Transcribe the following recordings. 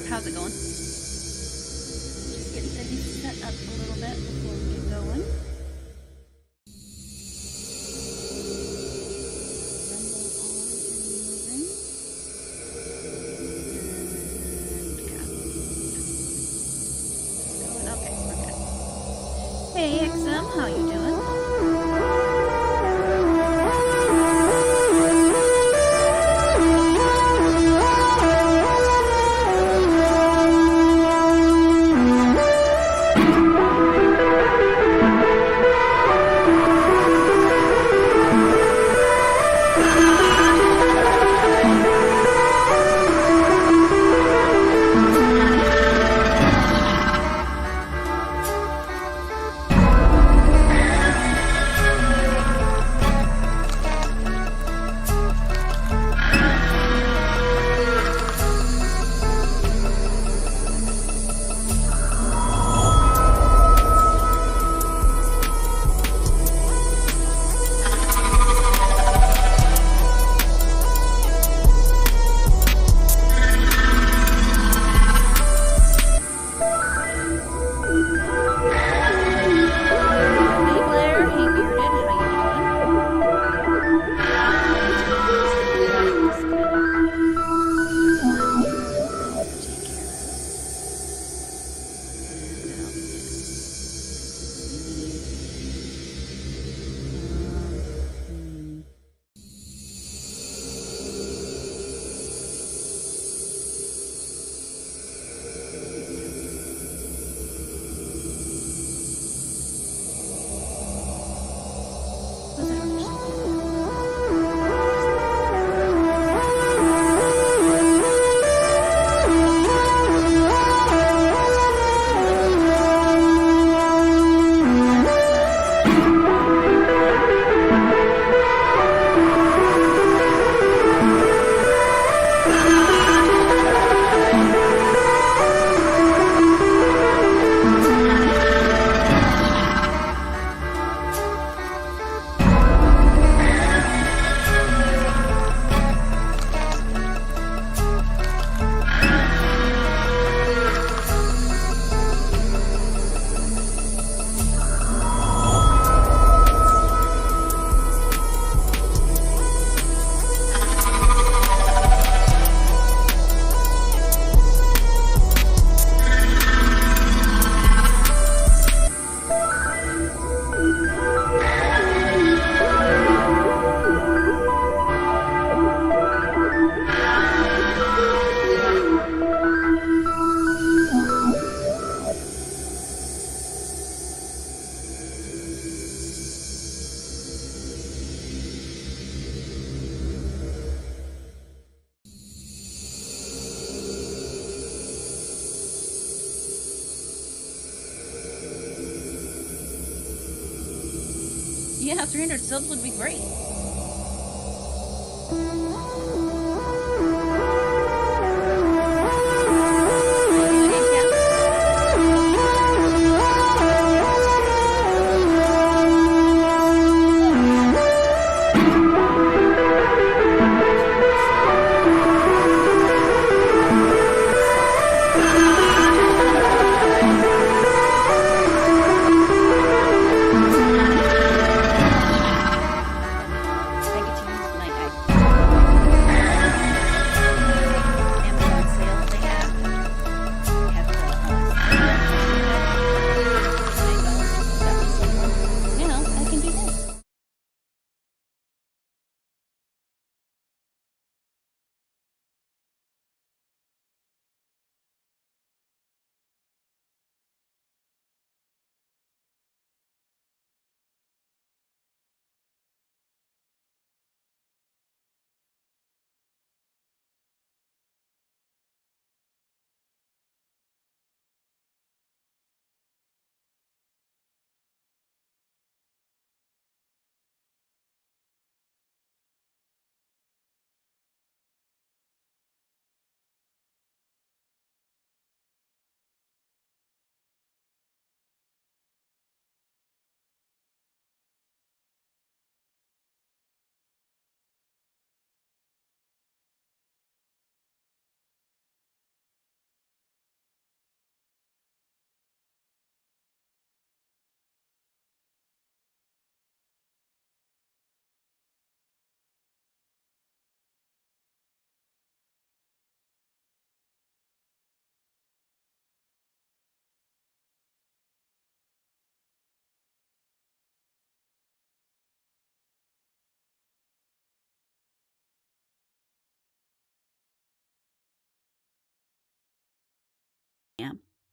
How's it going? Just getting things set up a little bit before we get going. Okay, we're good. Hey XM, how you doing? Yeah, 300 subs would be great.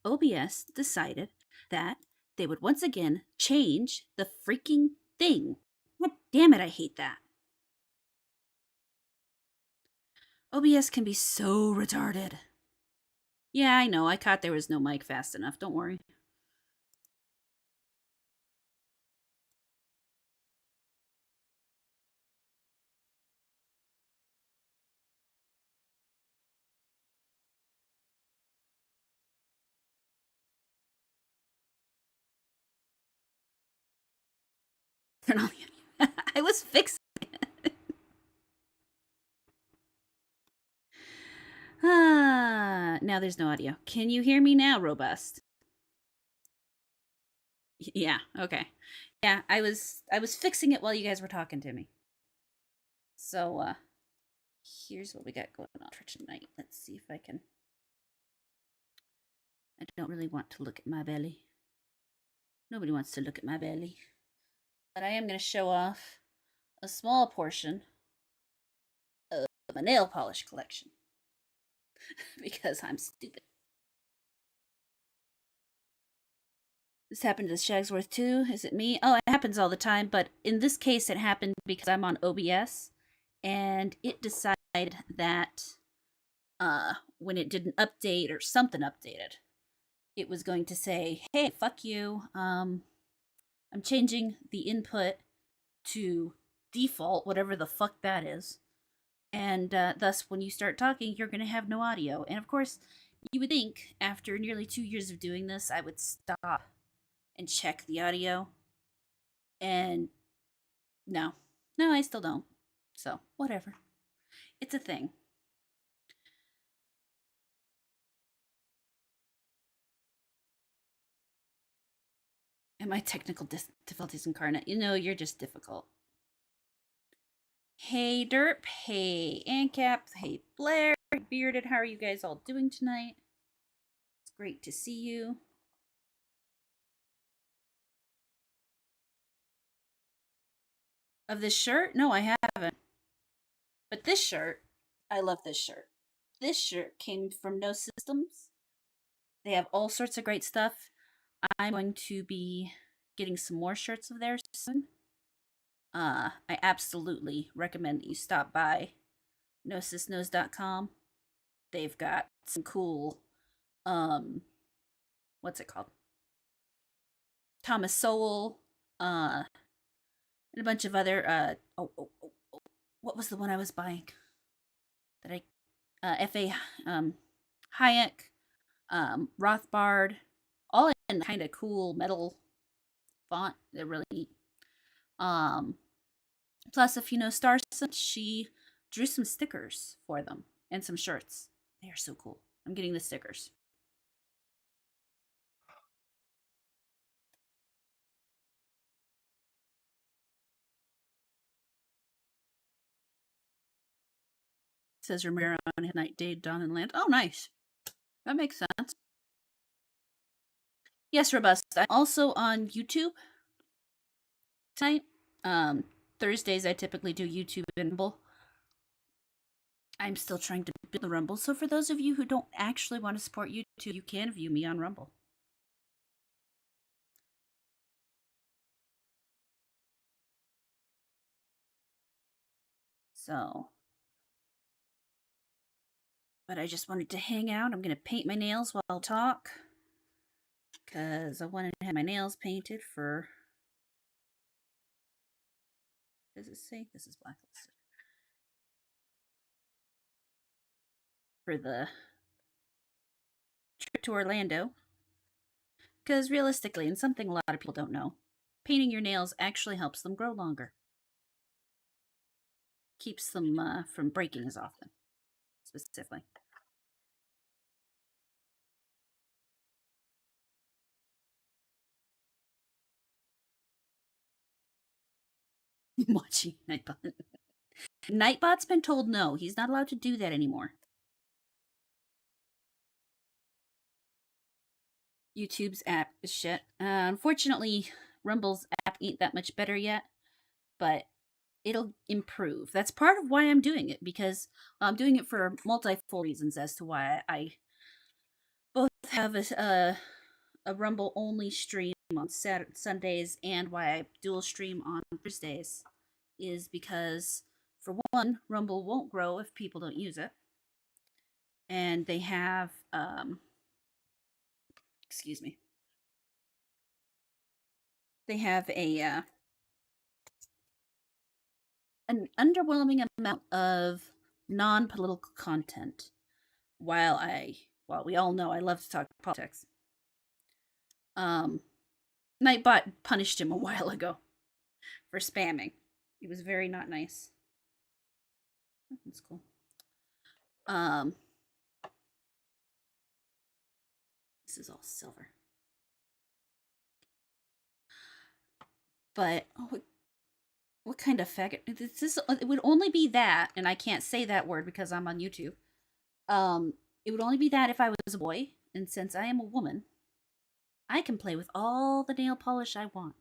OBS decided that they would once again change the freaking thing. God damn it, I hate that. OBS can be so retarded. Yeah, I know. I caught there was no mic fast enough. Don't worry. Turn on the audio. I was fixing it. Now there's no audio. Can you hear me now, Robust? Yeah, okay. Yeah, I was fixing it while you guys were talking to me. So here's what we got going on for tonight. Let's see if I can. I don't really want to look at my belly. Nobody wants to look at my belly. But I am going to show off a small portion of my nail polish collection. Because I'm stupid. This happened to Shagsworth too. Is it me? Oh, it happens all the time, but in this case it happened because I'm on OBS and it decided that when it did an update or something updated, it was going to say, "Hey, fuck you. I'm changing the input to default, whatever the fuck that is." And thus, when you start talking, you're going to have no audio. And of course, you would think after nearly 2 years of doing this, I would stop and check the audio. And no, I still don't. So, whatever. It's a thing. And my technical difficulties incarnate. You know, you're just difficult. Hey, Derp. Hey, Ancap. Hey, Blair. Bearded. How are you guys all doing tonight? It's great to see you. Of this shirt? No, I haven't. But this shirt, I love this shirt. This shirt came from No Systems. They have all sorts of great stuff. I'm going to be getting some more shirts of theirs soon. I absolutely recommend that you stop by nosysnose.com. They've got some cool, what's it called? Thomas Sowell, and a bunch of other what was the one I was buying that I F.A. Hayek, Rothbard, all in kind of cool metal font. They're really neat. Um, Plus, if you know Starson, she drew some stickers for them and some shirts. They are so cool. I'm getting the stickers. It says Romero on Night, Day, Dawn, and Land. Oh, nice. That makes sense. Yes, Robust. I'm also on YouTube tonight. Thursdays I typically do YouTube and Rumble. I'm still trying to build the Rumble, so for those of you who don't actually want to support YouTube, you can view me on Rumble. So, but I just wanted to hang out. I'm gonna paint my nails while I talk because I wanted to have my nails painted for. Does it say this is blacklisted for the trip to Orlando? Because realistically, and something a lot of people don't know, painting your nails actually helps them grow longer. Keeps them from breaking as often, specifically. Watching Nightbot. Nightbot's been told no. He's not allowed to do that anymore. YouTube's app is shit. Unfortunately, Rumble's app ain't that much better yet, but it'll improve. That's part of why I'm doing it, because I'm doing it for multiple reasons as to why I both have a Rumble only stream on Sundays and why I dual stream on Thursdays is because, for one, Rumble won't grow if people don't use it. And they have, excuse me, they have an underwhelming amount of non-political content. While we all know I love to talk politics, um, Nightbot punished him a while ago for spamming. It was very not nice. That's cool. Um, this is all silver. But what kind of faggot? It would only be that, and I can't say that word because I'm on YouTube. It would only be that if I was a boy, and since I am a woman, I can play with all the nail polish I want.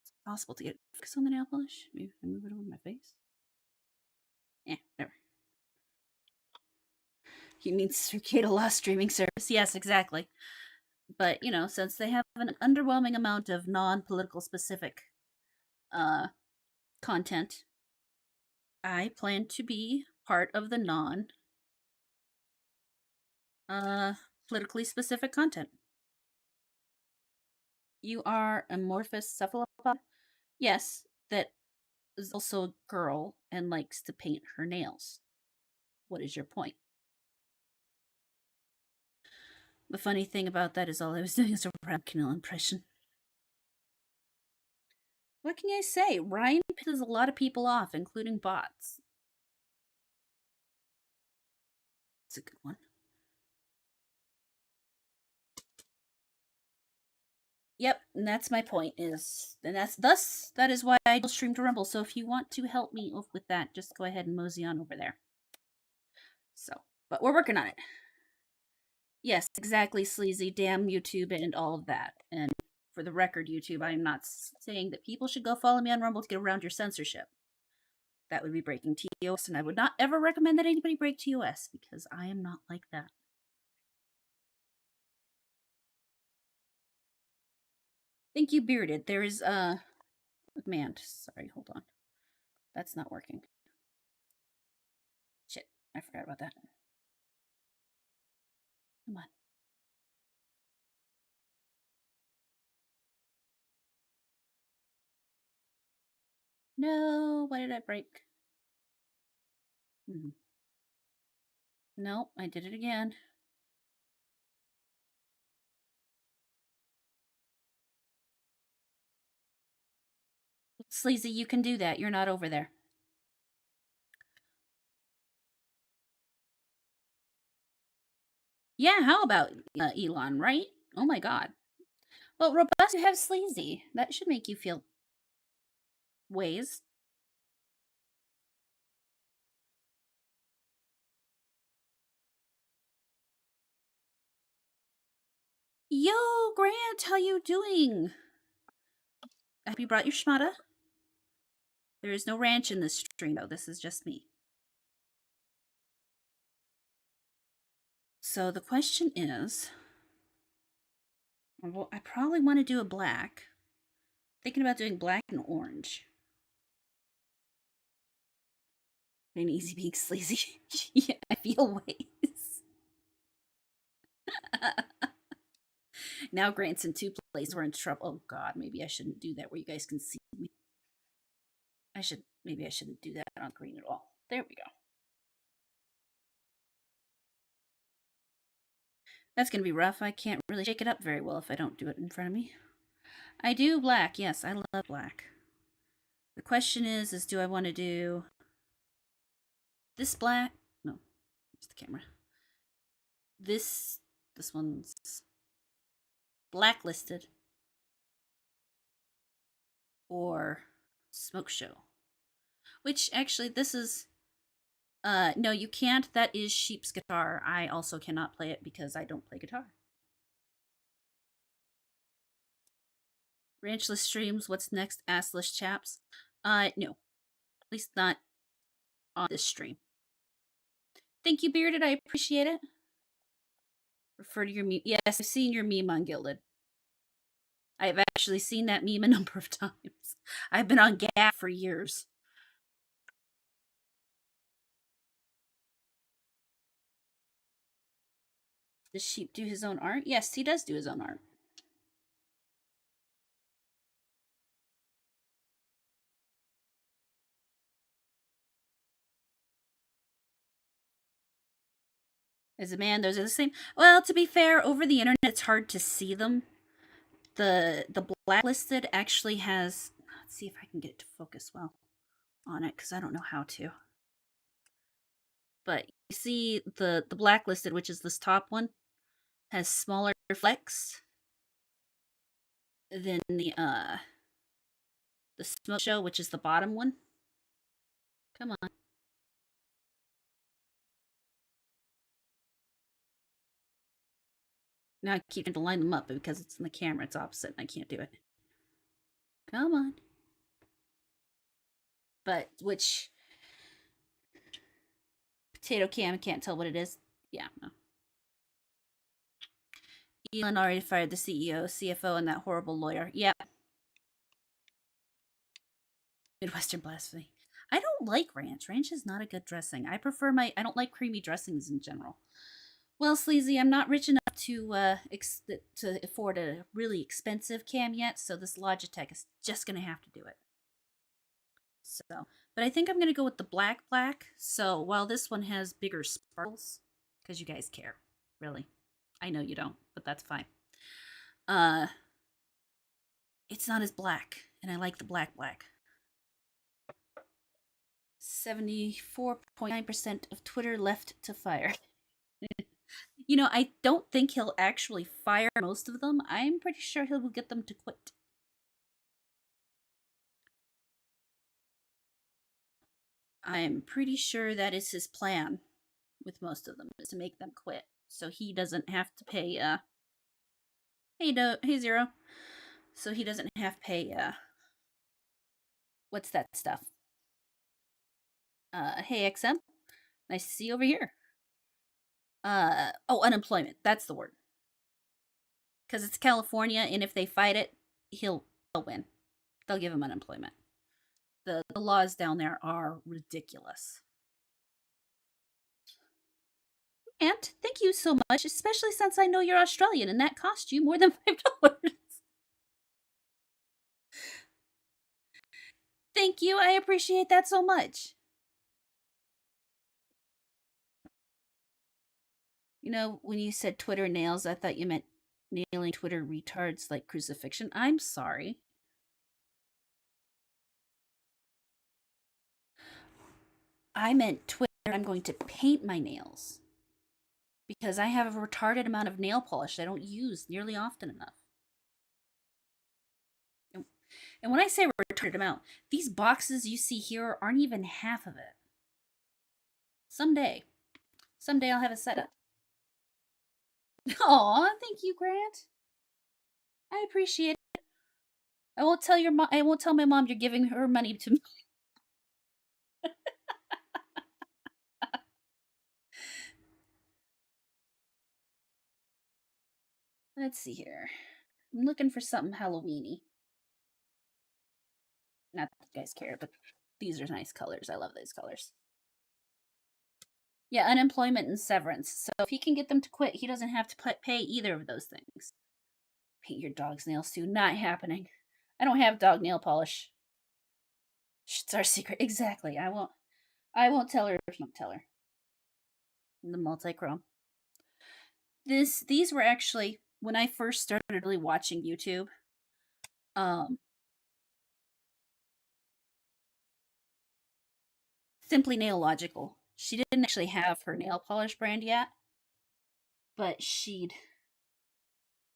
It's possible to get focus on the nail polish. Maybe if I move it over my face. Yeah, whatever. You mean Circada Lost streaming service? Yes, exactly. But since they have an underwhelming amount of non-political specific uh content, I plan to be part of the non politically specific content. You are amorphous cephalopod? Yes, that is also a girl and likes to paint her nails. What is your point? The funny thing about that is all I was doing is a Ryan impression. What can I say? Ryan pisses a lot of people off, including bots. It's a good one. Yep, and that's my point. That is why I stream to Rumble. So if you want to help me with that, just go ahead and mosey on over there. So, but we're working on it. Yes, exactly, sleazy. Damn YouTube and all of that. And for the record, YouTube, I am not saying that people should go follow me on Rumble to get around your censorship. That would be breaking TOS, and I would not ever recommend that anybody break TOS because I am not like that. Thank you, Bearded. There is command. Sorry, hold on. That's not working. Shit, I forgot about that. Come on. No, what did I break? Nope, I did it again. Sleazy, you can do that. You're not over there. Yeah, how about Elon, right? Oh my god. Well, robust, you have sleazy. That should make you feel ways. Yo, Grant, how you doing? Have you brought your schmata? There is no ranch in this stream, though. This is just me. So the question is, well, I probably want to do a black. Thinking about doing black and orange. Ain't easy being sleazy. Yeah, I feel ways. Now Grant's in two places. We're in trouble. Oh God, maybe I shouldn't do that where you guys can see me. Maybe I shouldn't do that on green at all. There we go. That's gonna be rough. I can't really shake it up very well if I don't do it in front of me. I do black. Yes, I love black. The question is do I want to do this black? No, here's the camera. This one's blacklisted or smoke show. Which actually this is no, you can't. That is Sheep's guitar. I also cannot play it because I don't play guitar. Ranchless streams, what's next? Assless chaps? No. At least not on this stream. Thank you, Bearded. I appreciate it. Refer to your meme. Yes, I've seen your meme on Gilded. I've actually seen that meme a number of times. I've been on Gap for years. Does Sheep do his own art? Yes, he does do his own art. As a man, those are the same. Well, to be fair, over the internet, it's hard to see them. The blacklisted actually has. Let's see if I can get it to focus well on it because I don't know how to. But you see the blacklisted, which is this top one, has smaller flecks than the smoke show, which is the bottom one. Come on. Now I keep trying to line them up, but because it's in the camera, it's opposite, and I can't do it. Come on. But which potato cam can't tell what it is. Yeah, no. Elon already fired the CEO, CFO, and that horrible lawyer. Yeah. Midwestern blasphemy. I don't like ranch. Ranch is not a good dressing. I don't like creamy dressings in general. Well, Sleazy, I'm not rich enough to afford a really expensive cam yet, so this Logitech is just gonna have to do it. So, but I think I'm gonna go with the black. So while this one has bigger sparkles, because you guys care, really, I know you don't, but that's fine. It's not as black, and I like the black. 74.9% of Twitter left to fire. You know, I don't think he'll actually fire most of them. I'm pretty sure he'll get them to quit. I'm pretty sure that is his plan with most of them, is to make them quit. So he doesn't have to pay, hey Zero. So he doesn't have to pay, what's that stuff? Hey XM. Nice to see you over here. Unemployment. That's the word. Because it's California, and if they fight it, they'll win. They'll give him unemployment. The laws down there are ridiculous. And thank you so much, especially since I know you're Australian, and that cost you more than $5. Thank you. I appreciate that so much. You know, when you said Twitter nails, I thought you meant nailing Twitter retards like crucifixion. I'm sorry. I meant Twitter. I'm going to paint my nails because I have a retarded amount of nail polish I don't use nearly often enough. And when I say retarded amount, these boxes you see here aren't even half of it. Someday. Someday I'll have a setup. Aw, thank you, Grant. I appreciate it. I won't tell your mom. I won't tell my mom you're giving her money to me. Let's see here. I'm looking for something Halloweeny. Not that you guys care, but these are nice colors. I love these colors. Yeah, unemployment and severance. So if he can get them to quit, he doesn't have to pay either of those things. Paint your dog's nails too. Not happening. I don't have dog nail polish. It's our secret. Exactly. I won't. I won't tell her if you don't tell her. The multi-chrome. These were actually when I first started really watching YouTube. Um, Simply Nail Logical. She didn't actually have her nail polish brand yet, but she'd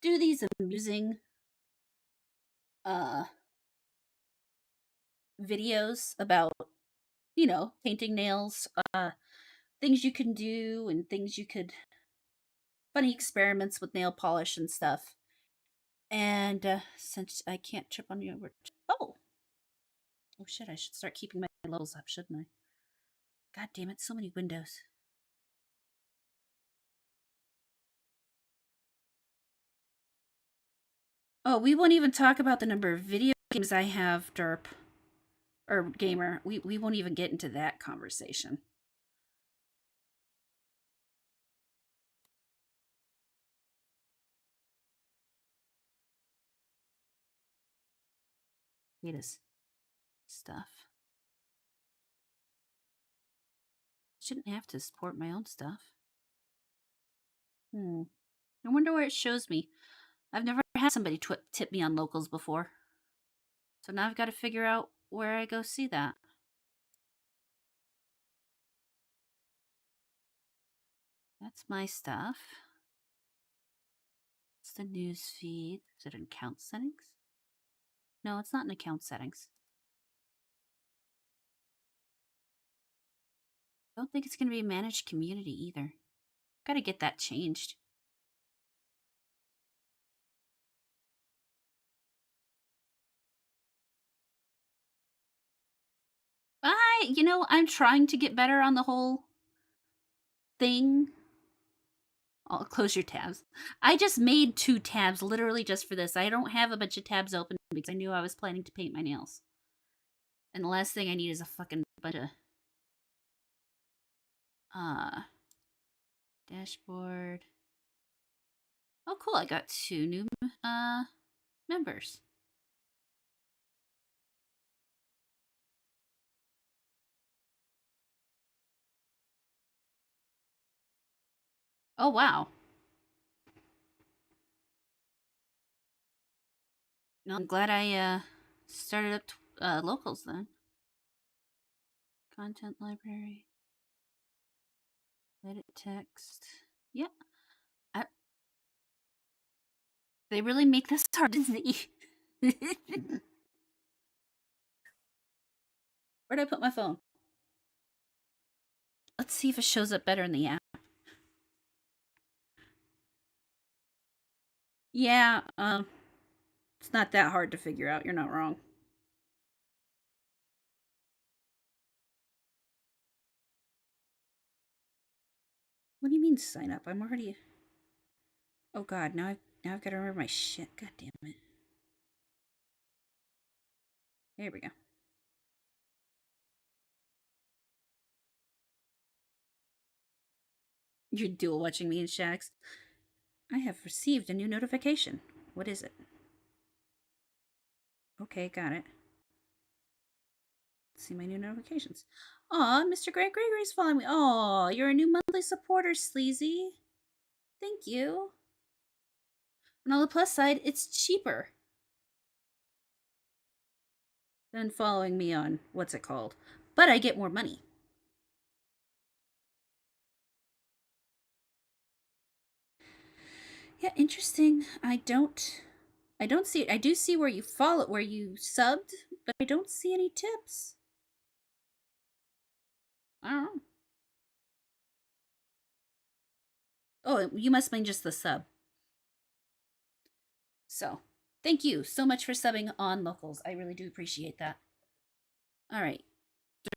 do these amusing uh videos about, painting nails, things you can do and things you could funny experiments with nail polish and stuff. And since I can't trip on you over. Oh shit, I should start keeping my levels up, shouldn't I? God damn it, so many windows. Oh, we won't even talk about the number of video games I have, derp. Or gamer. We won't even get into that conversation. Latest stuff. Shouldn't have to support my own stuff. I wonder where it shows me. I've never had somebody tip me on locals before. So now I've got to figure out where I go see that. That's my stuff. It's the news feed. Is it in account settings? No, it's not in account settings. I don't think it's going to be managed community either. Got to get that changed. I'm trying to get better on the whole thing. I'll close your tabs. I just made 2 tabs literally just for this. I don't have a bunch of tabs open because I knew I was planning to paint my nails. And the last thing I need is a fucking bunch of dashboard. Oh cool, I got 2 new members. Oh wow. No, I'm glad I started up locals then. Content library. Edit text. Yep. They really make this hard to see. Where'd I put my phone? Let's see if it shows up better in the app. Yeah, it's not that hard to figure out. You're not wrong. What do you mean sign up? I'm already. Oh God, now I've got to remember my shit. God damn it. There we go. You're dual watching me and Shax. I have received a new notification. What is it? Okay, got it. See my new notifications. Aw, Mr. Grant Gregory's following me. Aw, you're a new monthly supporter, Sleazy. Thank you. And on the plus side, it's cheaper than following me on what's it called. But I get more money. Yeah, interesting. I don't see. I do see where you follow, where you subbed, but I don't see any tips. I don't know. Oh, you must mean just the sub. So, thank you so much for subbing on Locals. I really do appreciate that. All right,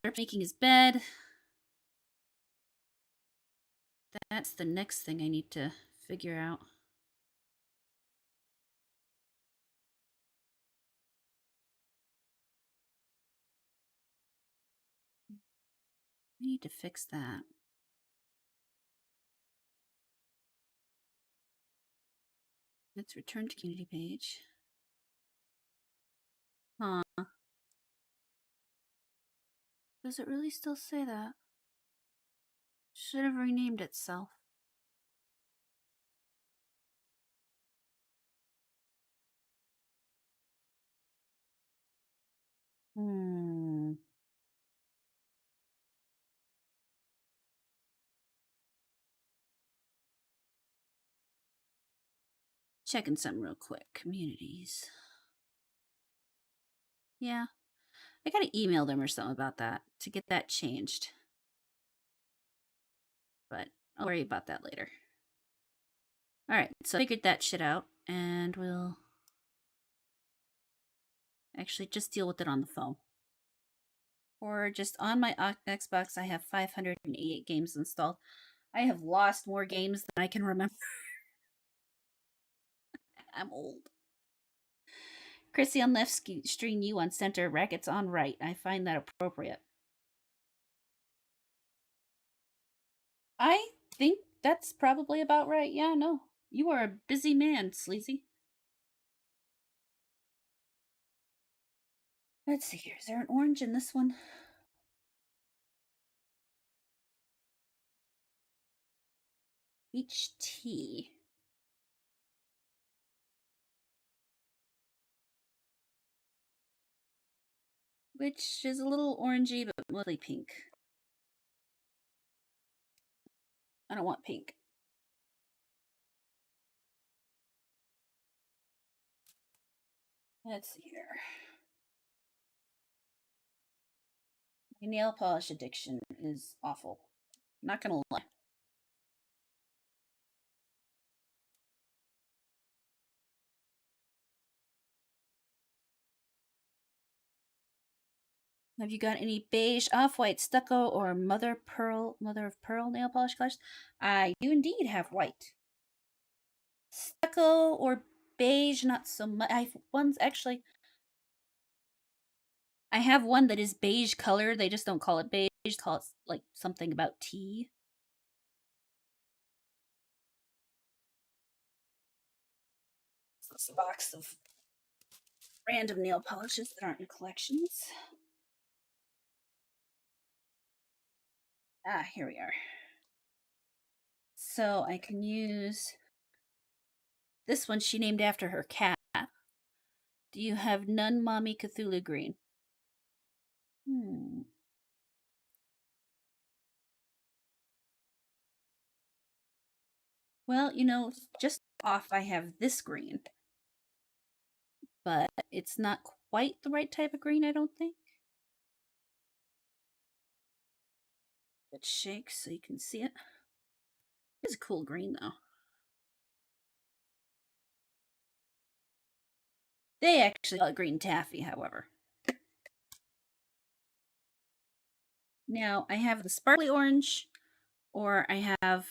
Derp making his bed. That's the next thing I need to figure out. I need to fix that. Let's return to community page. Huh. Does it really still say that? Should have renamed itself. Hmm. Checking something real quick. Communities. Yeah. I gotta email them or something about that to get that changed. But I'll worry about that later. Alright, so I figured that shit out, and we'll actually just deal with it on the phone. Or just on my Xbox, I have 588 games installed. I have lost more games than I can remember. I'm old. Chrissy on left, stream you on center, rackets on right. I find that appropriate. I think that's probably about right. Yeah, no. You are a busy man, Sleazy. Let's see here. Is there an orange in this one? Peach tea. Which is a little orangey, but mostly pink. I don't want pink. Let's see here. My nail polish addiction is awful. Not gonna lie. Have you got any beige, off-white, stucco, or mother of pearl nail polish colors? I do indeed have white. Stucco or beige, not so much. I have one's actually. I have one that is beige color. They just don't call it beige. Call it like something about tea. It's a box of random nail polishes that aren't in collections. Ah, here we are. So I can use this one she named after her cat. Do you have Nun Mommy Cthulhu Green? Hmm. Well, just off I have this green, but it's not quite the right type of green, I don't think. Let's shake so you can see it. It's a cool green though. They actually call it green taffy, however. Now I have the sparkly orange, or I have.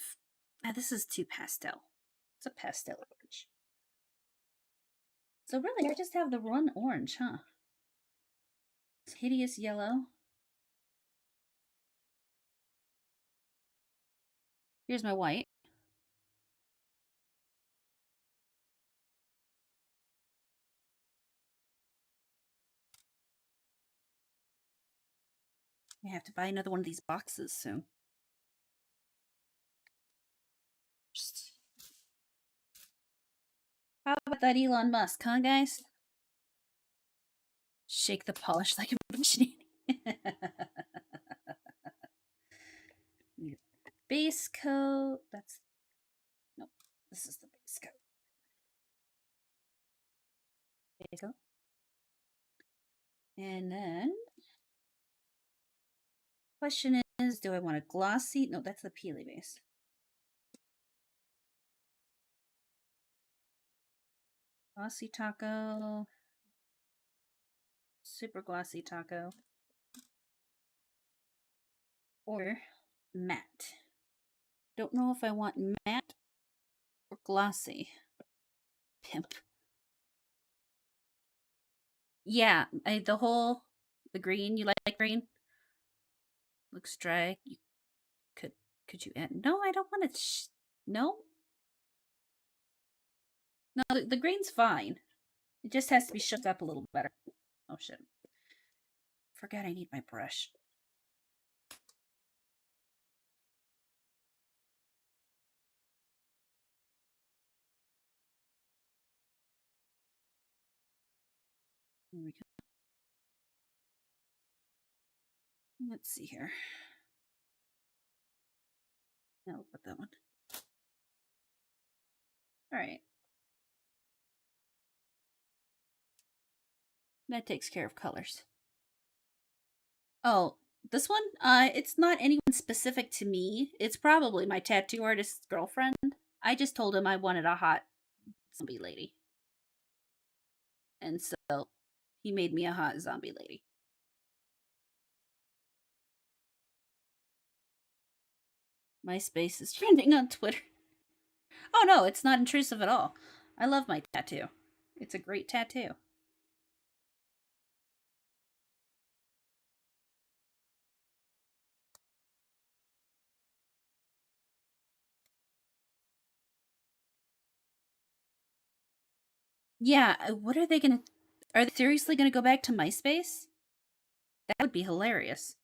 This is too pastel. It's a pastel orange. So really, I just have the one orange, huh? It's hideous yellow. Here's my white. I have to buy another one of these boxes soon. How about that Elon Musk, huh, guys? Shake the polish like a machine. Base coat. That's nope. This is the base coat. Base coat. And then question is, do I want a glossy? No, that's the peely base. Glossy taco. Super glossy taco. Or matte. Don't know if I want matte or glossy. Pimp. Yeah, the green. You like green? Looks dry. You could you add? No, I don't want it. No, no, the green's fine. It just has to be shook up a little better. Oh shit! Forgot I need my brush. Here we go. Let's see here. No, I'll put that one. All right. That takes care of colors. Oh, this one? It's not anyone specific to me. It's probably my tattoo artist's girlfriend. I just told him I wanted a hot zombie lady. And so he made me a hot zombie lady. MySpace is trending on Twitter. Oh no, it's not intrusive at all. I love my tattoo. It's a great tattoo. Yeah, what are they gonna? Are they seriously gonna go back to MySpace? That would be hilarious.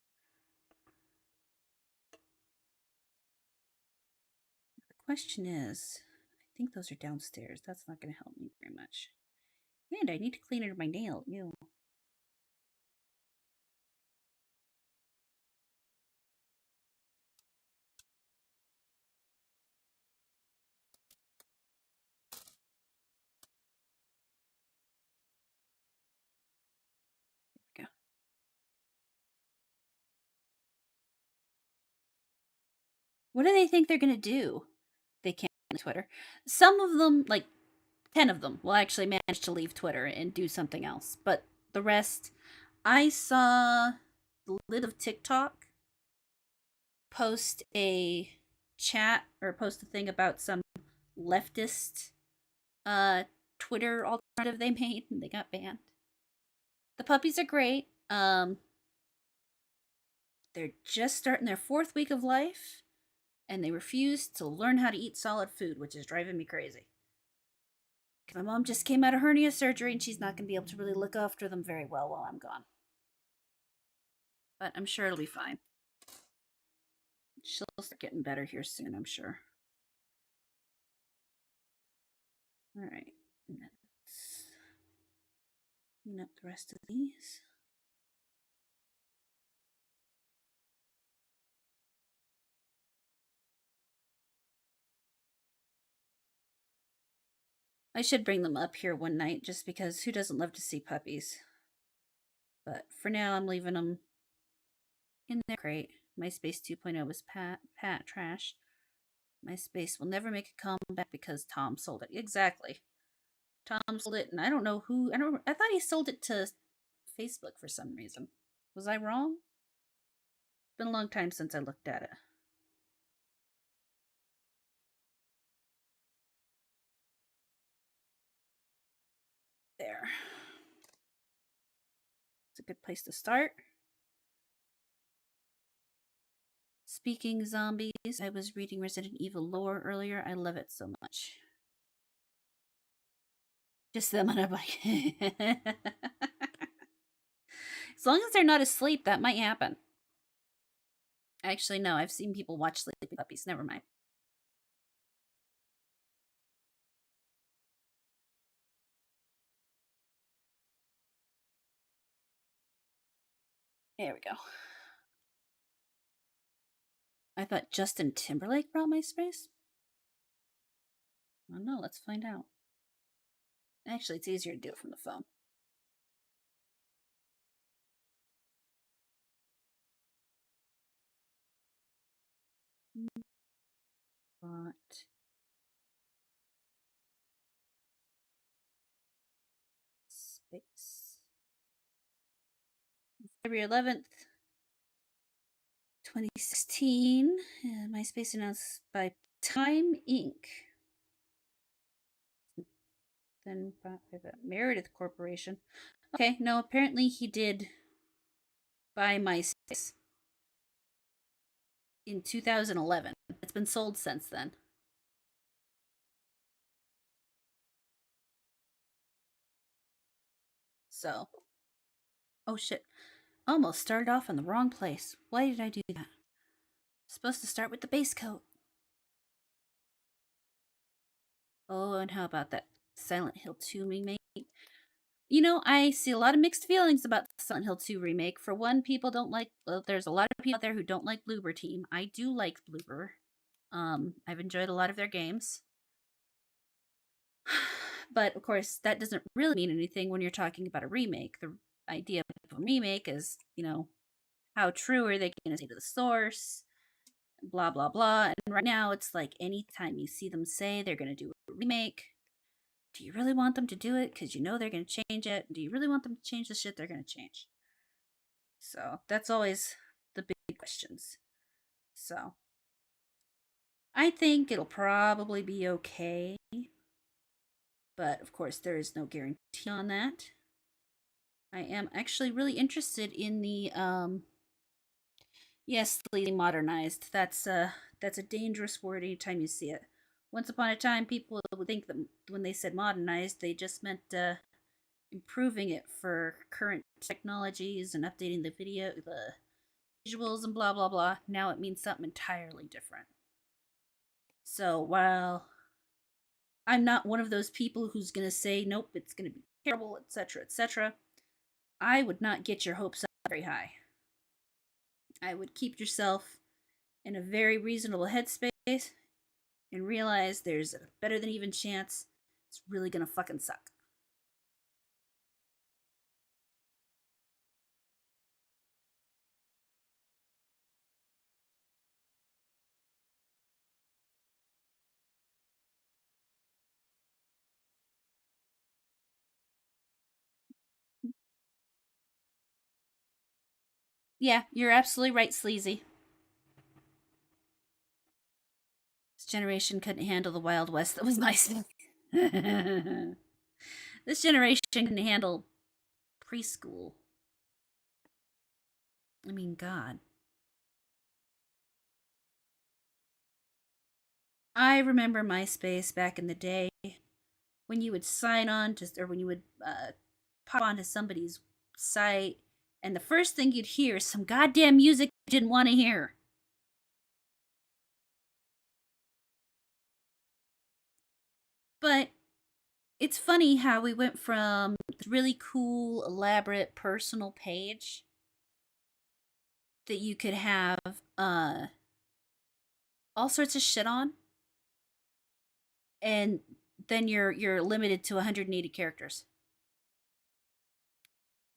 The question is, I think those are downstairs. That's not gonna help me very much. And I need to clean under my nail. Ew. There we go. What do they think they're gonna do? They can't on Twitter. Some of them, like 10 of them, will actually manage to leave Twitter and do something else. But the rest, I saw the lid of TikTok post a chat or post a thing about some leftist uh Twitter alternative they made and they got banned. The puppies are great. They're just starting their 4th week of life and they refuse to learn how to eat solid food, which is driving me crazy. My mom just came out of hernia surgery and she's not going to be able to really look after them very well while I'm gone. But I'm sure it'll be fine. She'll start getting better here soon, I'm sure. All right. Let's clean up the rest of these. I should bring them up here one night just because who doesn't love to see puppies? But for now, I'm leaving them in their crate. MySpace 2.0 was pat trash. MySpace will never make a comeback because Tom sold it. Exactly. Tom sold it, and I don't know who. I thought he sold it to Facebook for some reason. Was I wrong? It's been a long time since I looked at it. There. It's a good place to start. Speaking zombies, I was reading Resident Evil lore earlier. I love it so much. Just them on a bike. As long as they're not asleep, that might happen. Actually, no, I've seen people watch Sleeping Puppies. Never mind. There we go. I thought Justin Timberlake brought MySpace. Oh no, let's find out. Actually, it's easier to do it from the phone. Bought space. February 11th, 2016. MySpace announced by Time Inc. Then bought by the Meredith Corporation. Okay, no, apparently he did buy MySpace in 2011. It's been sold since then. So, oh shit. Almost started off in the wrong place. Why did I do that? Supposed to start with the base coat. Oh, and how about that Silent Hill 2 remake? You know, I see a lot of mixed feelings about the Silent Hill 2 remake. For one, people don't like, well, there's a lot of people out there who don't like Bloober Team. I do like Bloober. I've enjoyed a lot of their games. But of course, that doesn't really mean anything when you're talking about a remake. The idea of a remake is, how true are they going to stay to the source? Blah, blah, blah. And right now, it's like anytime you see them say they're going to do a remake, do you really want them to do it? Because you know they're going to change it. Do you really want them to change the shit they're going to change? So that's always the big questions. So I think it'll probably be okay. But of course, there is no guarantee on that. I am actually really interested in the yes, sleazy modernized. That's a dangerous word anytime you see it. Once upon a time, people would think that when they said modernized, they just meant improving it for current technologies and updating the visuals and blah blah blah. Now it means something entirely different. So while I'm not one of those people who's gonna say nope, it's gonna be terrible, etc., etc., I would not get your hopes up very high. I would keep yourself in a very reasonable headspace and realize there's a better than even chance it's really gonna fucking suck. Yeah, you're absolutely right, Sleazy. This generation couldn't handle the Wild West that was nice. This generation couldn't handle preschool. I mean, God. I remember MySpace back in the day when you would sign on to, or when you would pop onto somebody's site, and the first thing you'd hear is some goddamn music you didn't want to hear. But it's funny how we went from this really cool, elaborate, personal page that you could have all sorts of shit on, and then you're limited to 180 characters.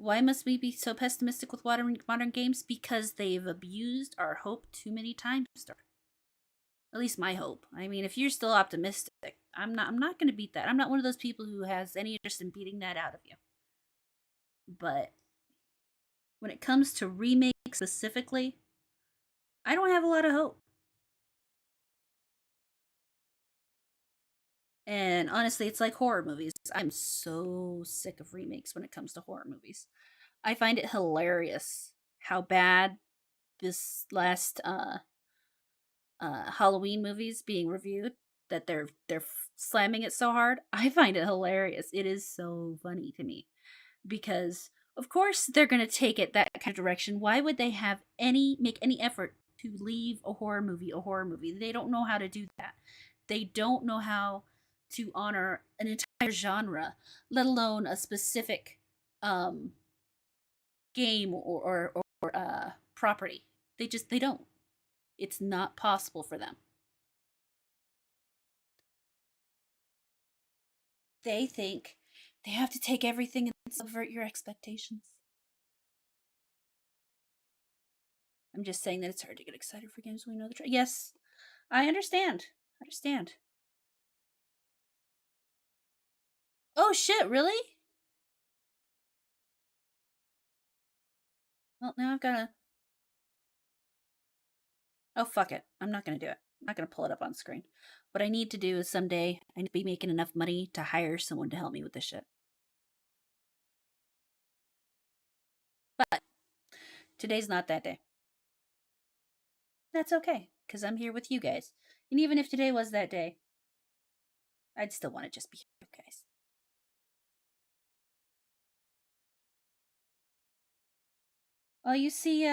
Why must we be so pessimistic with modern games? Because they've abused our hope too many times. At least my hope. I mean, if you're still optimistic, I'm not going to beat that. I'm not one of those people who has any interest in beating that out of you. But when it comes to remakes specifically, I don't have a lot of hope. And honestly, it's like horror movies. I'm so sick of remakes when it comes to horror movies. I find it hilarious how bad this last Halloween movies being reviewed, that they're slamming it so hard. I find it hilarious. It is so funny to me because of course they're going to take it that kind of direction. Why would they have any make any effort to leave a horror movie a horror movie. They don't know how to do that. They don't know how to honor an entire genre, let alone a specific um, game or property. They don't. It's not possible for them. They think they have to take everything and subvert your expectations. I'm just saying that it's hard to get excited for games when we know the truth. Yes, I understand. I understand. Oh shit, really? Well, now I've got to. Oh, fuck it. I'm not going to do it. I'm not going to pull it up on screen. What I need to do is someday I need to be making enough money to hire someone to help me with this shit. But today's not that day. That's okay, because I'm here with you guys. And even if today was that day, I'd still want to just be here with you guys. Oh, you see,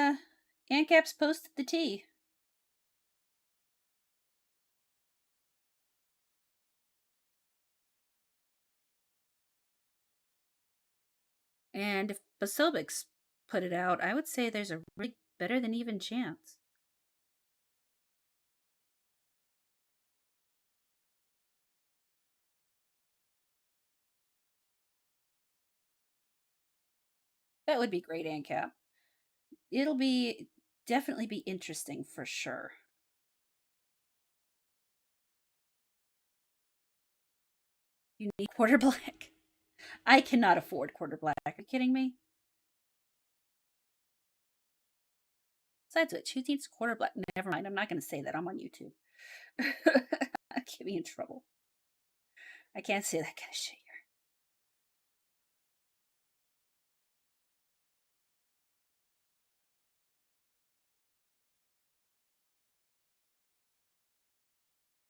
ANCAP's posted the tea. And if Basobik's put it out, I would say there's a really better than even chance. That would be great, ANCAP. It'll be definitely be interesting for sure. You need quarter black. I cannot afford quarter black. Are you kidding me? Besides which, who needs quarter black? Never mind. I'm not going to say that. I'm on YouTube. Get me in trouble. I can't say that kind of shit here.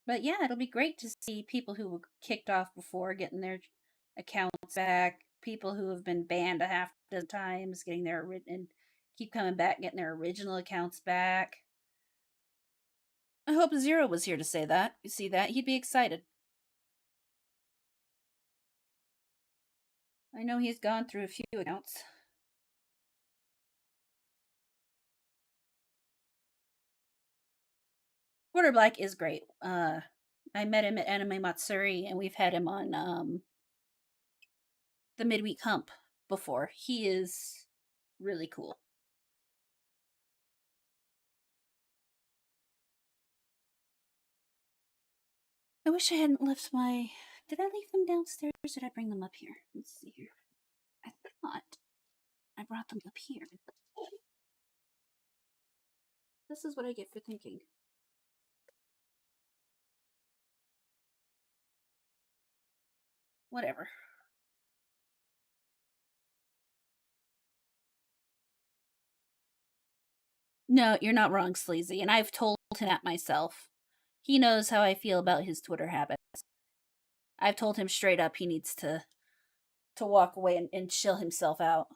But yeah, it'll be great to see people who were kicked off before getting their accounts back. People who have been banned a half dozen times getting their and keep coming back, getting their original accounts back. I hope Zero was here to say that. You see that? He'd be excited. I know he's gone through a few accounts. Quarter Black is great. I met him at Anime Matsuri, and we've had him on the Midweek Hump before. He is really cool. I wish I hadn't left my. Did I leave them downstairs? Or did I bring them up here? Let's see here. I thought I brought them up here. This is what I get for thinking. Whatever. No, you're not wrong, Sleazy, and I've told him that myself. He knows how I feel about his Twitter habits. I've told him straight up he needs to walk away and chill himself out.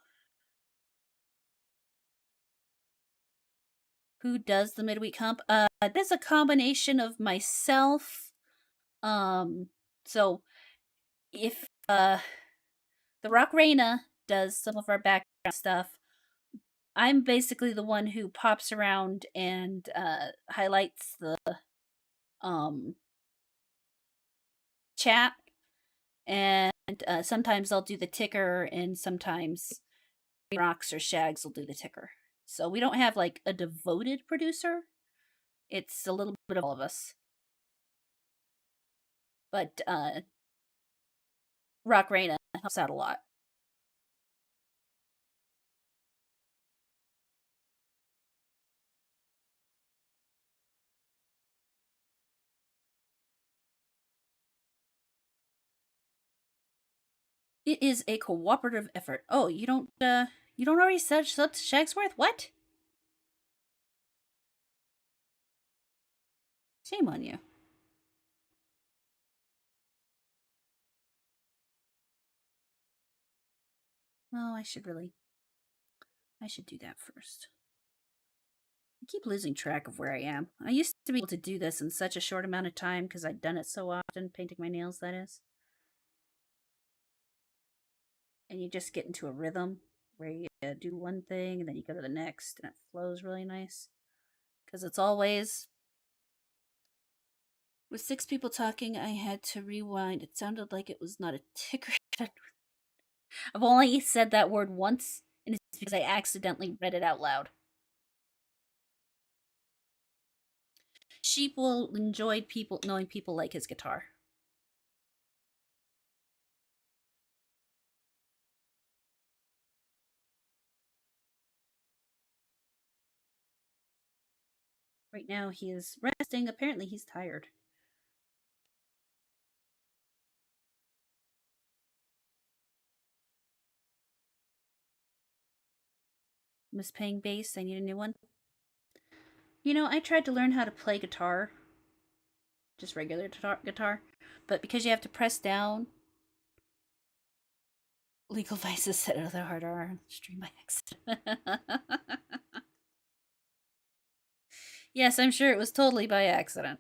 Who does the midweek hump? There's a combination of myself. So if the Rock Reina does some of our background stuff, I'm basically the one who pops around and highlights the um chat, and sometimes I'll do the ticker, and sometimes Rocks or Shags will do the ticker. So we don't have like a devoted producer. It's a little bit of all of us. But Rock Reina helps out a lot. It is a cooperative effort. Oh, you don't already said Shagsworth? What? Shame on you. Oh, I should do that first. I keep losing track of where I am. I used to be able to do this in such a short amount of time because I'd done it so often, painting my nails, that is. And you just get into a rhythm where you do one thing and then you go to the next and it flows really nice. Because it's always, with six people talking, I had to rewind. It sounded like it was not a ticker. I've only said that word once, and it's because I accidentally read it out loud. Sheep will enjoy people knowing people like his guitar. Right now he is resting. Apparently he's tired. Miss paying bass. I need a new one. You know, I tried to learn how to play guitar, just regular guitar, but because you have to press down, legal vices said it the hard R stream by accident. Yes, I'm sure it was totally by accident.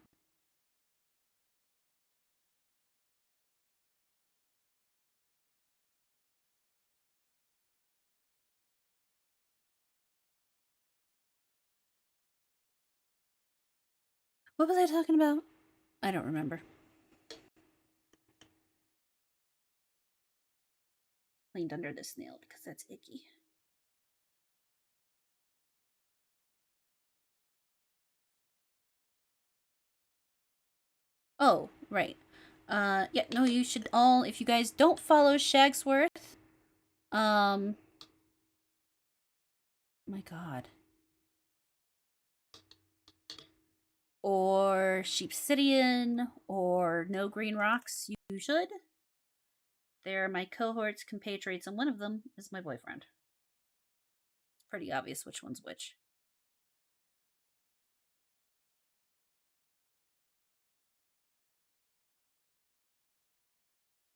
What was I talking about? I don't remember. Cleaned under this nail because that's icky. Oh, right. Yeah, no, you should all, if you guys don't follow Shagsworth, um, my god, or Sheepsidian, or No Green Rocks, you should. They're my cohorts, compatriots, and one of them is my boyfriend. It's pretty obvious which one's which.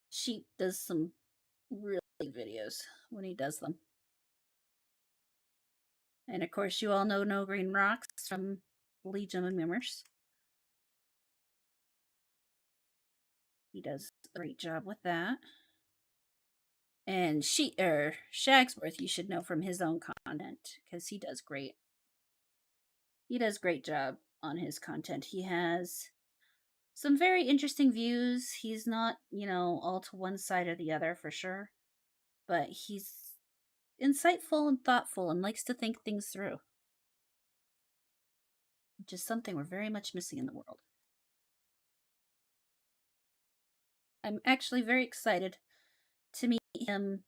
Sheep does some really videos when he does them. And of course, you all know No Green Rocks from Legion of Mimers. He does a great job with that. And Shagsworth, you should know from his own content because he does great. He does great job on his content. He has some very interesting views. He's not, all to one side or the other for sure, but he's insightful and thoughtful and likes to think things through, which is something we're very much missing in the world. I'm actually very excited to meet him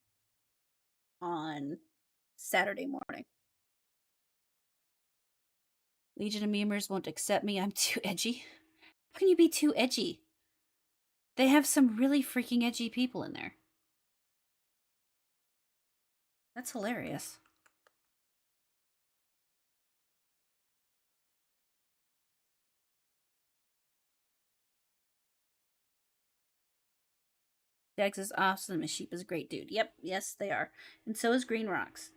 on Saturday morning. Legion of Memers won't accept me. I'm too edgy. How can you be too edgy? They have some really freaking edgy people in there. That's hilarious. Dex is awesome and Sheep is a great dude. Yep, yes, they are. And so is Green Rocks.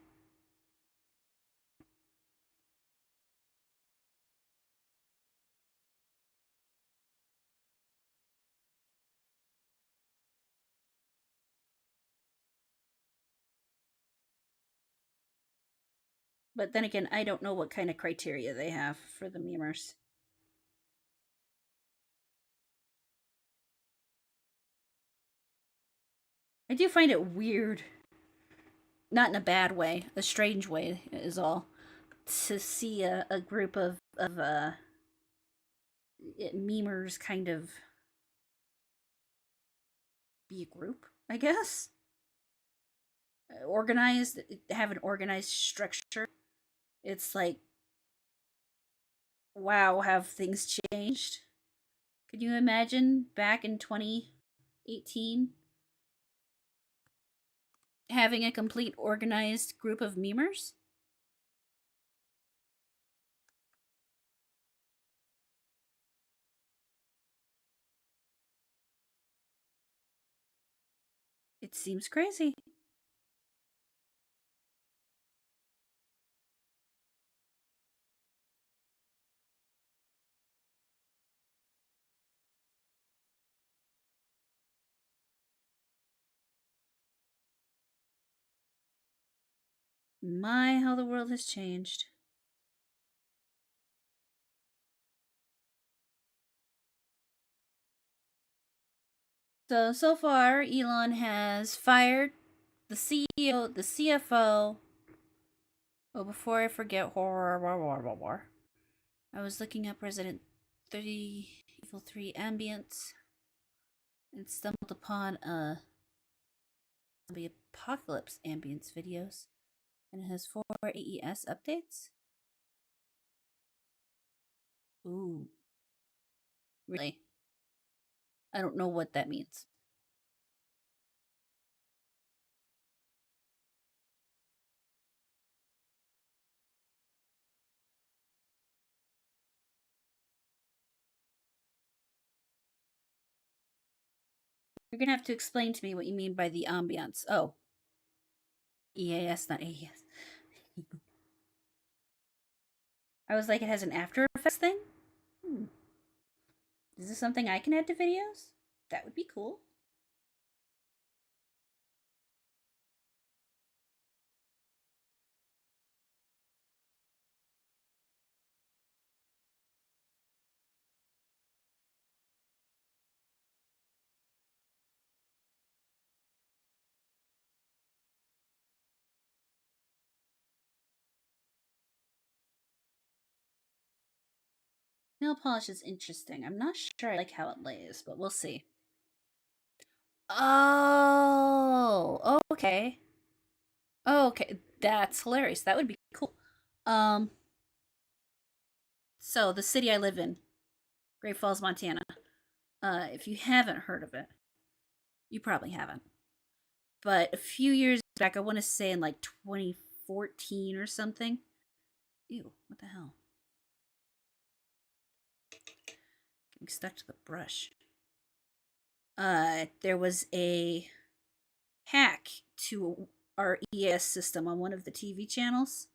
But then again, I don't know what kind of criteria they have for the memers. I do find it weird, not in a bad way, a strange way is all, to see a group of memers kind of be a group, I guess. Organized, have an organized structure. It's like, wow, have things changed? Could you imagine back in 2018 having a complete organized group of memers? It seems crazy. My, how the world has changed. So far, Elon has fired the CEO, the CFO. Oh, before I forget, I was looking up Resident 30 Evil 3 ambience and stumbled upon zombie apocalypse ambience videos, and it has 4 AES updates. Ooh, really? I don't know what that means. You're gonna have to explain to me what you mean by the ambiance. Oh, EAS, not AES. I was like, it has an After Effects thing? Hmm. Is this something I can add to videos? That would be cool. Nail polish is interesting. I'm not sure I like how it lays, but we'll see. Oh, okay. Okay, that's hilarious. That would be cool. Um, so the city I live in, Great Falls, Montana. If you haven't heard of it, you probably haven't. But a few years back, I want to say in like 2014 or something. Ew, what the hell? Getting stuck to the brush. There was a hack to our ES system on one of the TV channels,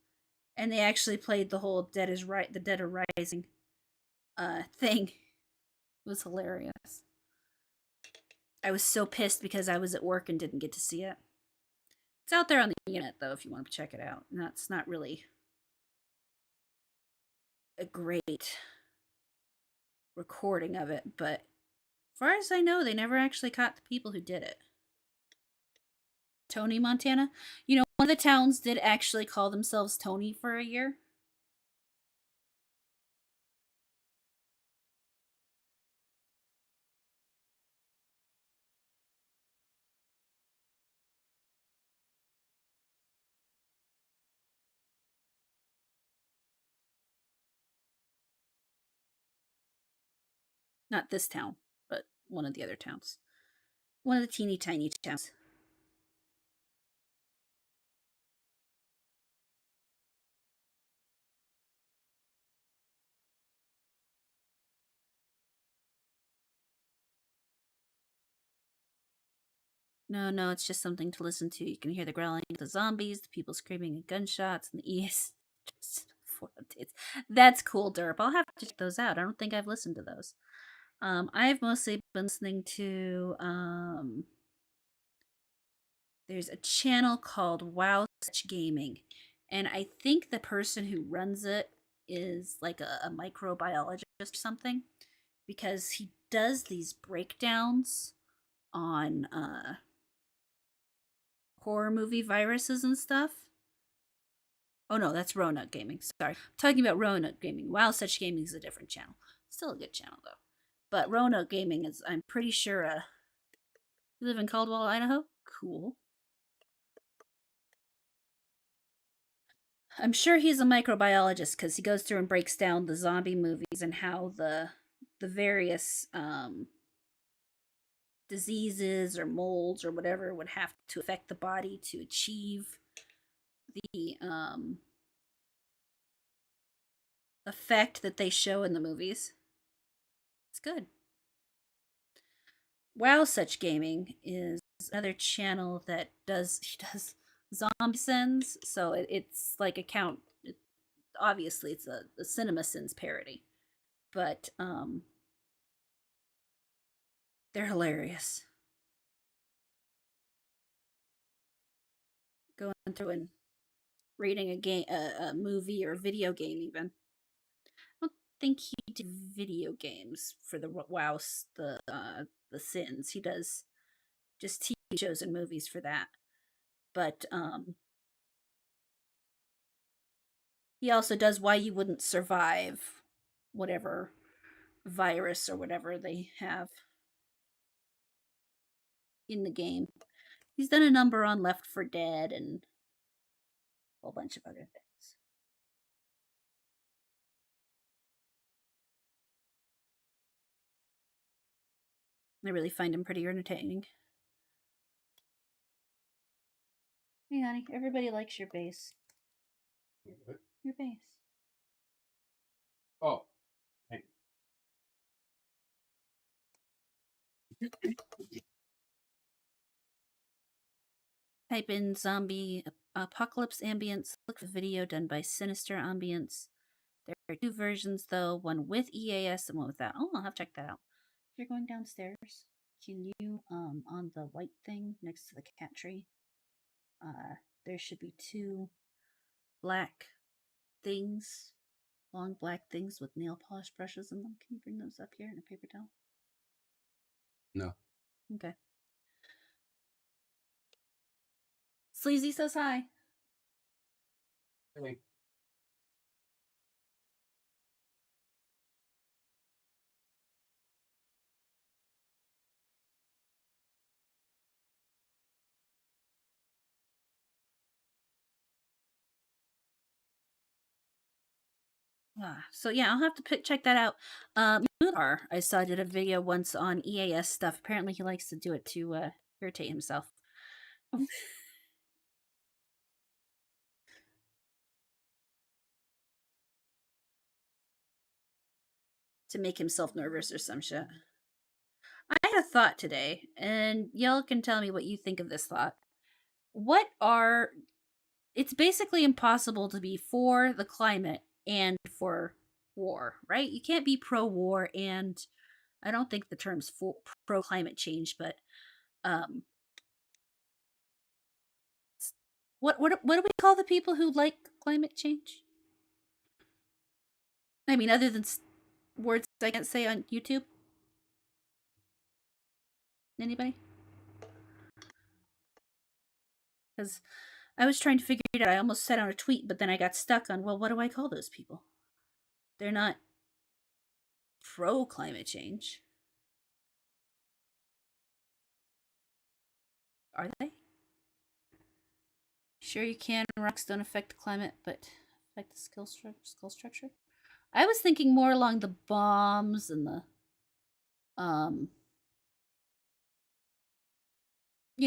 and they actually played the whole the Dead are Rising thing. It was hilarious. I was so pissed because I was at work and didn't get to see it. It's out there on the internet though if you want to check it out. And that's not really a great recording of it, but as far as I know, they never actually caught the people who did it. Tony, Montana. You know, one of the towns did actually call themselves Tony for a year. Not this town, but one of the other towns. One of the teeny tiny towns. No, no, it's just something to listen to. You can hear the growling of the zombies, the people screaming and gunshots, and the east. Just for updates. That's cool, Derp. I'll have to check those out. I don't think I've listened to those. I've mostly been listening to there's a channel called Wow Such Gaming, and I think the person who runs it is like a microbiologist or something because he does these breakdowns on horror movie viruses and stuff. Oh no, that's Roanoke Gaming. Sorry, I'm talking about Roanoke Gaming. Wow, Such Gaming is a different channel. Still a good channel though. But Roanoke Gaming is, I'm pretty sure, you live in Caldwell, Idaho. Cool. I'm sure he's a microbiologist because he goes through and breaks down the zombie movies and how the various diseases or molds or whatever would have to affect the body to achieve the effect that they show in the movies. It's good. Wow, Such Gaming is another channel that does zombie sins. So it's like a count. Obviously, it's a Cinema Sins parody, but they're hilarious. Going through and rating a movie or a video game even. I don't think he did video games for the the Sins. He does just TV shows and movies for that. But he also does Why You Wouldn't Survive whatever virus or whatever they have in the game. He's done a number on Left 4 Dead and a whole bunch of other things. I really find him pretty entertaining. Hey, honey, everybody likes your bass. Your bass. Oh, thank you. Type in zombie apocalypse ambience. Look for video done by Sinister Ambience. There are two versions though, one with EAS and one without. Oh, I'll have to check that out. If you're going downstairs, can you on the white thing next to the cat tree? There should be two black things, long black things with nail polish brushes in them. Can you bring those up here in a paper towel? No. Okay. Sleazy says hi. Hey. So yeah, I'll have to check that out. Munar, I saw did a video once on EAS stuff. Apparently, he likes to do it to irritate himself. To make himself nervous or some shit. I had a thought today, and y'all can tell me what you think of this thought. What are it's basically impossible to be for the climate and for war, right? You can't be pro war and I don't think the term's pro climate change, but um what do we call the people who like climate change? I mean, other than words I can't say on YouTube. Anybody? Because I was trying to figure it out. I almost sent out a tweet, but then I got stuck on, well, what do I call those people? They're not pro climate change. Are they? Sure, you can. Rocks don't affect the climate, but affect the skull structure. I was thinking more along the bombs and the,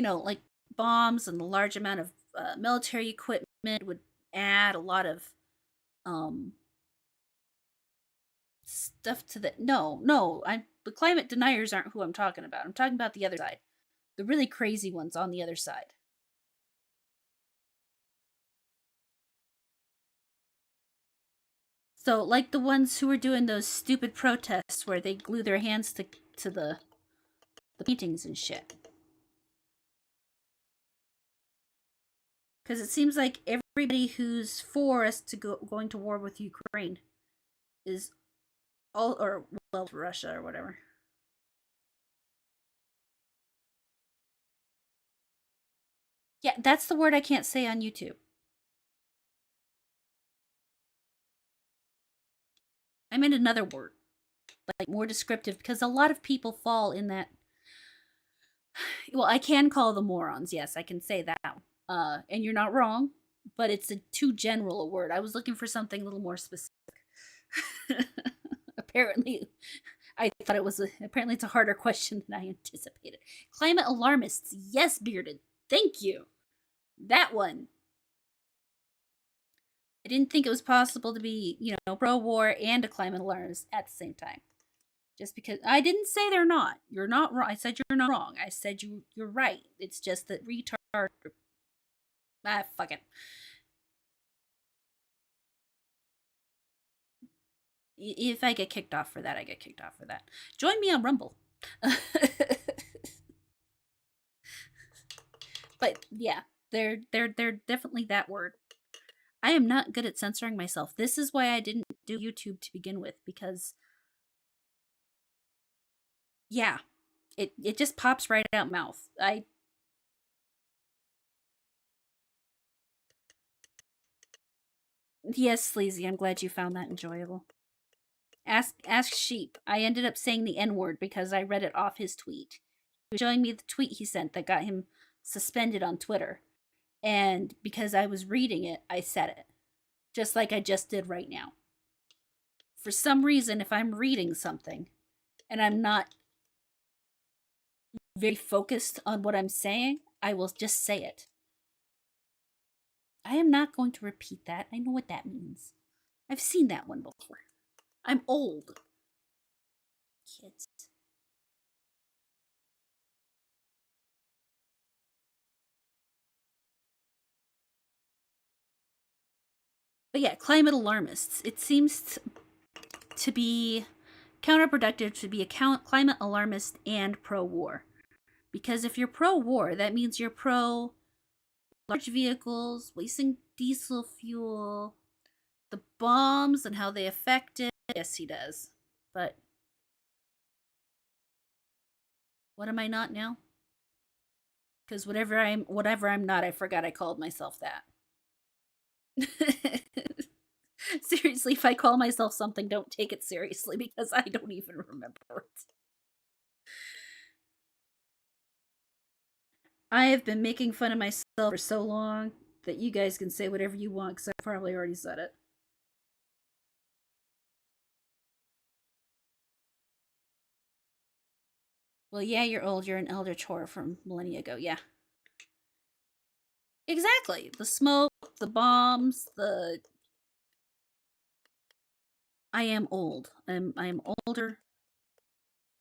like bombs and the large amount of military equipment would add a lot of stuff to the. No, the climate deniers aren't who I'm talking about. I'm talking about the other side, the really crazy ones on the other side. So, like the ones who were doing those stupid protests where they glue their hands to the paintings and shit. Because it seems like everybody who's for us to going to war with Ukraine is all or well Russia or whatever. Yeah, that's the word I can't say on YouTube. I meant another word, like more descriptive, because a lot of people fall in that. Well, I can call them morons. Yes, I can say that. And you're not wrong, but it's too general a word. I was looking for something a little more specific. Apparently, I thought it was apparently it's a harder question than I anticipated. Climate alarmists, yes, bearded. Thank you. That one. I didn't think it was possible to be, pro war and a climate alarmist at the same time. Just because I didn't say they're not. You're not wrong. I said you're not wrong. I said you're right. It's just that retard. Fuck it. If I get kicked off for that, I get kicked off for that. Join me on Rumble. But yeah, they're definitely that word. I am not good at censoring myself. This is why I didn't do YouTube to begin with, because yeah, it just pops right out mouth. Yes, Sleazy, I'm glad you found that enjoyable. Ask Sheep. I ended up saying the N-word because I read it off his tweet. He was showing me the tweet he sent that got him suspended on Twitter. And because I was reading it, I said it. Just like I just did right now. For some reason, if I'm reading something and I'm not very focused on what I'm saying, I will just say it. I am not going to repeat that. I know what that means. I've seen that one before. I'm old. Kids. But yeah, climate alarmists. It seems to be counterproductive to be a climate alarmist and pro-war. Because if you're pro-war, that means you're pro large vehicles, wasting diesel fuel, the bombs and how they affect it. Yes, he does. But what am I not now? Because whatever I'm not, I forgot I called myself that. Seriously, if I call myself something, don't take it seriously because I don't even remember it. I have been making fun of myself for so long that you guys can say whatever you want because I probably already said it. Well, yeah, you're old. You're an Eldritch horror from millennia ago. Yeah. Exactly. The smoke, the bombs, the. I am old. I'm older.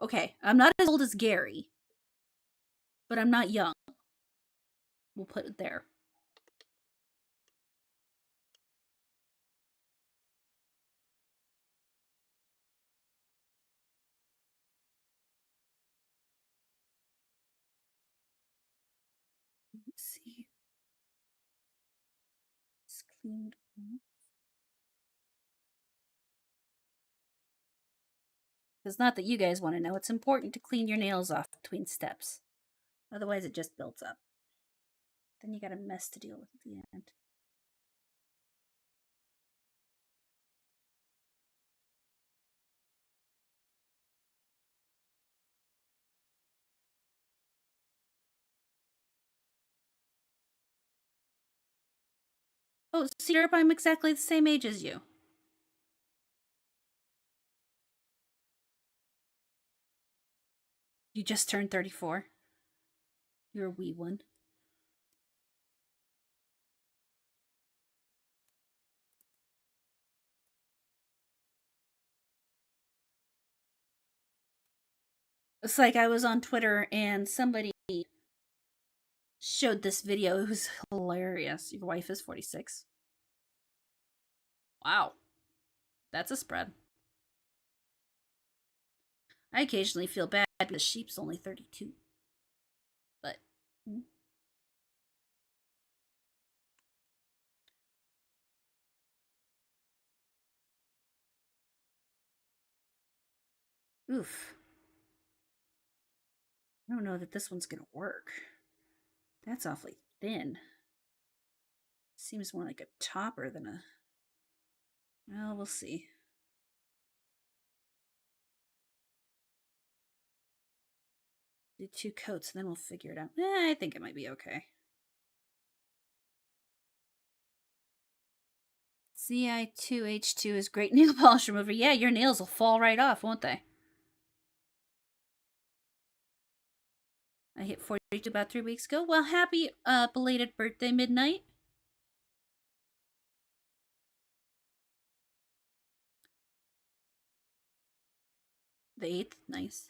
Okay, I'm not as old as Gary, but I'm not young. We'll put it there. Let's see. It's cleaned. It's not that you guys want to know. It's important to clean your nails off between steps. Otherwise, it just builds up. Then you got a mess to deal with at the end. Oh, Syrup, I'm exactly the same age as you. You just turned 34. You're a wee one. It's like I was on Twitter and somebody showed this video. It was hilarious. Your wife is 46. Wow. That's a spread. I occasionally feel bad because Sheep's only 32. But. Oof. I don't know that this one's gonna work. That's awfully thin. Seems more like a topper than a. Well, we'll see. Do 2 coats, and then we'll figure it out. I think it might be okay. CI2H2 is great nail polish remover. Yeah, your nails will fall right off, won't they? I hit 42 about 3 weeks ago. Well, happy belated birthday, Midnight. The 8th, nice.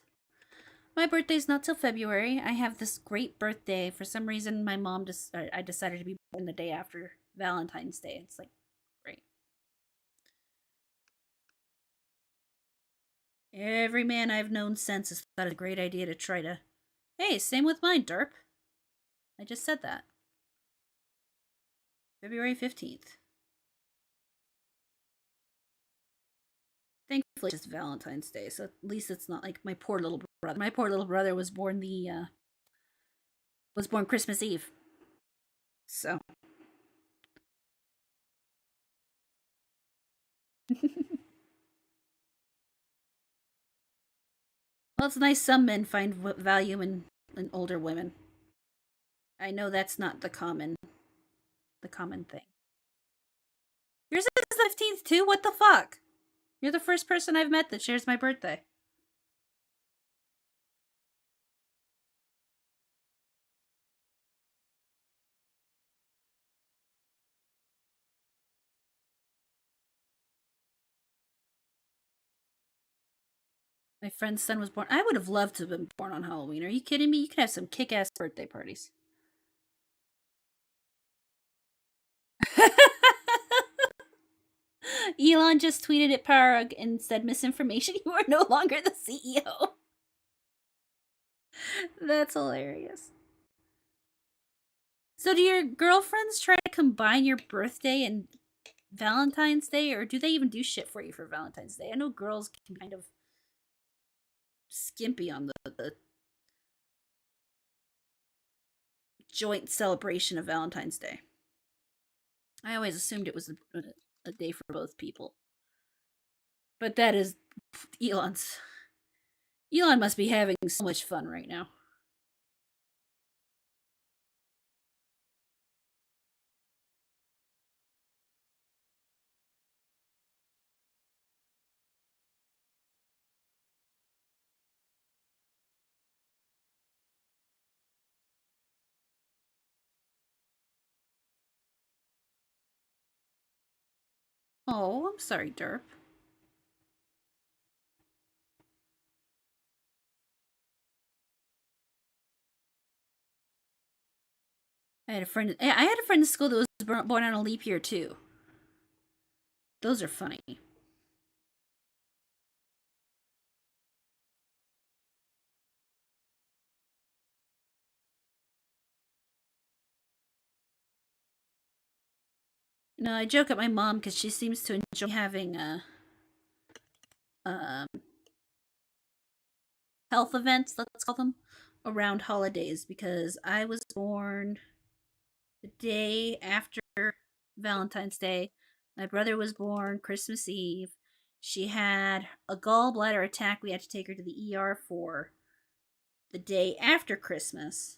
My birthday's not till February. I have this great birthday. For some reason, my mom I decided to be born the day after Valentine's Day. It's like, great. Every man I've known since has thought it a great idea to try to. Hey, same with mine, Derp. I just said that. February 15th. just Valentine's Day, so at least it's not like my poor little brother. My poor little brother was born Christmas Eve. So well, it's nice some men find value in older women. I know that's not the common thing. Yours is the 15th too? What the fuck? You're the first person I've met that shares my birthday. My friend's son was born. I would have loved to have been born on Halloween. Are you kidding me? You could have some kick ass birthday parties. Elon just tweeted at Parag and said misinformation. You are no longer the CEO. That's hilarious. So, do your girlfriends try to combine your birthday and Valentine's Day, or do they even do shit for you for Valentine's Day? I know girls can kind of skimpy on the joint celebration of Valentine's Day. I always assumed it was a day for both people. But that is Elon's. Elon must be having so much fun right now. Oh, I'm sorry, Derp. I had a friend. I had a friend in school that was born on a leap year too. Those are funny. No, I joke at my mom because she seems to enjoy having um health events, let's call them, around holidays because I was born the day after Valentine's Day. My brother was born Christmas Eve. She had a gallbladder attack we had to take her to the ER for the day after Christmas.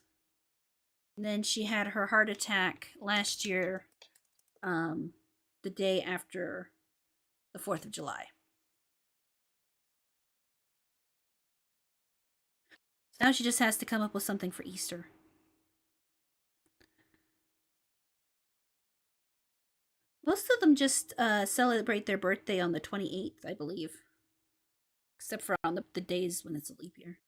And then she had her heart attack last year, um, the day after the 4th of July. So now she just has to come up with something for Easter. Most of them just celebrate their birthday on the 28th, I believe. Except for on the days when it's a leap year.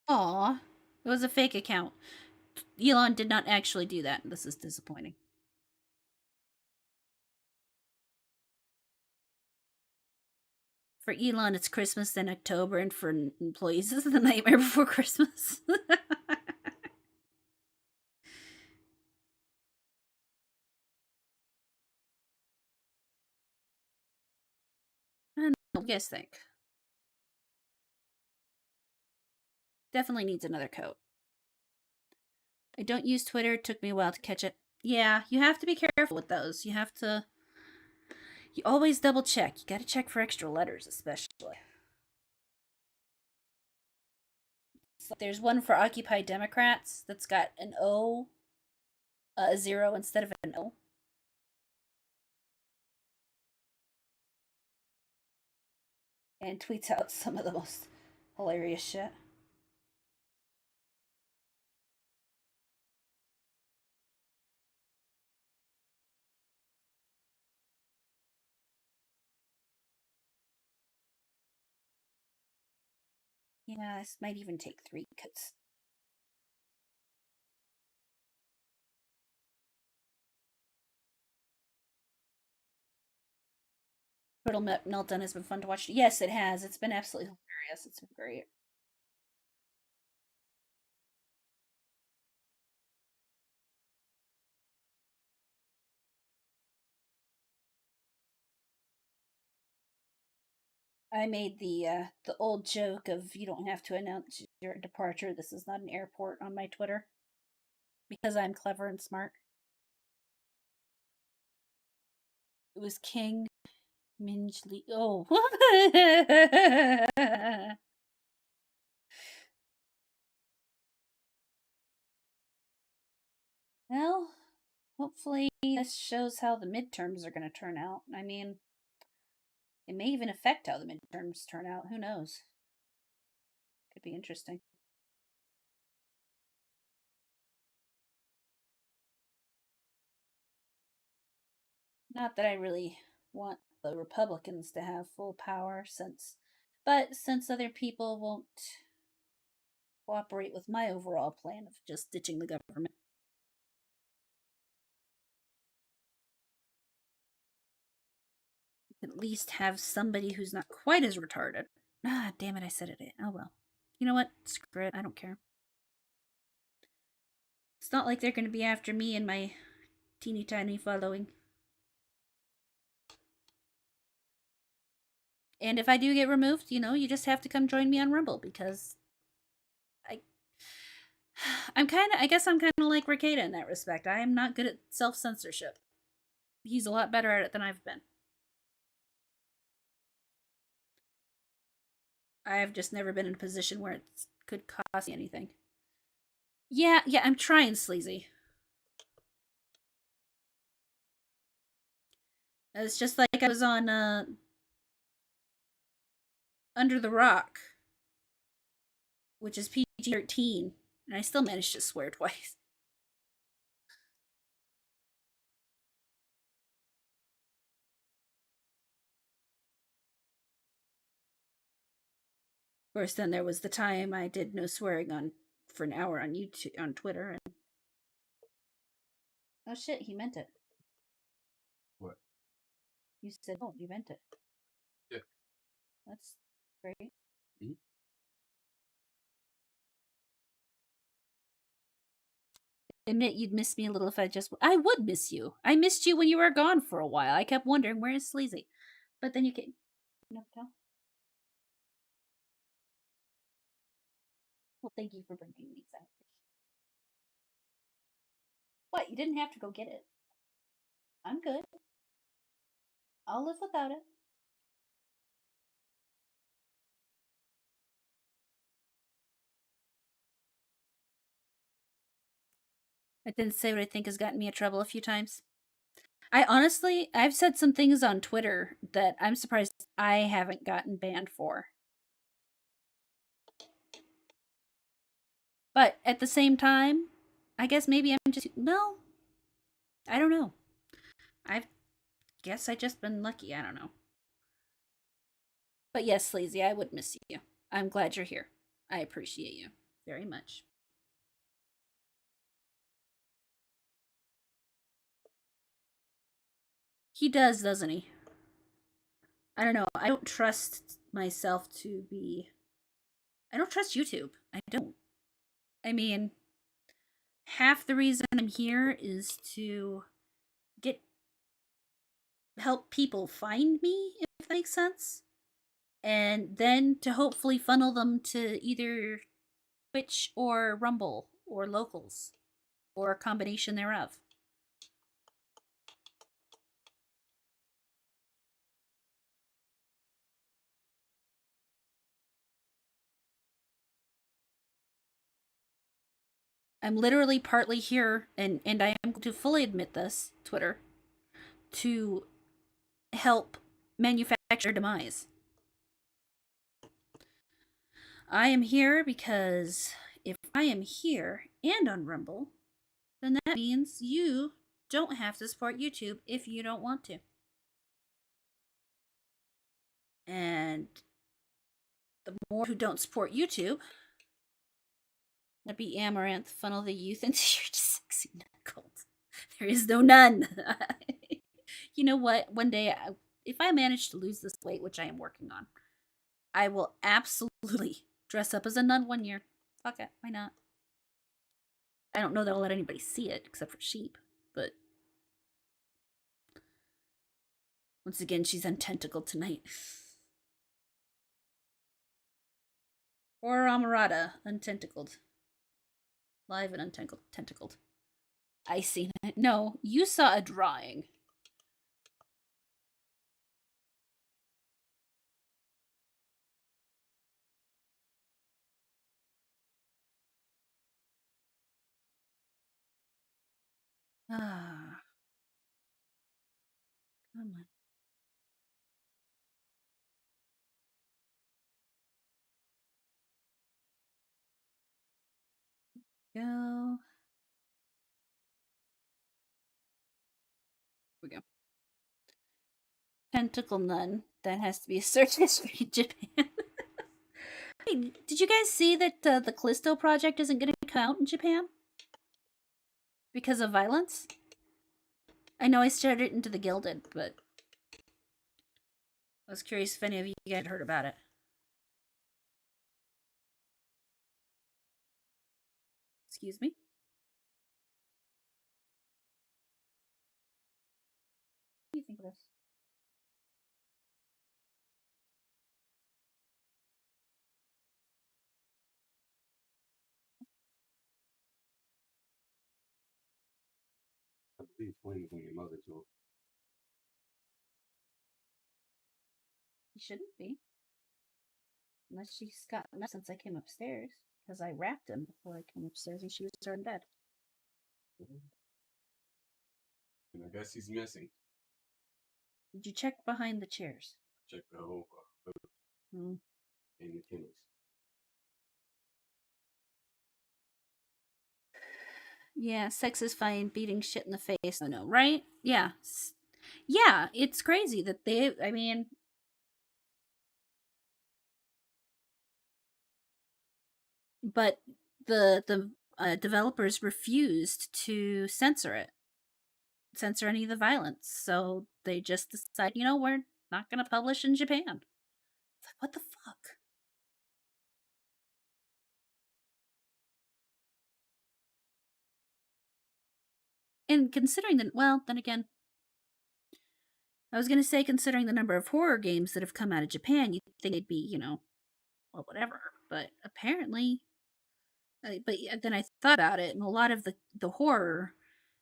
Aw, it was a fake account. Elon did not actually do that. This is disappointing. For Elon, it's Christmas, then October, and for employees, this is the nightmare before Christmas. And what do you guys think? Definitely needs another coat. I don't use Twitter. It took me a while to catch it. Yeah, you have to be careful with those. You have to. You always double check. You gotta check for extra letters, especially. So there's one for Occupy Democrats that's got an O, a zero instead of an O. And tweets out some of the most hilarious shit. Yeah, this might even take three cuts. Total Meltdown has been fun to watch. Yes, it has. It's been absolutely hilarious. It's been great. I made the old joke of you don't have to announce your departure. This is not an airport on my Twitter because I'm clever and smart. It was King Minjli. Oh. Well, hopefully this shows how the midterms are going to turn out. I mean, it may even affect how the midterms turn out. Who knows? Could be interesting. Not that I really want the Republicans to have full power since other people won't cooperate with my overall plan of just ditching the government. At least have somebody who's not quite as retarded. Ah, damn it, I said it. Oh well. You know what? Screw it. I don't care. It's not like they're going to be after me and my teeny tiny following. And if I do get removed, you just have to come join me on Rumble because I I guess I'm kind of like Ricada in that respect. I am not good at self-censorship. He's a lot better at it than I've been. I've just never been in a position where it could cost me anything. Yeah, I'm trying, sleazy. It's just like I was on Under the Rock, which is PG-13, and I still managed to swear twice. Of course, then there was the time I did no swearing on for an hour on YouTube, on Twitter, and oh shit, he meant it. What? You said, oh, you meant it. Yeah. That's great. Mm-hmm. Admit you'd miss me a little if I would miss you. I missed you when you were gone for a while. I kept wondering, where is Sleazy? But then you came. No, no. Well, thank you for bringing me that. What? You didn't have to go get it. I'm good. I'll live without it. I didn't say what I think has gotten me in trouble a few times. I've said some things on Twitter that I'm surprised I haven't gotten banned for. But at the same time, I guess maybe I'm just, well, I don't know. I guess I just been lucky. I don't know. But yes, Sleazy, I would miss you. I'm glad you're here. I appreciate you very much. He does, doesn't he? I don't know. I don't trust myself to be. I don't trust YouTube. I don't. I mean, half the reason I'm here is to get help people find me, if that makes sense. And then to hopefully funnel them to either Twitch or Rumble or locals or a combination thereof. I'm literally partly here, and I am to fully admit this, Twitter, to help manufacture demise. I am here because if I am here and on Rumble, then that means you don't have to support YouTube if you don't want to. And the more who don't support YouTube, that'd be Amaranth, funnel the youth into your sexy nut cult. There is no none. You know what? One day if I manage to lose this weight, which I am working on, I will absolutely dress up as a nun one year. Fuck it, why not? I don't know that I'll let anybody see it except for sheep, but once again, she's untentacled tonight. Or Amarada, untentacled. Live and untentacled. I seen it. No, you saw a drawing. Ah, come on. Go. Here we go. Tentacle nun. That has to be a search history in Japan. Hey, did you guys see that the Callisto project isn't going to come out in Japan because of violence? I know I started it into the Gilded, but I was curious if any of you guys heard about it. Excuse me? What do you think of this? I believe playing when your mother told. He shouldn't be. Unless she's gotten up since I came upstairs. Because I wrapped him before I came upstairs and she was already in bed. And I guess he's missing. Did you check behind the chairs? Check the whole Hmm. in the kennels. Yeah, sex is fine. Beating shit in the face. I know, right? Yeah. Yeah, it's crazy that they, I mean, but the developers refused to censor any of the violence. So they just decide, we're not going to publish in Japan. It's like, what the fuck? And considering that, well, then again, I was going to say, considering the number of horror games that have come out of Japan, you'd think they'd be, well, whatever. But apparently, but then I thought about it, and a lot of the horror,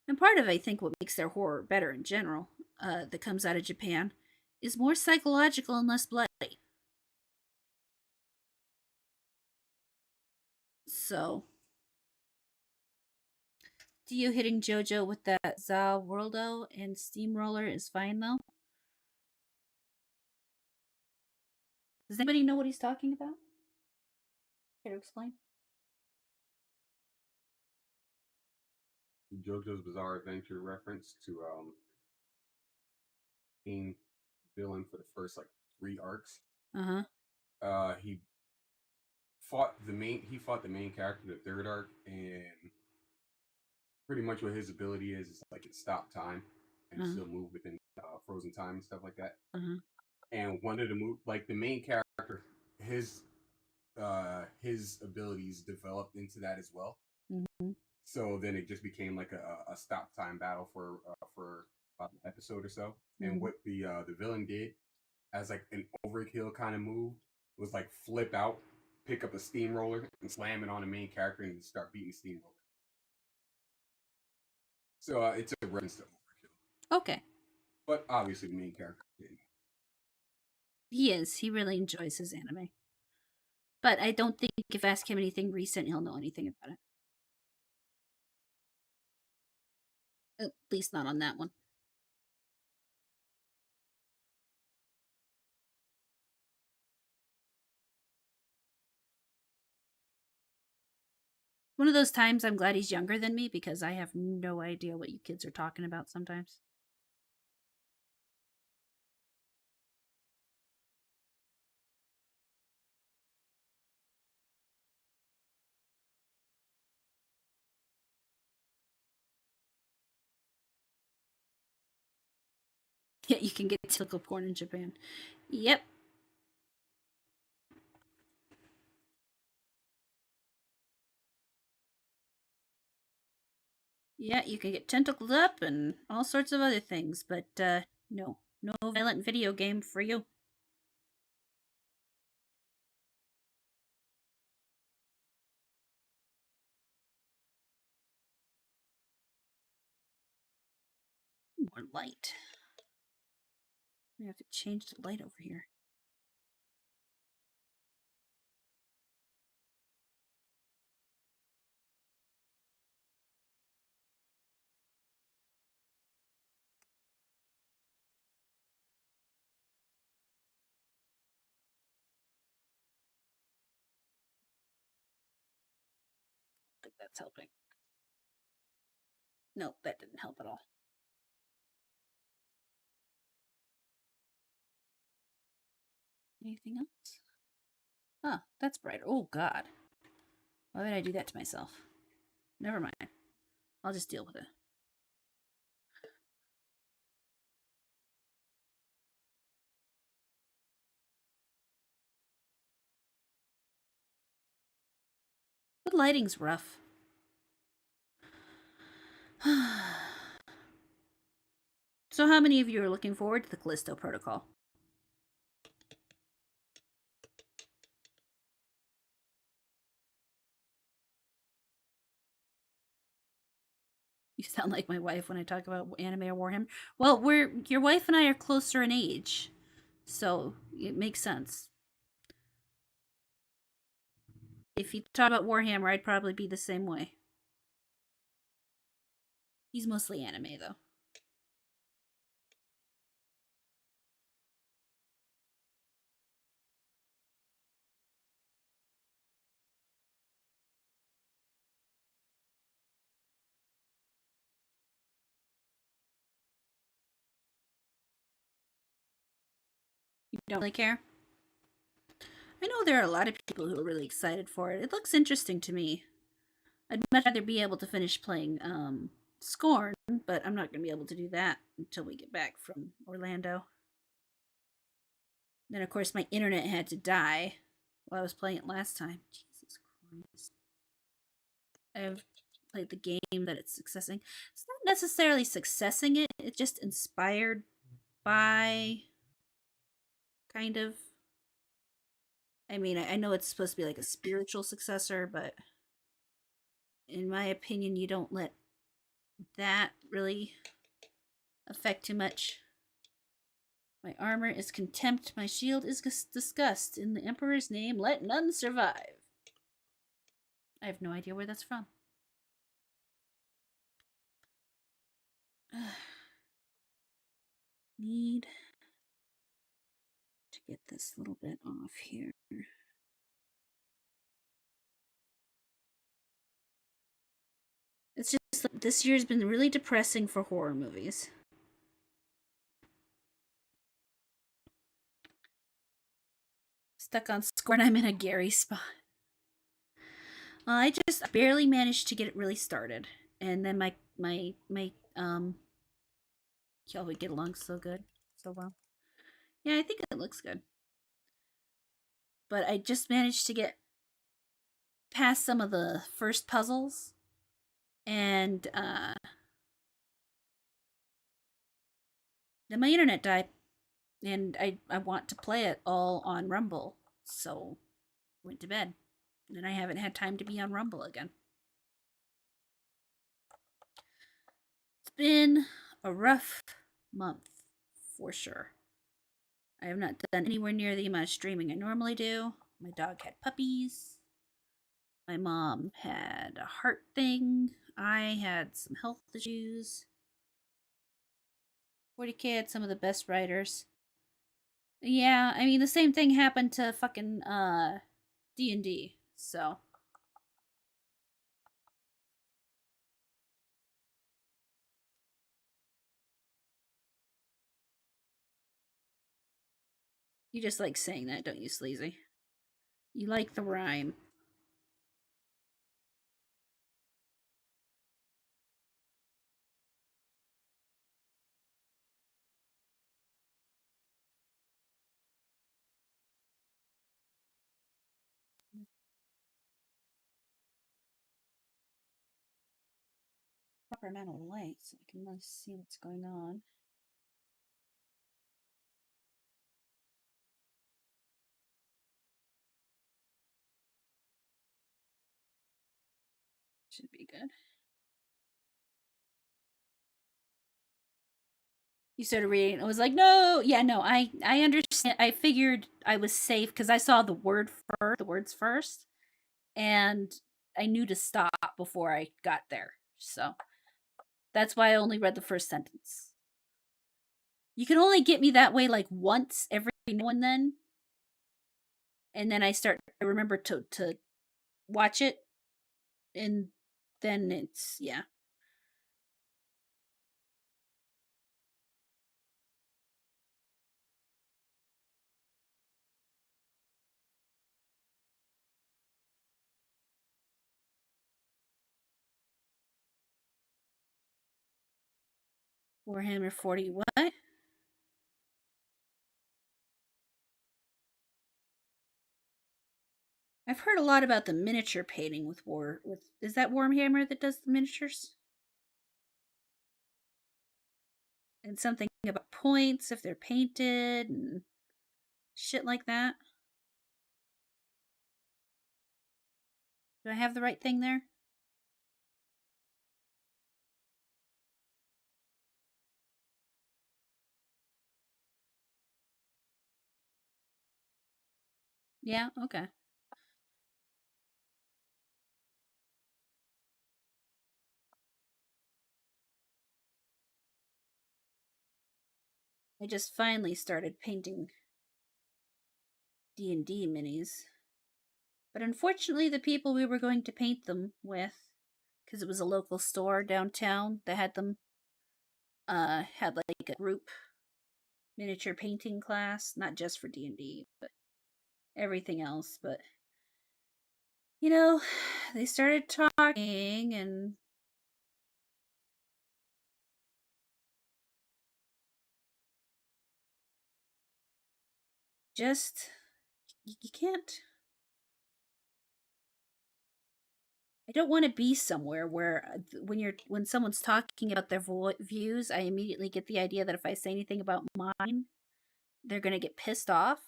and part of I think what makes their horror better in general, that comes out of Japan, is more psychological and less bloody. So, do you hitting JoJo with that Za Worldo and Steamroller is fine though? Does anybody know what he's talking about? Care to explain? JoJo's Bizarre Adventure reference to being villain for the first like 3 arcs. Uh huh. He fought the main character in the 3rd arc, and pretty much what his ability is like it stop time and Uh huh. still move within frozen time and stuff like that. Uh huh. And one of the move like the main character, his abilities developed into that as well. Mm-hmm. So then it just became like a stop time battle for about an episode or so. Mm-hmm. And what the villain did as like an overkill kind of move was like flip out, pick up a steamroller, and slam it on the main character and start beating the steamroller. So it's a reference to overkill, Okay. but obviously the main character did. He is. He really enjoys his anime. But I don't think if I ask him anything recent, he'll know anything about it. At least not on that one. One of those times I'm glad he's younger than me because I have no idea what you kids are talking about sometimes. Yeah, you can get tentacle porn in Japan. Yep. Yeah, you can get tentacled up and all sorts of other things, but no. No violent video game for you. More light. We have to change the light over here. I think that's helping. No, that didn't help at all. Anything else? Huh, that's brighter. Oh, God. Why would I do that to myself? Never mind. I'll just deal with it. But lighting's rough. So, how many of you are looking forward to the Callisto Protocol? You sound like my wife when I talk about anime or Warhammer. Well, your wife and I are closer in age, so it makes sense. If you talk about Warhammer, I'd probably be the same way. He's mostly anime, though. You don't really care? I know there are a lot of people who are really excited for it. It looks interesting to me. I'd much rather be able to finish playing Scorn, but I'm not going to be able to do that until we get back from Orlando. Then, of course, my internet had to die while I was playing it last time. Jesus Christ. I've played the game that it's successing. It's not necessarily successing it, it's just inspired by kind of. I mean, I know it's supposed to be like a spiritual successor, but in my opinion, you don't let that really affect too much. My armor is contempt, my shield is disgust. In the Emperor's name, let none survive. I have no idea where that's from. Need to get this little bit off here. It's just like this year's been really depressing for horror movies. Stuck on Scorn, I'm in a Gary spot. I just barely managed to get it really started, and then my y'all would get along so good, so well. Yeah, I think it looks good, but I just managed to get past some of the first puzzles, and then my internet died, and I want to play it all on Rumble, so went to bed, and I haven't had time to be on Rumble again. It's been a rough month, for sure. I have not done anywhere near the amount of streaming I normally do. My dog had puppies. My mom had a heart thing. I had some health issues. 40K had some of the best writers. Yeah, I mean the same thing happened to fucking D&D. So you just like saying that, don't you, Sleazy? You like the rhyme. proper amount of light so I can really see what's going on. Should be good. You started reading. I was like, no, yeah, no, I understand. I figured I was safe because I saw the words first, and I knew to stop before I got there. So that's why I only read the first sentence. You can only get me that way like once every now and then I remember to watch it, and then it's yeah. Warhammer 40 what? I've heard a lot about the miniature painting with is that Warhammer that does the miniatures? And something about points if they're painted and shit like that. Do I have the right thing there? Yeah, okay. I just finally started painting D&D minis. But unfortunately, the people we were going to paint them with, because it was a local store downtown that had them, had like a group miniature painting class, not just for D&D, but everything else. But you know, they started talking, and just you can't. I don't want to be somewhere where when someone's talking about their views, I immediately get the idea that if I say anything about mine, they're gonna get pissed off.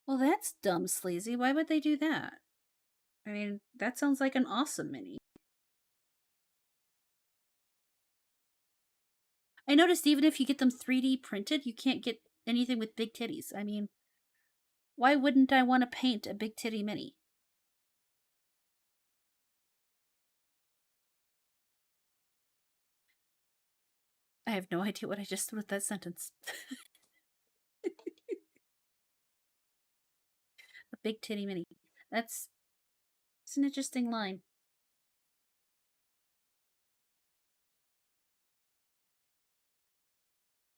Well, that's dumb, sleazy. Why would they do that? I mean, that sounds like an awesome mini. I noticed even if you get them 3D printed, you can't get anything with big titties. I mean, why wouldn't I want to paint a big titty mini? I have no idea what I just said with that sentence. A big titty mini. That's it's an interesting line.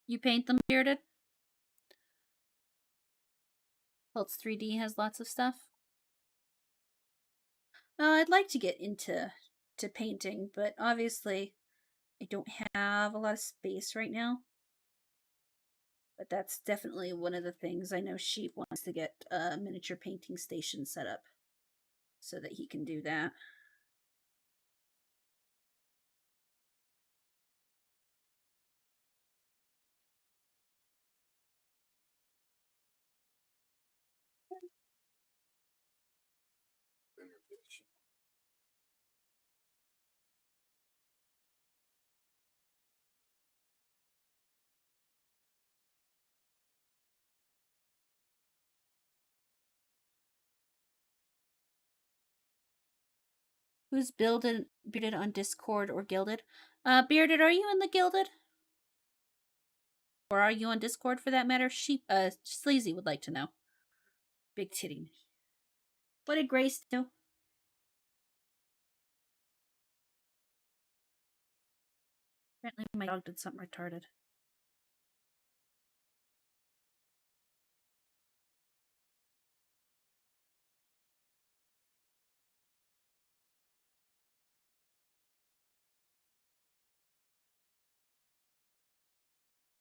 You paint them bearded? Well, it's 3D has lots of stuff. I'd like to get into painting, but obviously I don't have a lot of space right now. But that's definitely one of the things. I know Sheep wants to get a miniature painting station set up so that he can do that. Who's bearded on Discord or Gilded? Bearded, are you in the Gilded? Or are you on Discord for that matter? Sheep, Sleazy would like to know. Big titty. What did Grace do? Apparently my dog did something retarded.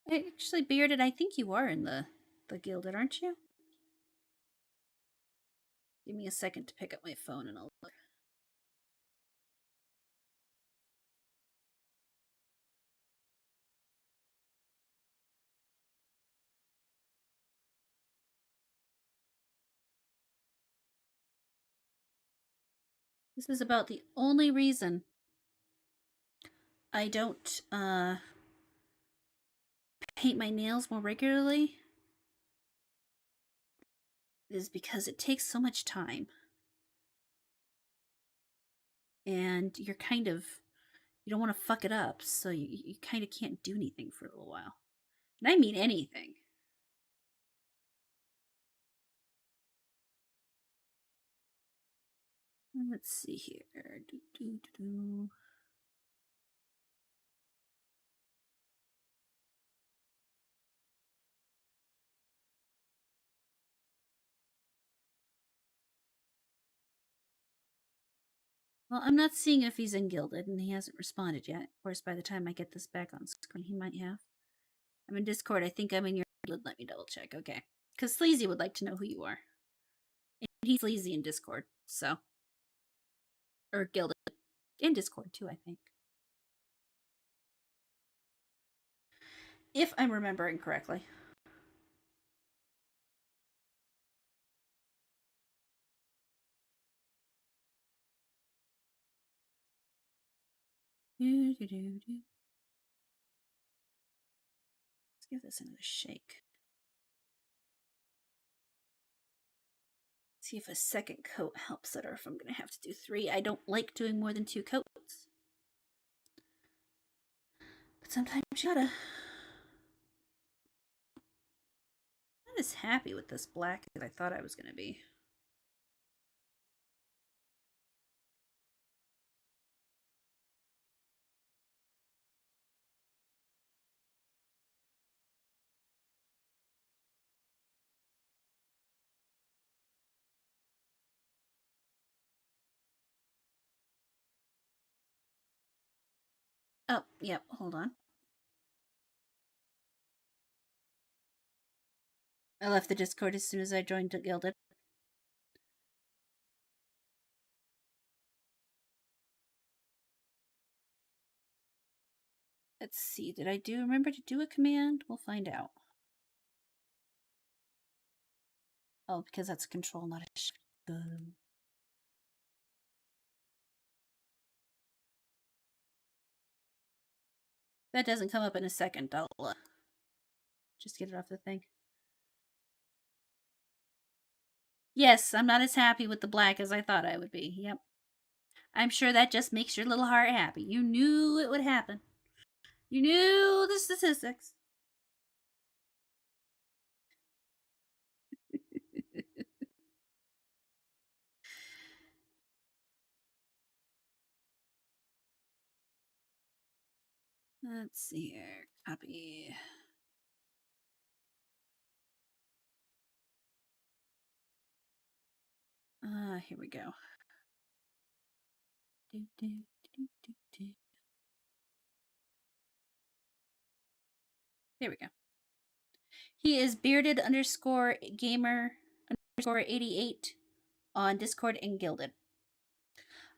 Actually, Bearded, I think you are in the Gilded, aren't you? Give me a second to pick up my phone and I'll look. This is about the only reason I don't paint my nails more regularly is because it takes so much time. And you're kind of, you don't want to fuck it up, so you kind of can't do anything for a little while. And I mean anything. Let's see here. Well, I'm not seeing if he's in Gilded, and he hasn't responded yet. Of course, by the time I get this back on screen, he might have. I'm in Discord. I think I'm in your Gilded. Let me double check. Okay. Because Sleazy would like to know who you are. And he's Sleazy in Discord, so. Or Gilded. In Discord, too, I think. If I'm remembering correctly. Let's give this another shake. See if a second coat helps it or if I'm going to have to do 3. I don't like doing more than 2 coats. But sometimes you gotta. I'm not as happy with this black as I thought I was going to be. Oh, yep, hold on. I left the Discord as soon as I joined Gilded. Let's see, did I remember to do a command? We'll find out. Oh, because that's a control, not a shift. That doesn't come up in a second. I'll just get it off the thing. Yes, I'm not as happy with the black as I thought I would be. Yep. I'm sure that just makes your little heart happy. You knew it would happen. You knew the statistics. Let's see here. Copy. Here we go. There we go. He is bearded underscore gamer underscore 88 on Discord and Gilded.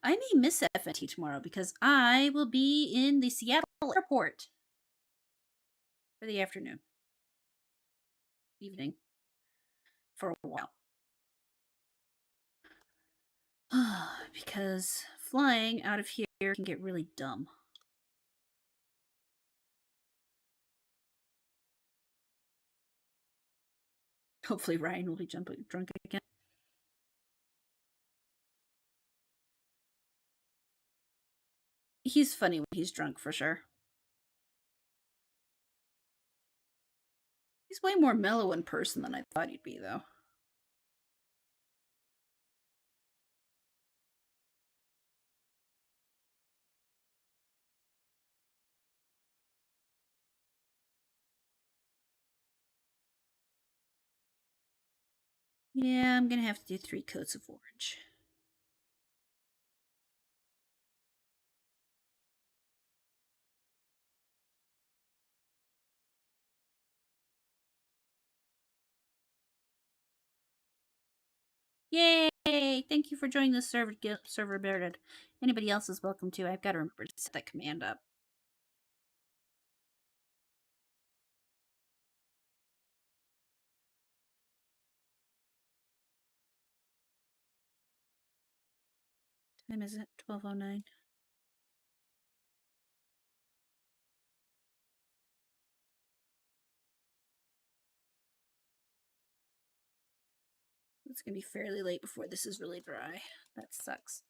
I may miss FNT tomorrow because I will be in the Seattle airport for the afternoon, evening, for a while. Because flying out of here can get really dumb. Hopefully Ryan will be drunk again. He's funny when he's drunk, for sure. He's way more mellow in person than I thought he'd be, though. Yeah, I'm gonna have to do 3 coats of orange. Yay! Hey, thank you for joining the server, Baird. Anybody else is welcome to. I've got to remember to set that command up. Time is it? 12:09. It's gonna be fairly late before this is really dry. That sucks.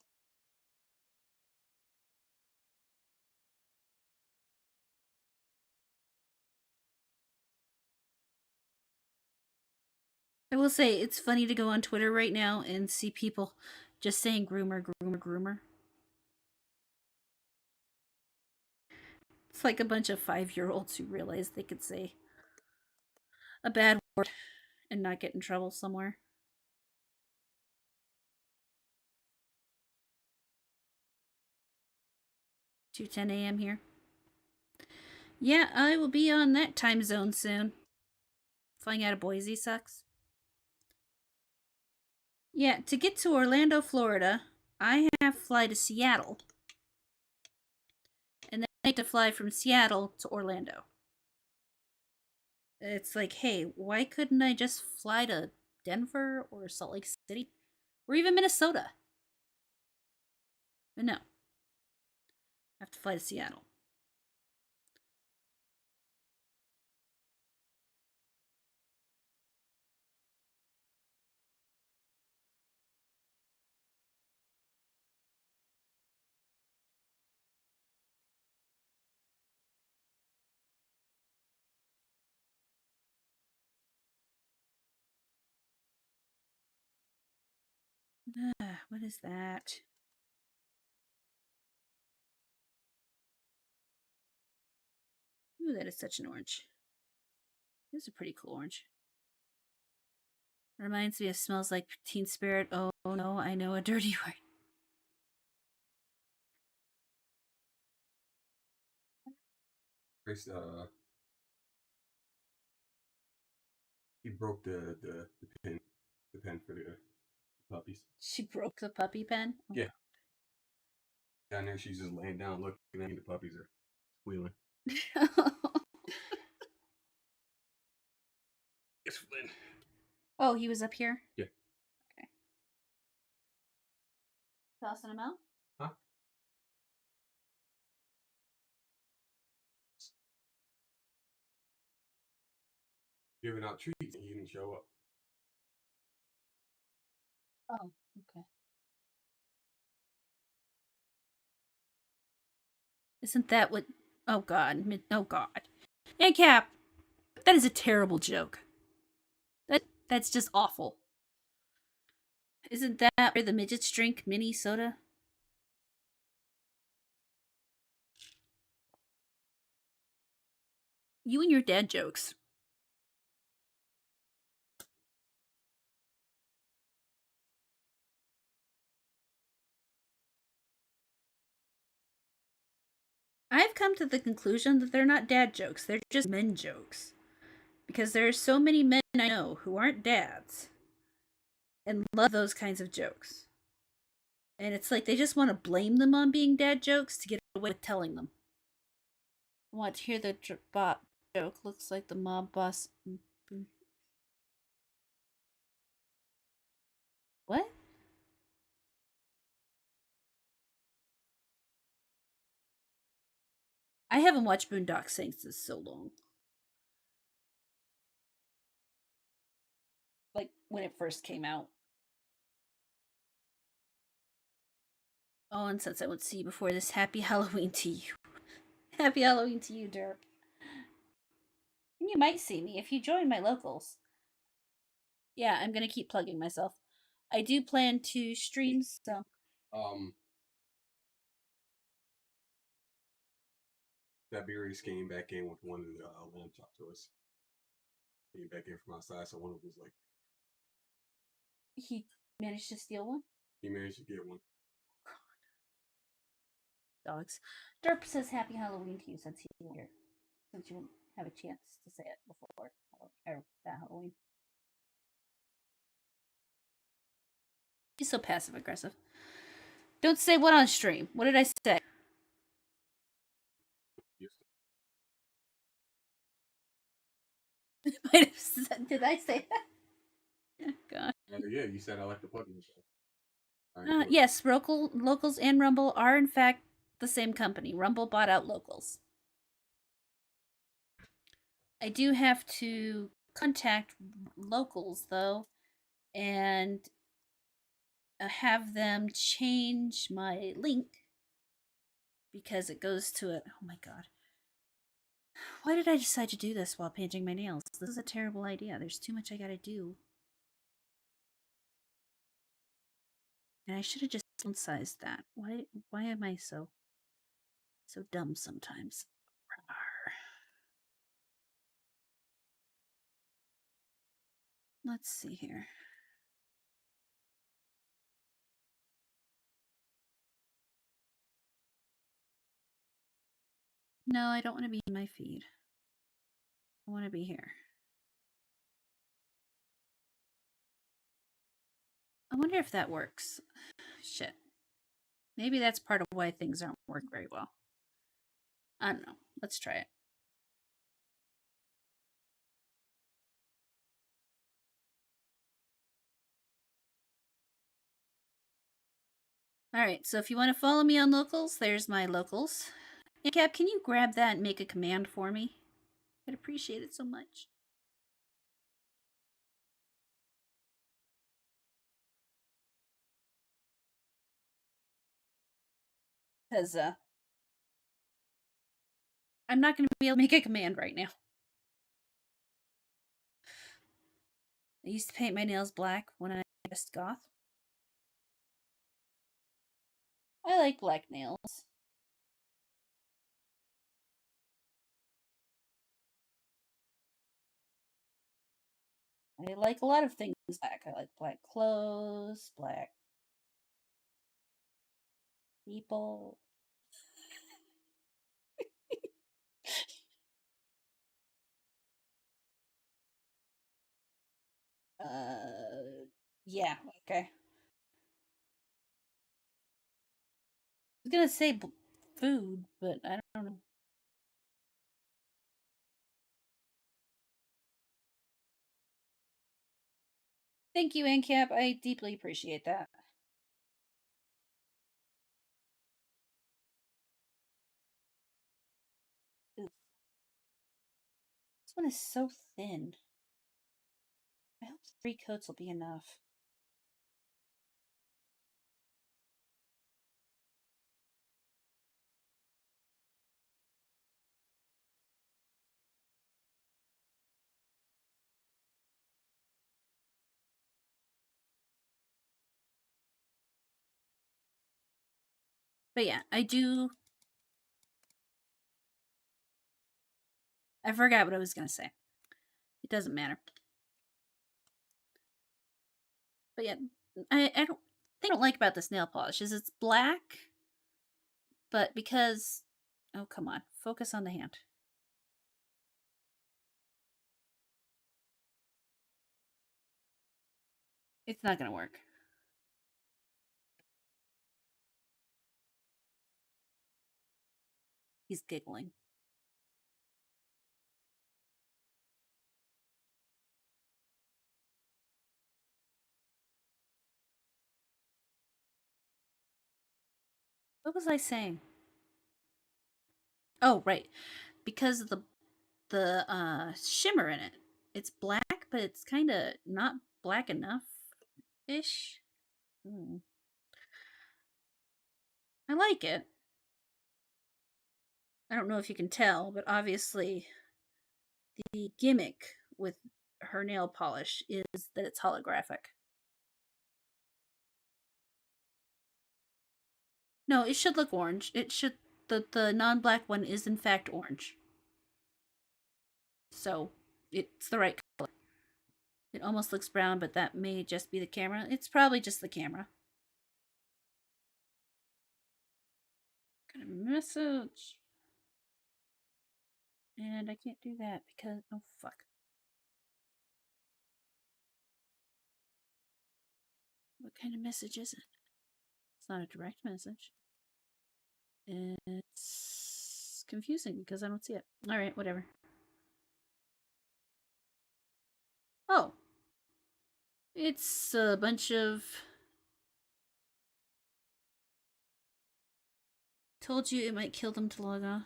I will say it's funny to go on Twitter right now and see people just saying groomer, groomer, groomer. It's like a bunch of 5-year-olds who realize they could say a bad word and not get in trouble somewhere. 2:10 a.m. here. Yeah, I will be on that time zone soon. Flying out of Boise sucks. Yeah, to get to Orlando, Florida, I have to fly to Seattle. And then I have to fly from Seattle to Orlando. It's like, hey, why couldn't I just fly to Denver or Salt Lake City? Or even Minnesota? But no. I have to fly to Seattle. What is that? Ooh, that is such an orange. This is a pretty cool orange. Reminds me of Smells Like Teen Spirit. Oh no, I know a dirty word. Chris, he broke the pen for the puppies. She broke the puppy pen? Oh. Yeah. Down there, she's just laying down looking at me. The puppies are squealing. It's Flynn. Oh, he was up here? Yeah. Okay. Tossing him out? Huh? Giving out treats and he didn't show up. Oh, okay. Isn't that what? Oh God! Oh God! And Cap, that is a terrible joke. That's just awful. Isn't that where the midgets drink mini soda? You and your dad jokes. I've come to the conclusion that they're not dad jokes, they're just men jokes. Because there are so many men I know who aren't dads and love those kinds of jokes. And it's like they just want to blame them on being dad jokes to get away with telling them. I want to hear the bot joke. Looks like the mob boss. What? I haven't watched Boondock Saints in so long. Like when it first came out. Oh, and since I won't see you before this, happy Halloween to you. Happy Halloween to you, Derp. And you might see me if you join my locals. Yeah, I'm gonna keep plugging myself. I do plan to stream, so. Tiberius came back in with one of the lamb chop toys. Came back in from outside, so one of them was like. He managed to steal one? He managed to get one. Dogs. Derp says happy Halloween to you since he's here. Since you won't have a chance to say it before or that Halloween. He's so passive aggressive. Don't say what on stream. What did I say? Did I say that? God. Yeah, you said I like to plug yourself. Yes, Locals and Rumble are in fact the same company. Rumble bought out Locals. I do have to contact Locals though, and have them change my link because it goes to it. Oh my god. Why did I decide to do this while painting my nails? This is a terrible idea. There's too much I gotta do. And I should have just downsized that. Why am I so dumb sometimes? Let's see here. No, I don't want to be in my feed. I want to be here. I wonder if that works. Shit. Maybe that's part of why things aren't working very well. I don't know. Let's try it. Alright, so if you want to follow me on Locals, there's my Locals. And Cap, can you grab that and make a command for me? I'd appreciate it so much. Because, I'm not going to be able to make a command right now. I used to paint my nails black when I was goth. I like black nails. I like a lot of things black. I like black clothes, black people. Yeah, okay. I was gonna say food, but I don't know. Thank you, Ancap. I deeply appreciate that. Ooh, this one is so thin. I hope 3 coats will be enough. But yeah, I forgot what I was gonna say. It doesn't matter. But yeah, I don't thing I don't like about this nail polish is it's black, but because oh come on, focus on the hand. It's not gonna work. He's giggling. What was I saying? Oh, right. Because of the shimmer in it. It's black, but it's kind of not black enough ish. Mm. I like it. I don't know if you can tell, but obviously the gimmick with her nail polish is that it's holographic. No, it should look orange. It should the non-black one is in fact orange. So, it's the right color. It almost looks brown, but that may just be the camera. It's probably just the camera. Got a message. And I can't do that because oh fuck. kind of message is it? It's not a direct message. It's confusing because I don't see it. All right, whatever. Oh, it's a bunch of. Told you it might kill them to log off.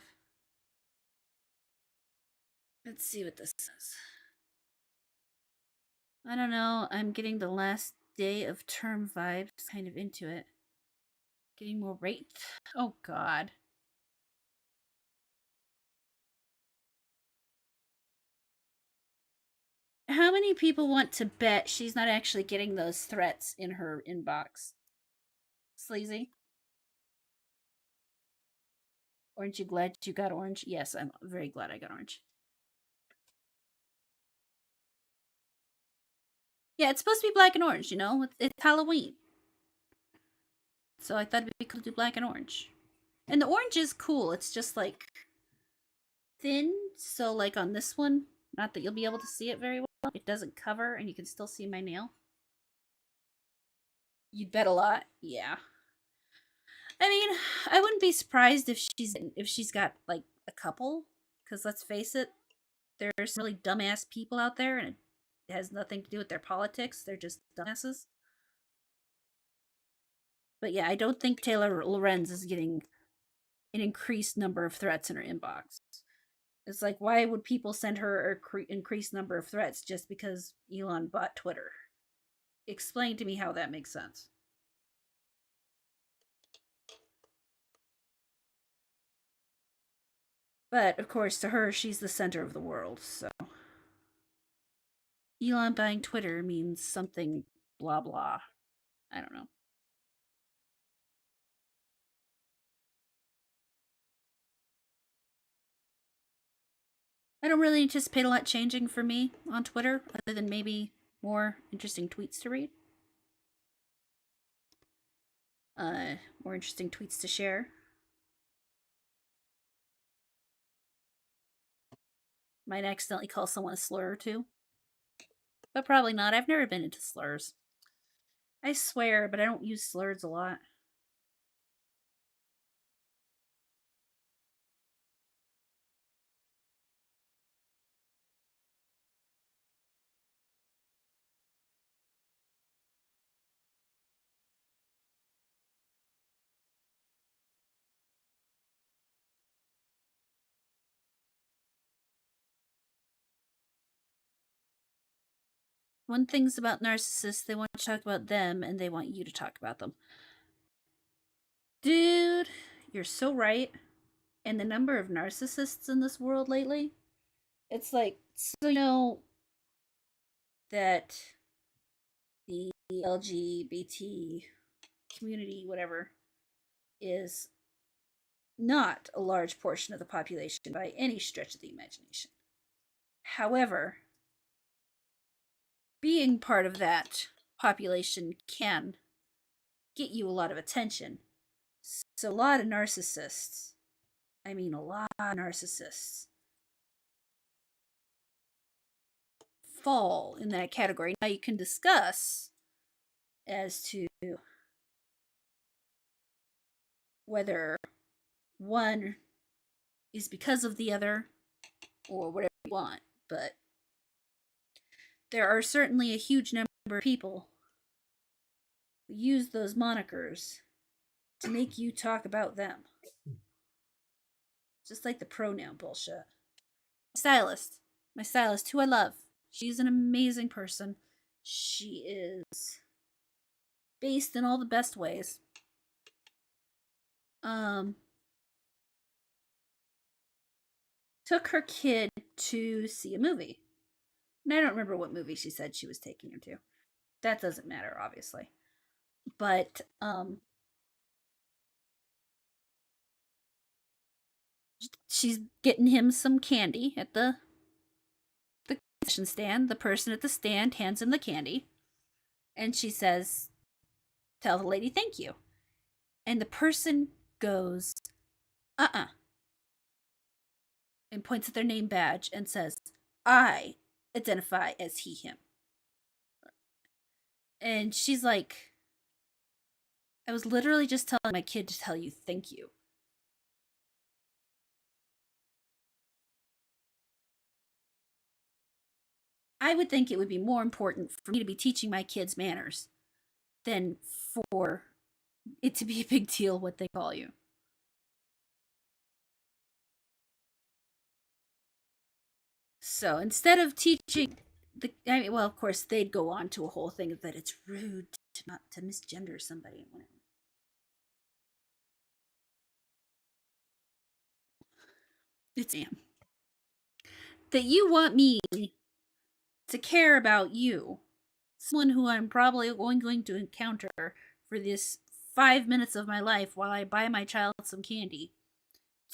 Let's see what this says. I don't know. I'm getting the last day of term vibes kind of into it. Getting more rate. Oh, God. How many people want to bet she's not actually getting those threats in her inbox? Sleazy? Aren't you glad you got orange? Yes, I'm very glad I got orange. Yeah, it's supposed to be black and orange, you know? It's Halloween. So I thought it'd be cool to do black and orange. And the orange is cool. It's just like thin. So like on this one, not that you'll be able to see it very well. It doesn't cover and you can still see my nail. You'd bet a lot. Yeah. I mean, I wouldn't be surprised if she's got like a couple, because let's face it, there's some really dumbass people out there, and it has nothing to do with their politics. They're just dumbasses. But yeah, I don't think Taylor Lorenz is getting an increased number of threats in her inbox. It's like, why would people send her an increased number of threats just because Elon bought Twitter? Explain to me how that makes sense. But of course, to her, she's the center of the world, so Elon buying Twitter means something blah blah. I don't know. I don't really anticipate a lot changing for me on Twitter, other than maybe more interesting tweets to read. More interesting tweets to share. Might accidentally call someone a slur or two. But probably not. I've never been into slurs. I swear, but I don't use slurs a lot. One thing's about narcissists, they want to talk about them and they want you to talk about them. Dude, you're so right. And the number of narcissists in this world lately, it's like, so you know that the LGBT community, whatever, is not a large portion of the population by any stretch of the imagination. However, being part of that population can get you a lot of attention. So, a lot of narcissists, I mean, a lot of narcissists, fall in that category. Now, you can discuss as to whether one is because of the other or whatever you want, but there are certainly a huge number of people who use those monikers to make you talk about them. Just like the pronoun bullshit. My stylist, who I love. She's an amazing person. She is based in all the best ways. Um, took her kid to see a movie. And I don't remember what movie she said she was taking her to. That doesn't matter, obviously. But she's getting him some candy at the concession stand. The person at the stand hands him the candy, and she says, "Tell the lady thank you." And the person goes, and points at their name badge and says, "I identify as he, him." And she's like, I was literally just telling my kid to tell you thank you. I would think it would be more important for me to be teaching my kids manners than for it to be a big deal what they call you. So instead of teaching I mean, well, of course, they'd go on to a whole thing of that it's rude to not to misgender somebody. It's that you want me to care about you, someone who I'm probably going to encounter for this 5 minutes of my life while I buy my child some candy,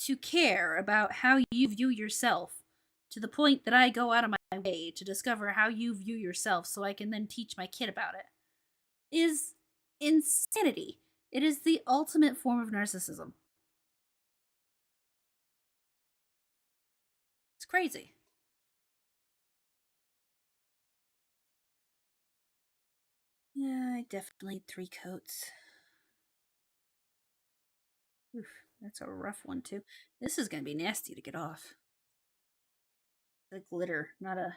to care about how you view yourself to the point that I go out of my way to discover how you view yourself so I can then teach my kid about it, is insanity. It is the ultimate form of narcissism. It's crazy. Yeah, I definitely need 3 coats. Oof, that's a rough one, too. This is going to be nasty to get off. The glitter, not a.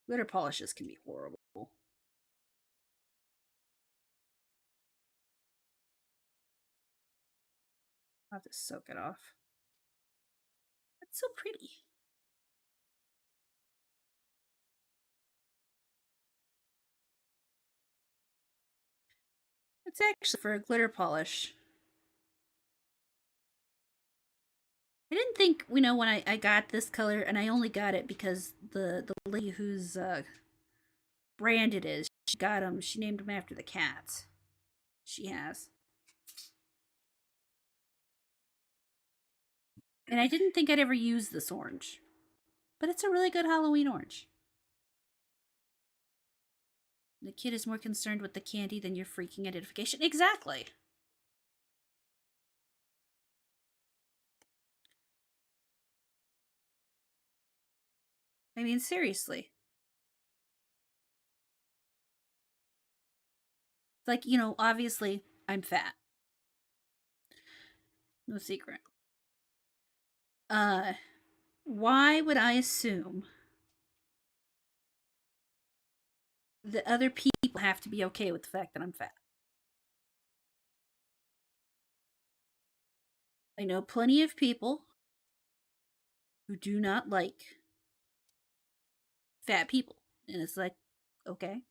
Glitter polishes can be horrible. I'll have to soak it off. It's so pretty. It's actually for a glitter polish. I didn't think, when I got this color, and I only got it because the lady whose brand it is, she got them. She named them after the cats she has. And I didn't think I'd ever use this orange, but it's a really good Halloween orange. The kid is more concerned with the candy than your freaking identification. Exactly. I mean, seriously. Like, obviously, I'm fat. No secret. Uh, why would I assume that other people have to be okay with the fact that I'm fat? I know plenty of people who do not like fat people. And it's like, okay.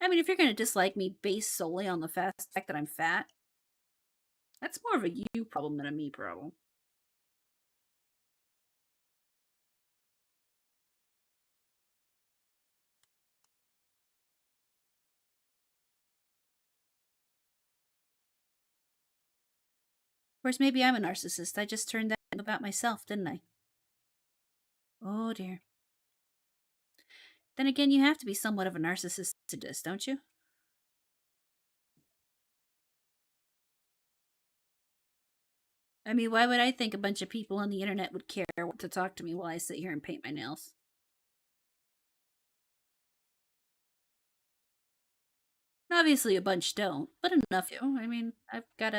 I mean, if you're going to dislike me based solely on the fact that I'm fat, that's more of a you problem than a me problem. Of course, maybe I'm a narcissist. I just turned that about myself, didn't I? Oh dear. Then again, you have to be somewhat of a narcissist to this, don't you? I mean, why would I think a bunch of people on the internet would care to talk to me while I sit here and paint my nails? Obviously, a bunch don't, but enough do. I mean, I've got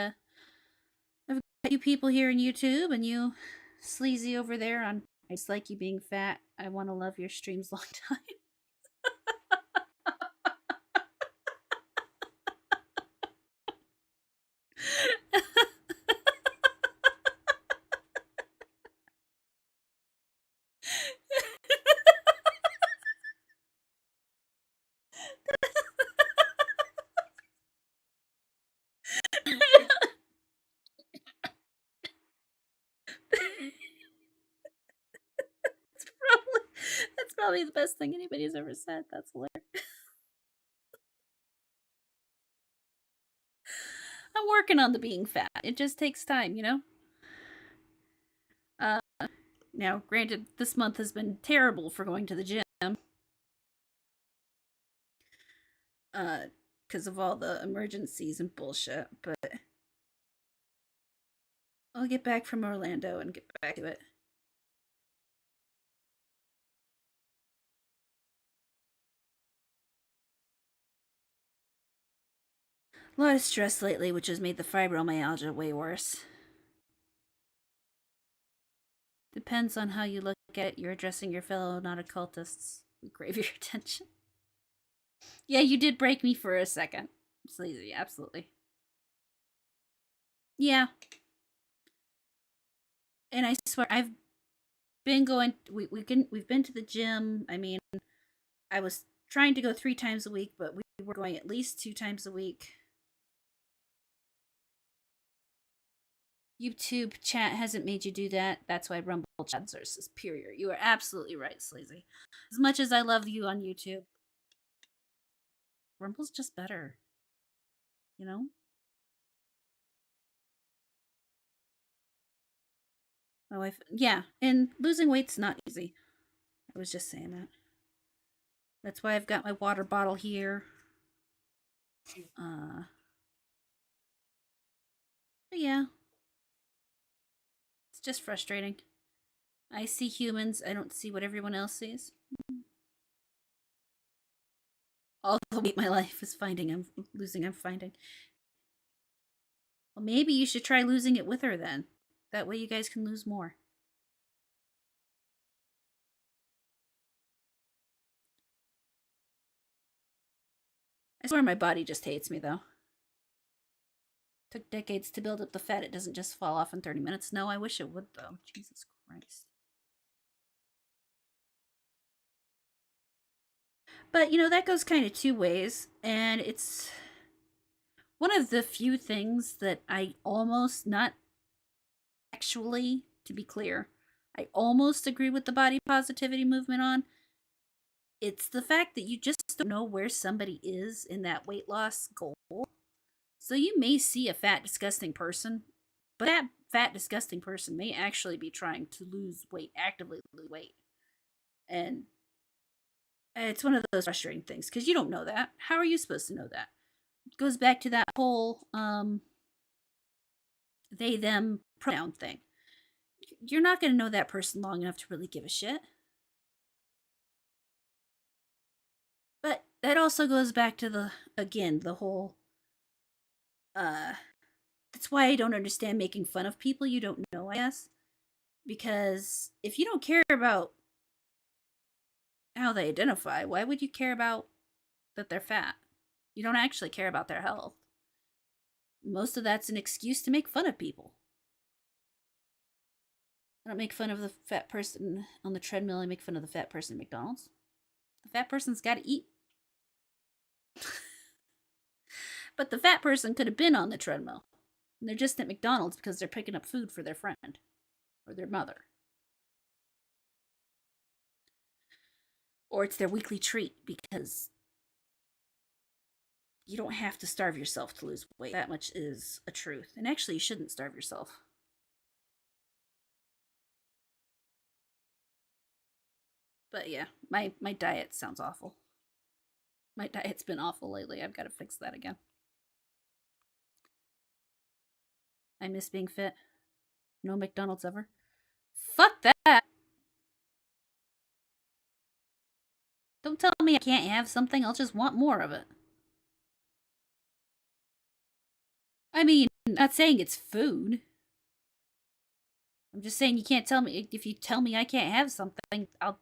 you people here in YouTube, and you sleazy over there on I just like you being fat. I want to love your streams long time. That's probably the best thing anybody's ever said. That's hilarious. I'm working on the being fat. It just takes time. Uh, Now, granted, this month has been terrible for going to the gym. Because of all the emergencies and bullshit. But I'll get back from Orlando and get back to it. A lot of stress lately, which has made the fibromyalgia way worse. Depends on how you look at it. You're addressing your fellow not occultists. We crave your attention. Yeah, you did break me for a second. Sleazy, absolutely. Yeah. And I swear I've been going we've been to the gym. I mean, I was trying to go 3 times a week, but we were going at least 2 times a week. YouTube chat hasn't made you do that. That's why Rumble chats are superior. You are absolutely right, Sleazy. As much as I love you on YouTube, Rumble's just better. You know? My wife, yeah, and losing weight's not easy. I was just saying that. That's why I've got my water bottle here. But yeah, it's just frustrating. I see humans, I don't see what everyone else sees. All the weight my life is finding, I'm losing, I'm finding. Well, maybe you should try losing it with her then. That way you guys can lose more. I swear my body just hates me though. Took decades to build up the fat. It doesn't just fall off in 30 minutes. No, I wish it would though. Jesus Christ. But you know, that goes kind of 2 ways, and it's one of the few things that I almost, not actually, to be clear, I almost agree with the body positivity movement on. It's the fact that you just don't know where somebody is in that weight loss goal. So you may see a fat, disgusting person, but that fat, disgusting person may actually be trying to lose weight, actively lose weight. And it's one of those frustrating things because you don't know that. How are you supposed to know that? It goes back to that whole they them pronoun thing. You're not going to know that person long enough to really give a shit. But that also goes back to the whole that's why I don't understand making fun of people you don't know, I guess. Because if you don't care about how they identify, why would you care about that they're fat? You don't actually care about their health. Most of that's an excuse to make fun of people. I don't make fun of the fat person on the treadmill. I make fun of the fat person at McDonald's. The fat person's got to eat. But the fat person could have been on the treadmill. And they're just at McDonald's because they're picking up food for their friend or their mother. Or it's their weekly treat because you don't have to starve yourself to lose weight. That much is a truth. And actually, you shouldn't starve yourself. But yeah, my diet sounds awful. My diet's been awful lately. I've got to fix that again. I miss being fit. No McDonald's ever. Fuck that. Don't tell me I can't have something. I'll just want more of it. I mean, not saying it's food. I'm just saying you can't tell me. If you tell me I can't have something, I'll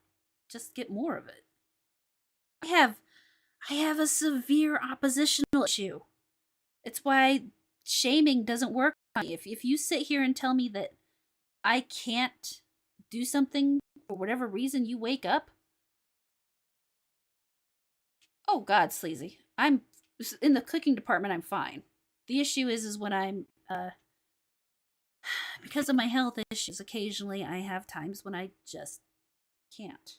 just get more of it. I have I have a severe oppositional issue. It's why shaming doesn't work on me. If you sit here and tell me that I can't do something for whatever reason, you wake up. Oh God, sleazy. I'm in the cooking department. I'm fine. The issue is when I'm because of my health issues. Occasionally, I have times when I just can't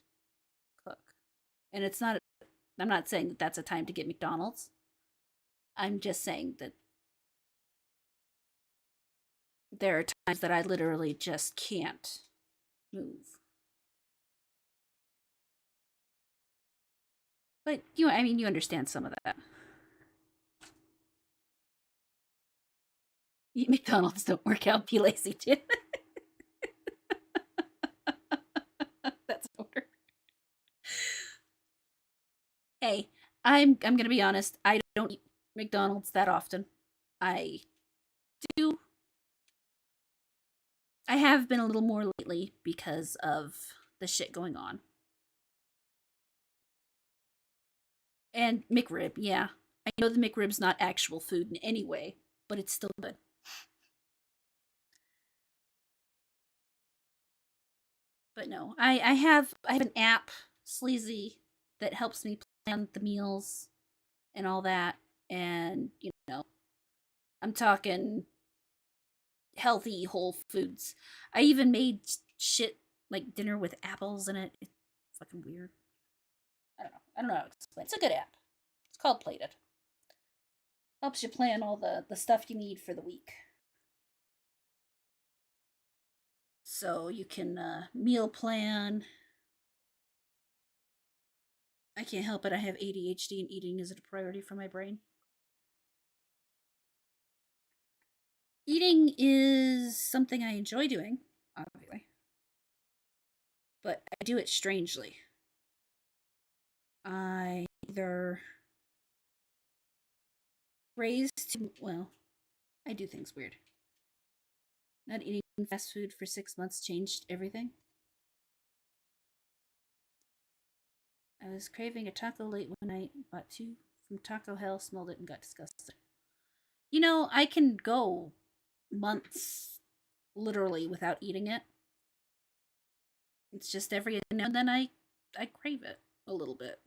cook, and it's not. I'm not saying that that's a time to get McDonald's. I'm just saying that there are times that I literally just can't move. But I mean, you understand some of that. Eat McDonald's, don't work out, be lazy, too. That's an order. Hey, I'm gonna be honest. I don't eat McDonald's that often. I do. I have been a little more lately because of the shit going on. And McRib, yeah. I know the McRib's not actual food in any way, but it's still good. But no, I have an app, Sleazy, that helps me plan the meals and all that. And I'm talking healthy whole foods. I even made shit like dinner with apples in it. It's fucking weird. I don't know how to explain. It's a good app. It's called Plated. Helps you plan all the stuff you need for the week. So you can meal plan. I can't help it. I have ADHD and eating isn't a priority for my brain. Eating is something I enjoy doing, obviously, but I do it strangely. I either raised to, well, I do things weird. Not eating fast food for 6 months changed everything. I was craving a taco late one night, bought two from Taco Hell, smelled it, and got disgusted. I can go months literally without eating it. It's just every now and then I crave it a little bit.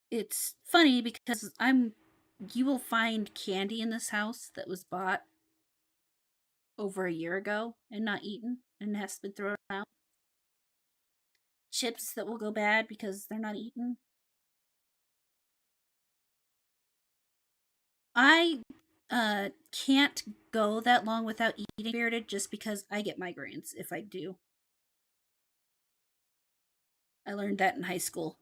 It's funny because you will find candy in this house that was bought over a year ago and not eaten and has been thrown out. Chips that will go bad because they're not eaten. I can't go that long without eating spirited just because I get migraines if I do. I learned that in high school.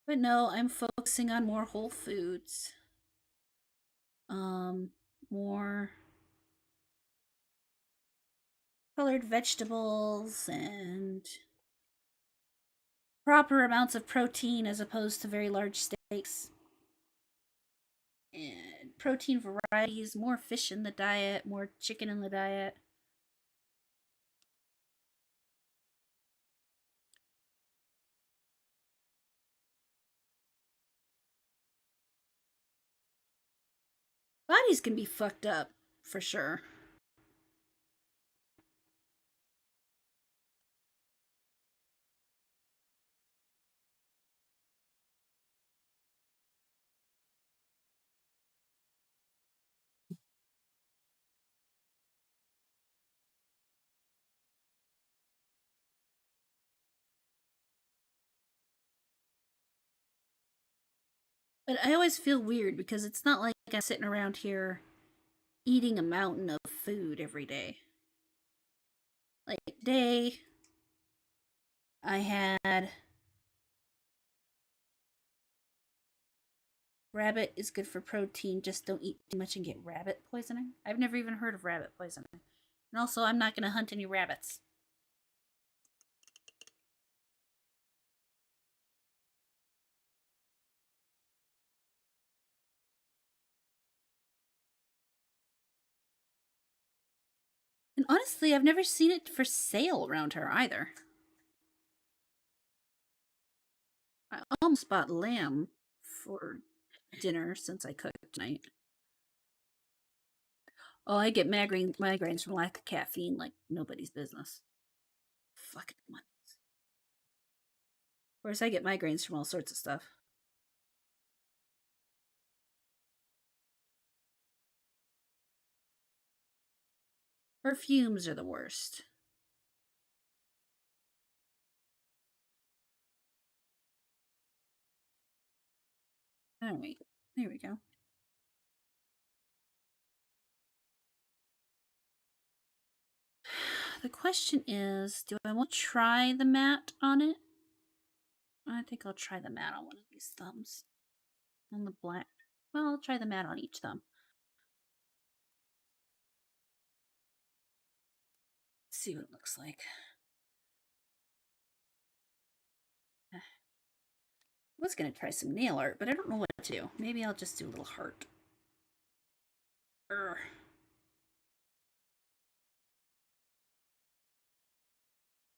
But no, I'm focusing on more whole foods. Um More colored vegetables and proper amounts of protein as opposed to very large steaks. And protein varieties, more fish in the diet, more chicken in the diet. Bodies can be fucked up for sure. But I always feel weird because it's not like I'm sitting around here eating a mountain of food every day. Like today, I had rabbit is good for protein, just don't eat too much and get rabbit poisoning. I've never even heard of rabbit poisoning. And also, I'm not going to hunt any rabbits. And honestly, I've never seen it for sale around here either. I almost bought lamb for dinner since I cooked tonight. Oh, I get migraines from lack of caffeine like nobody's business. Fucking money. Of course, I get migraines from all sorts of stuff. Perfumes are the worst. All right, there we go. the question is, do I want to try the matte on it? I think I'll try the matte on one of these thumbs. On the black. Well, I'll try the matte on each thumb. See what it looks like. I was going to try some nail art, but I don't know what to do. Maybe I'll just do a little heart. Urgh.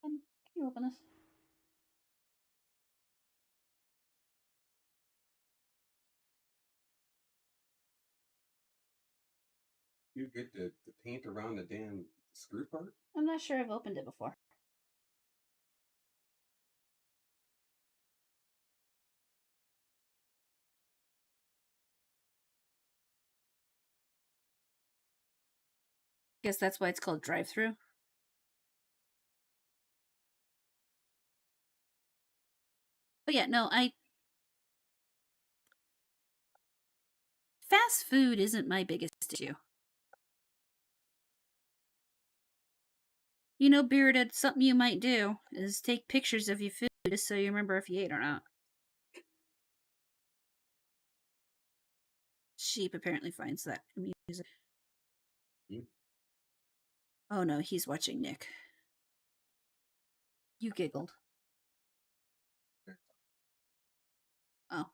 Can you open this? You get the paint around the damn screw part? I'm not sure I've opened it before. Guess that's why it's called drive-through. But yeah, no, fast food isn't my biggest issue. You know, Bearded, something you might do is take pictures of your food just so you remember if you ate or not. Sheep apparently finds that amusing. Hmm? Oh no, he's watching Nick. You giggled. Oh.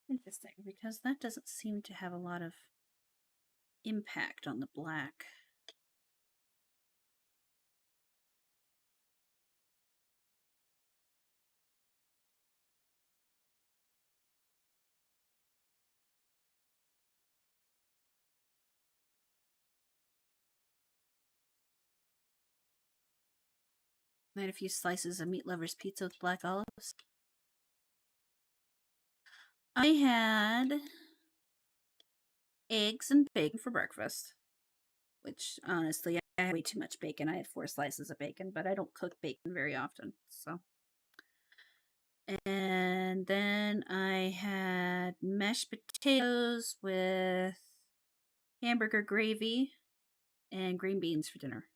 Interesting, because that doesn't seem to have a lot of impact on the black. I had a few slices of meat lover's pizza with black olives. I had eggs and bacon for breakfast, which honestly, I had way too much bacon. I had 4 slices of bacon, but I don't cook bacon very often, so. And then I had mashed potatoes with hamburger gravy and green beans for dinner.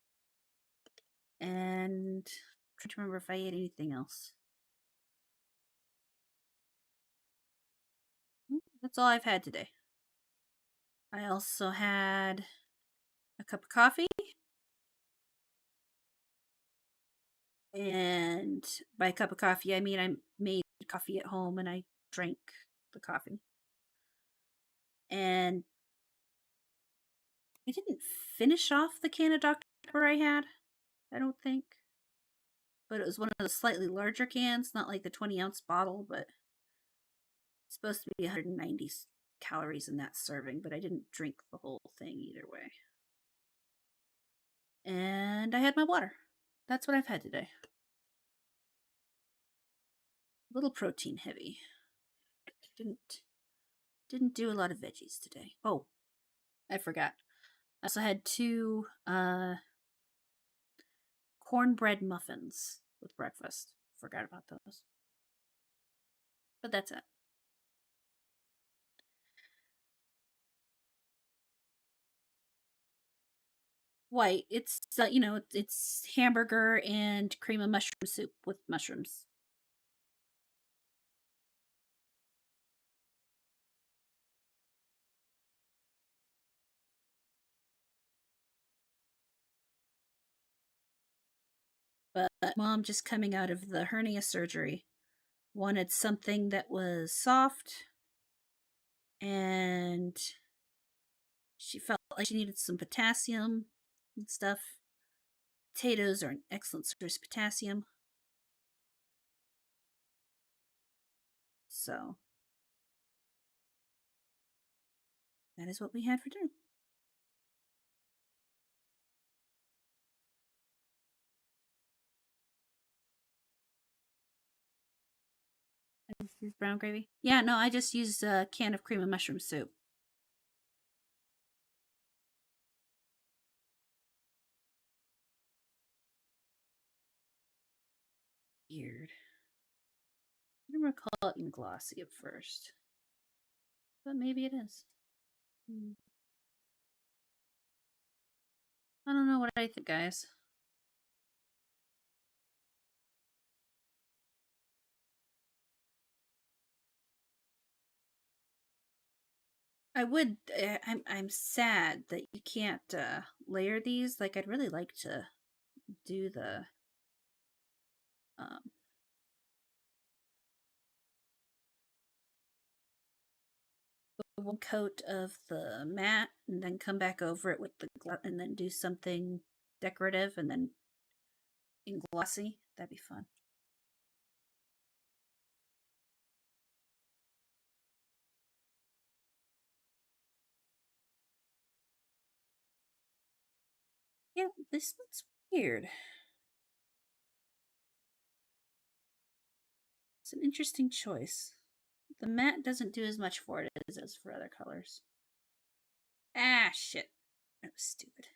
And I'm trying to remember if I ate anything else. That's all I've had today. I also had a cup of coffee. And by a cup of coffee, I mean I made coffee at home and I drank the coffee. And I didn't finish off the can of Dr. Pepper I had, I don't think. But it was one of the slightly larger cans, not like the 20-ounce bottle, but it's supposed to be 190 calories in that serving, but I didn't drink the whole thing either way. And I had my water. That's what I've had today. A little protein heavy. Didn't do a lot of veggies today. Oh, I forgot. I also had 2 cornbread muffins with breakfast. Forgot about those. But that's it. White. It's it's hamburger and cream of mushroom soup with mushrooms. But mom, just coming out of the hernia surgery, wanted something that was soft, and she felt like she needed some potassium and stuff. Potatoes are an excellent source of potassium. So that is what we had for dinner. Brown gravy? Yeah, no, I just used a can of cream of mushroom soup. weird. I didn't recall it being glossy at first, but maybe it is. I don't know what I think, guys. I would. I'm sad that you can't layer these. Like, I'd really like to do the um, one coat of the matte, and then come back over it with the and then do something decorative, and then in glossy. That'd be fun. Yeah, this looks weird. It's an interesting choice. The matte doesn't do as much for it as it does for other colors. Ah, shit. That was stupid.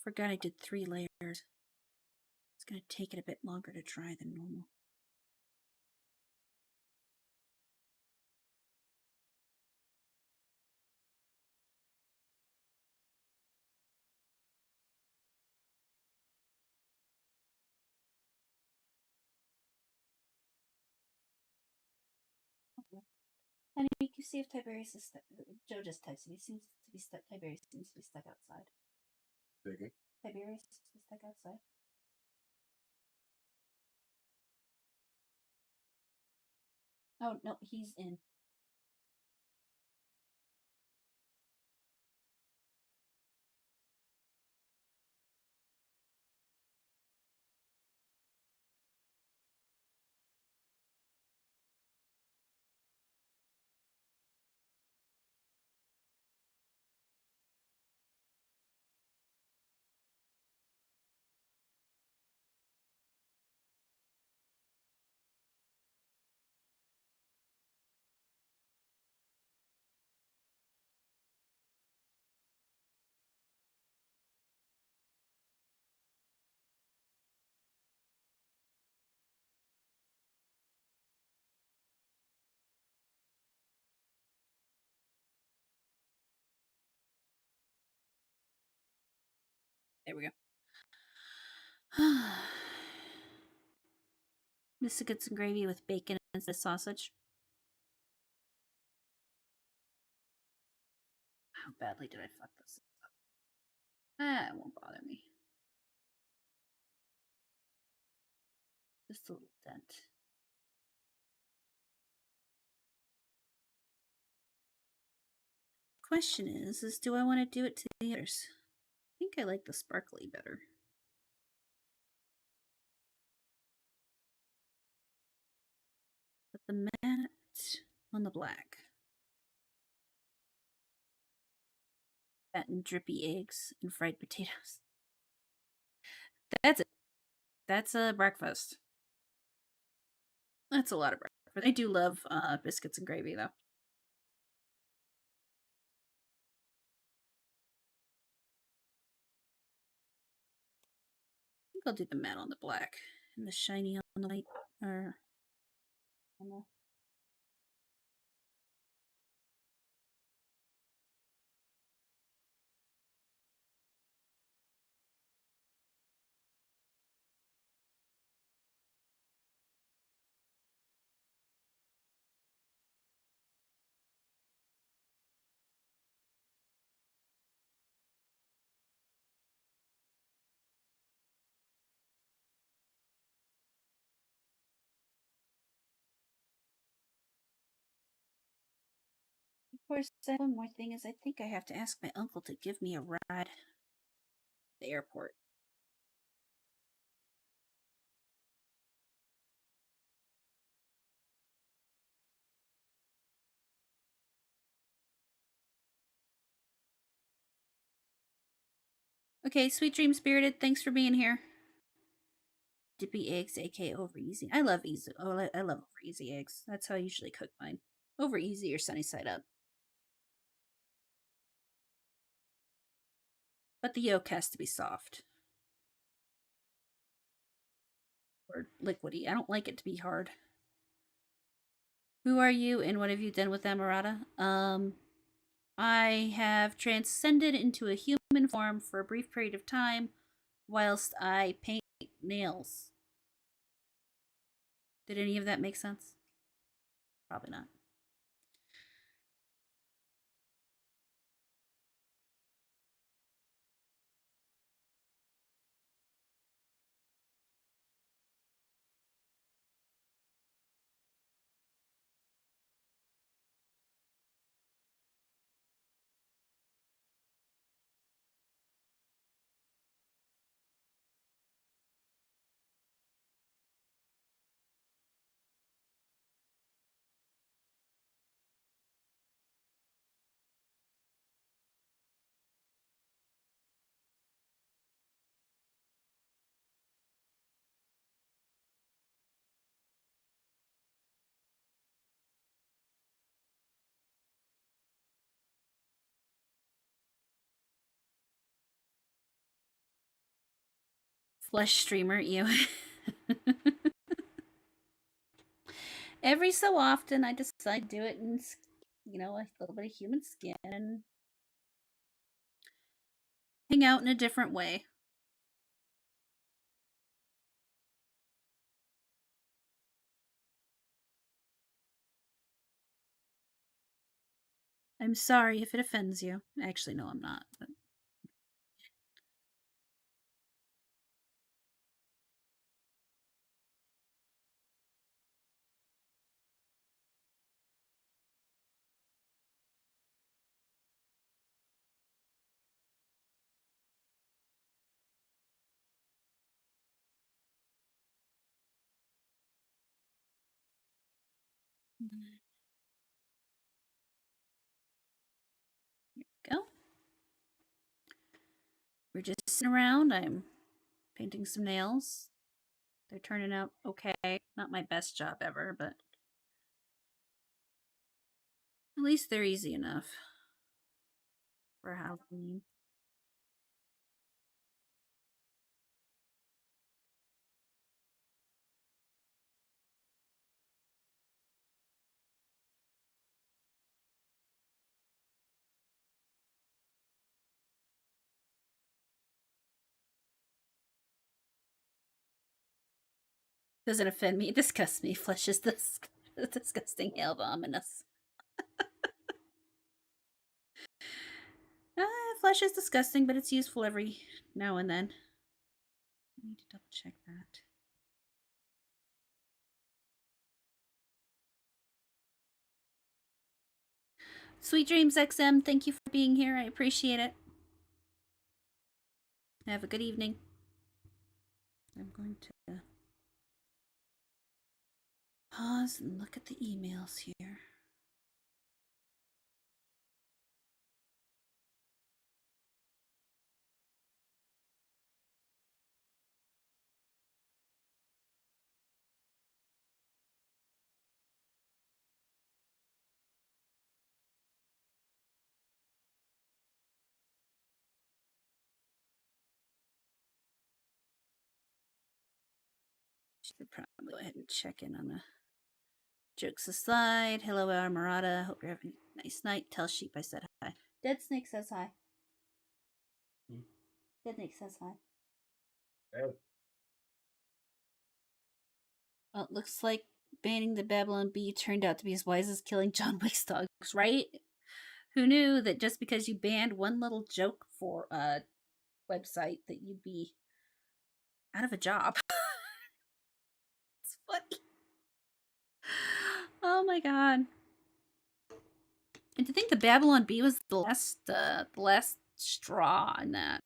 Forgot I did 3 layers. It's going to take it a bit longer to dry than normal. And you can see if Tiberius is stuck. Joe just texted me. Seems to be stuck. Tiberius seems to be stuck outside. Digging. Tiberius seems to be stuck outside. Oh, no, he's in. There we go. Biscuits and gravy with bacon and the sausage. How badly did I fuck this up? Ah, it won't bother me. Just a little dent. Question is do I want to do it to the others? I think I like the sparkly better. But the matte on the black. That and drippy eggs and fried potatoes. That's it. That's a breakfast. That's a lot of breakfast. I do love biscuits and gravy, though. I think I'll do the matte on the black and the shiny on the light. Or on the... Of course, one more thing is I think I have to ask my uncle to give me a ride to the airport. Okay, sweet dream spirited. Thanks for being here. Dippy eggs, aka over easy. I love easy. Oh, I love over easy eggs. That's how I usually cook mine. Over easy or sunny side up. But the yolk has to be soft or liquidy. I don't like it to be hard. Who are you and what have you done with Amarata? I have transcended into a human form for a brief period of time whilst I paint nails. Did any of that make sense? Probably not. Flesh streamer, you. Every so often, I decide to do it in, a little bit of human skin and hang out in a different way. I'm sorry if it offends you. Actually, no, I'm not. But go. We're just sitting around. I'm painting some nails. They're turning out okay. Not my best job ever, but at least they're easy enough for Halloween. Doesn't offend me. It disgusts me. Flesh is this disgusting, abominous. Flesh is disgusting, but it's useful every now and then. I need to double check that. Sweet Dreams XM, thank you for being here. I appreciate it. Have a good evening. I'm going to pause and look at the emails here. Should probably go ahead and check in on the jokes aside. Hello, Armorata. Hope you're having a nice night. Tell Sheep I said hi. Dead Snake says hi. Dead Snake says hi. Hey. Well, it looks like banning the Babylon Bee turned out to be as wise as killing John Wick's dogs, right? Who knew that just because you banned one little joke for a website that you'd be out of a job? It's funny. Oh my god. And to think the Babylon Bee was the last straw in that.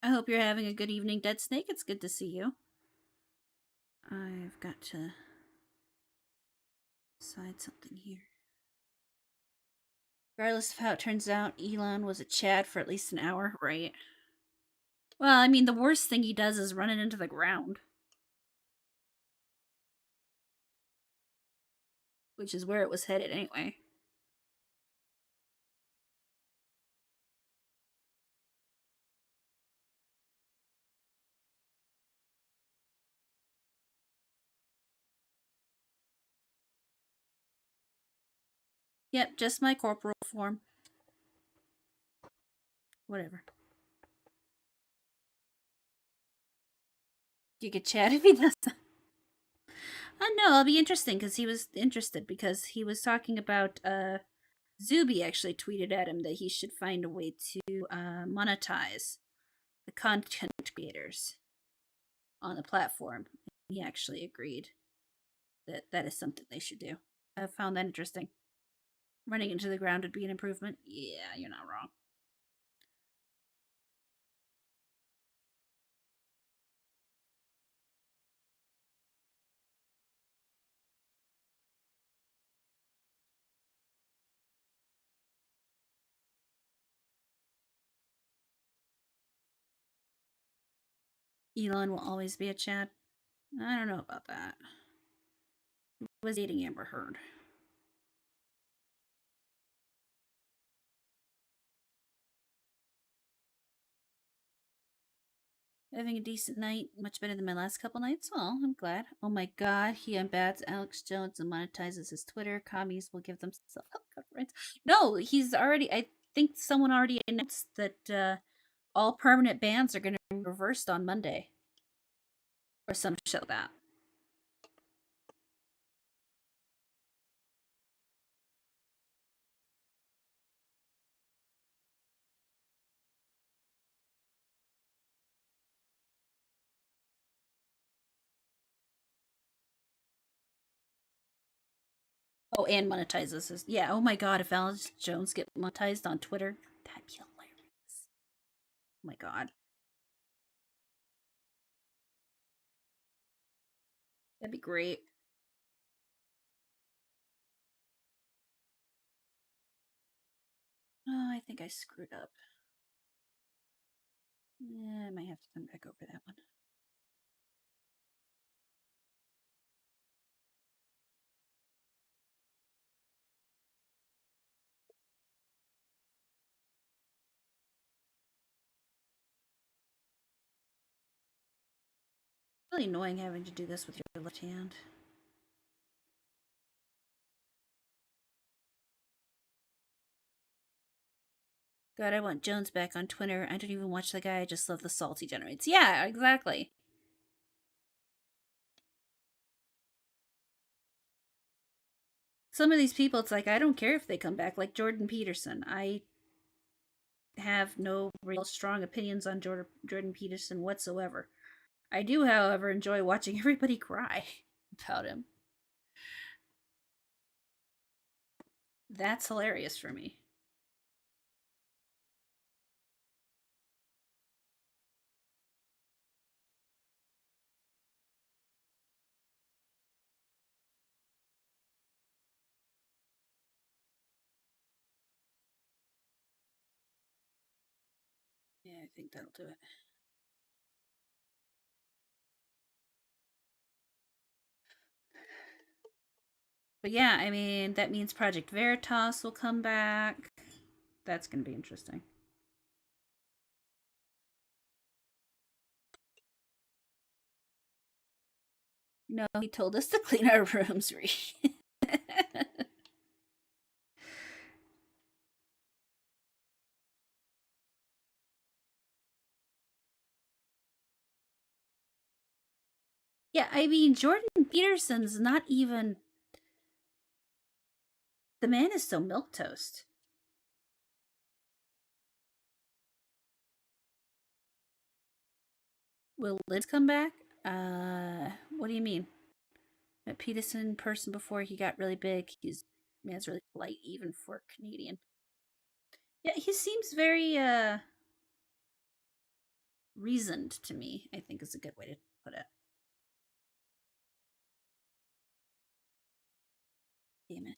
I hope you're having a good evening, Dead Snake. It's good to see you. I've got to decide something here. Regardless of how it turns out, Elon was a Chad for at least an hour, right? Well, I mean, the worst thing he does is run it into the ground, which is where it was headed anyway. Yep, just my corporal form. Whatever. You could chat if he does. No, it'll be interesting because he was interested because he was talking about Zuby actually tweeted at him that he should find a way to monetize the content creators on the platform. He actually agreed that that is something they should do. I found that interesting. Running into the ground would be an improvement. Yeah, you're not wrong. Elon will always be a Chad. I don't know about that. He was dating Amber Heard. Having a decent night, much better than my last couple nights. Well, I'm glad. Oh my god, he unbats Alex Jones and monetizes his Twitter. Commies will give themselves health coverage. No, he's already. I think someone already announced that all permanent bans are going to be reversed on Monday, or some shit like that. Oh, and monetizes his. Yeah. Oh my god, if Alex Jones get monetized on Twitter, that'd be hilarious. Oh my god, that'd be great. Oh, I think I screwed up. Yeah, I might have to come back over that one. Really annoying having to do this with your left hand. God, I want Jones back on Twitter. I don't even watch the guy. I just love the salt he generates. Yeah, exactly. Some of these people, it's like I don't care if they come back. Like Jordan Peterson, I have no real strong opinions on Jordan Peterson whatsoever. I do, however, enjoy watching everybody cry about him. That's hilarious for me. Yeah, I think that'll do it. But yeah, I mean, that means Project Veritas will come back. That's going to be interesting. No, he told us to clean our rooms, Ree. Yeah, I mean, Jordan Peterson's not even. The man is so milk toast. Will Liz come back? What do you mean? That Peterson person before he got really big. He's man's really polite even for a Canadian. Yeah, he seems very reasoned to me. I think is a good way to put it. Damn it.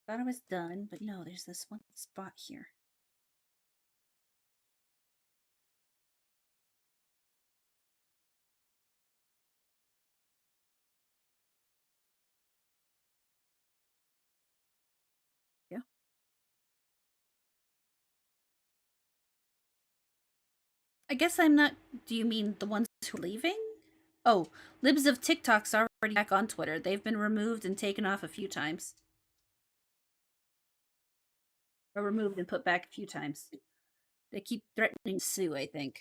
Thought I was done, but no, there's this one spot here. Yeah. I guess I'm not. Do you mean the ones who are leaving? Oh, libs of TikTok's already back on Twitter. They've been removed and taken off a few times. Or removed and put back a few times. They keep threatening to sue, I think.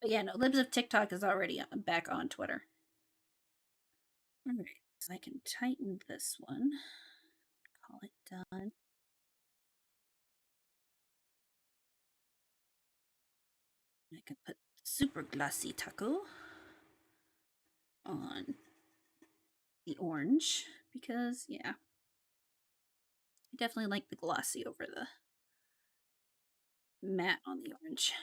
But yeah, no, libs of TikTok is already back on Twitter. Alright, so I can tighten this one. Call it done. I can put super glossy taco on the orange because, yeah, I definitely like the glossy over the matte on the orange.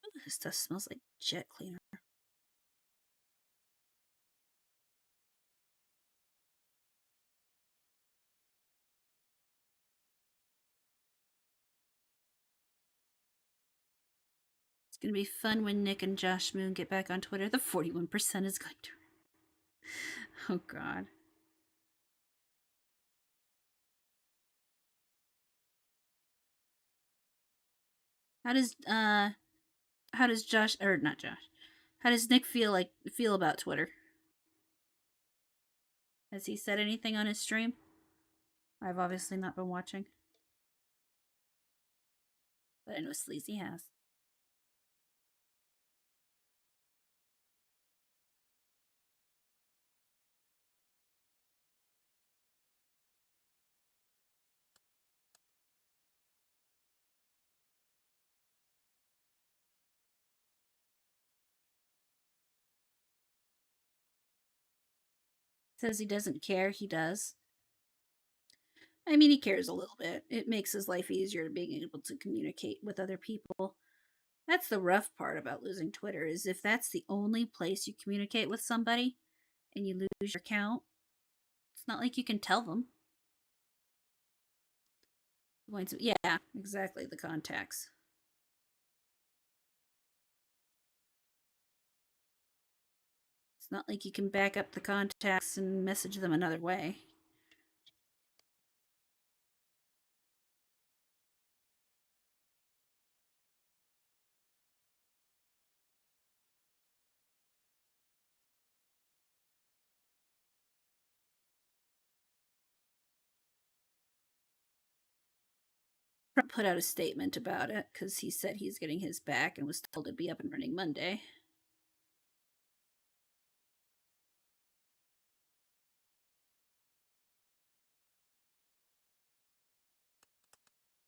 Ooh, this stuff smells like jet cleaner. It's gonna be fun when Nick and Josh Moon get back on Twitter. The 41% is going to. Oh God. How does Josh, or not Josh? How does Nick feel about Twitter? Has he said anything on his stream? I've obviously not been watching, but I know Sleazy has. Says he doesn't care. He does. I mean, he cares a little bit. It makes his life easier being able to communicate with other people. That's the rough part about losing Twitter is if that's the only place you communicate with somebody and you lose your account, it's not like you can tell them. Yeah, exactly, the contacts. It's not like you can back up the contacts and message them another way. Trump put out a statement about it because he said he's getting his back and was told it'd be up and running Monday.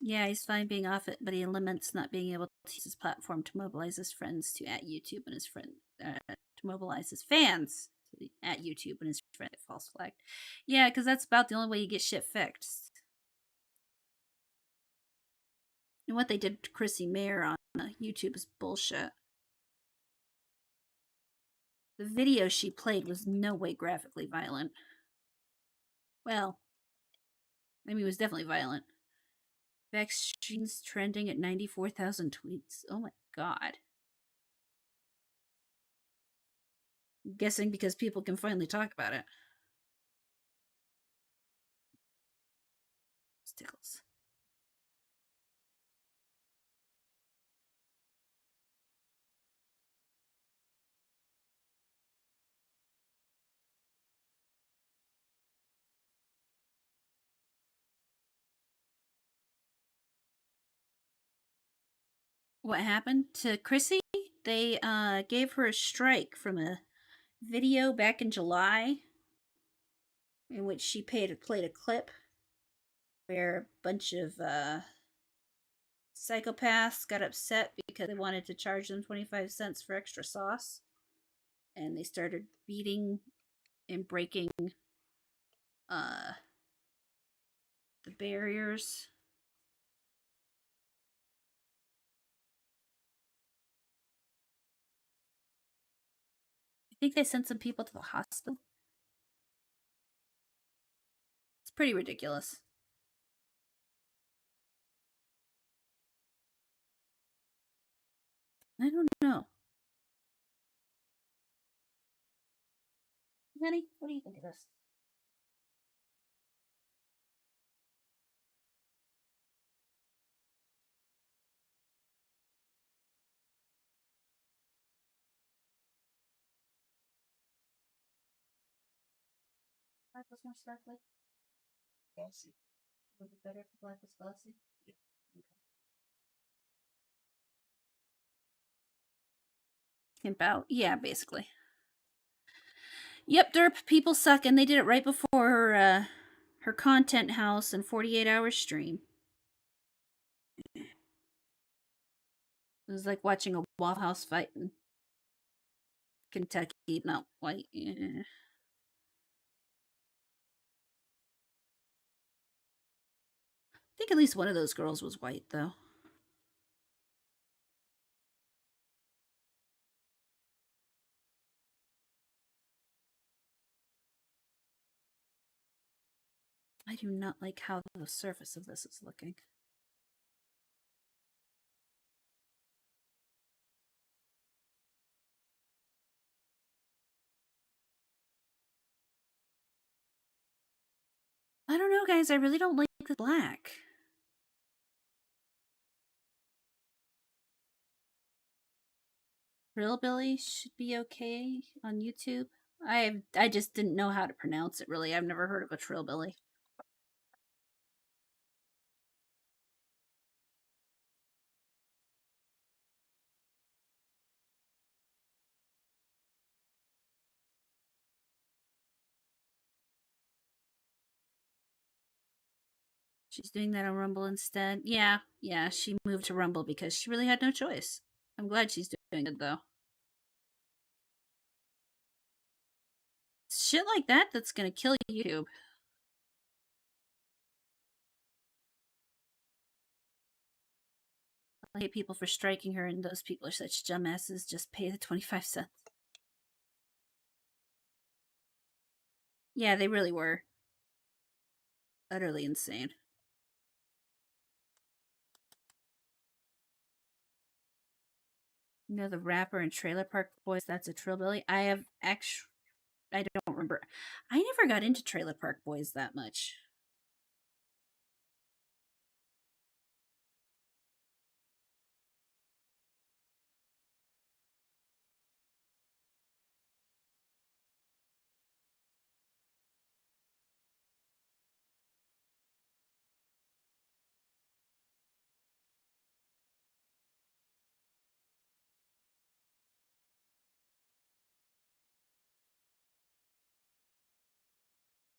Yeah, he's fine being off it, but he laments not being able to use his platform to mobilize his friends to at YouTube and his friend to mobilize his fans to at YouTube and his friend false flagged. Yeah, because that's about the only way you get shit fixed. And what they did to Chrissy Mayer on YouTube is bullshit. The video she played was no way graphically violent. Well, I mean, it was definitely violent. Vex streams trending at 94,000 tweets. Oh my god. I'm guessing because people can finally talk about it. Stickles. What happened to Chrissy? They gave her a strike from a video back in July in which she played a clip where a bunch of psychopaths got upset because they wanted to charge them 25 cents for extra sauce. And they started beating and breaking uh, the barriers. I think they sent some people to the hospital. It's pretty ridiculous. I don't know. Honey, what do you think of this? Black was more sparkly. Glossy. Was it better if the black was glossy? Yeah. Okay. About, yeah, basically. Yep, derp, people suck, and they did it right before her content house and 48-hour stream. It was like watching a Waffle House fight in Kentucky, not white. Yeah. I think at least one of those girls was white, though. I do not like how the surface of this is looking. I don't know, guys. I really don't like the black. Trillbilly should be okay on YouTube. I just didn't know how to pronounce it, really. I've never heard of a trillbilly. She's doing that on Rumble instead. Yeah, she moved to Rumble because she really had no choice. I'm glad she's doing it, though. Shit like that that's gonna kill YouTube. I hate people for striking her, and those people are such dumbasses. Just pay the 25 cents. Yeah, they really were. Utterly insane. You know the rapper in Trailer Park Boys, that's a trillbilly? I don't remember. I never got into Trailer Park Boys that much.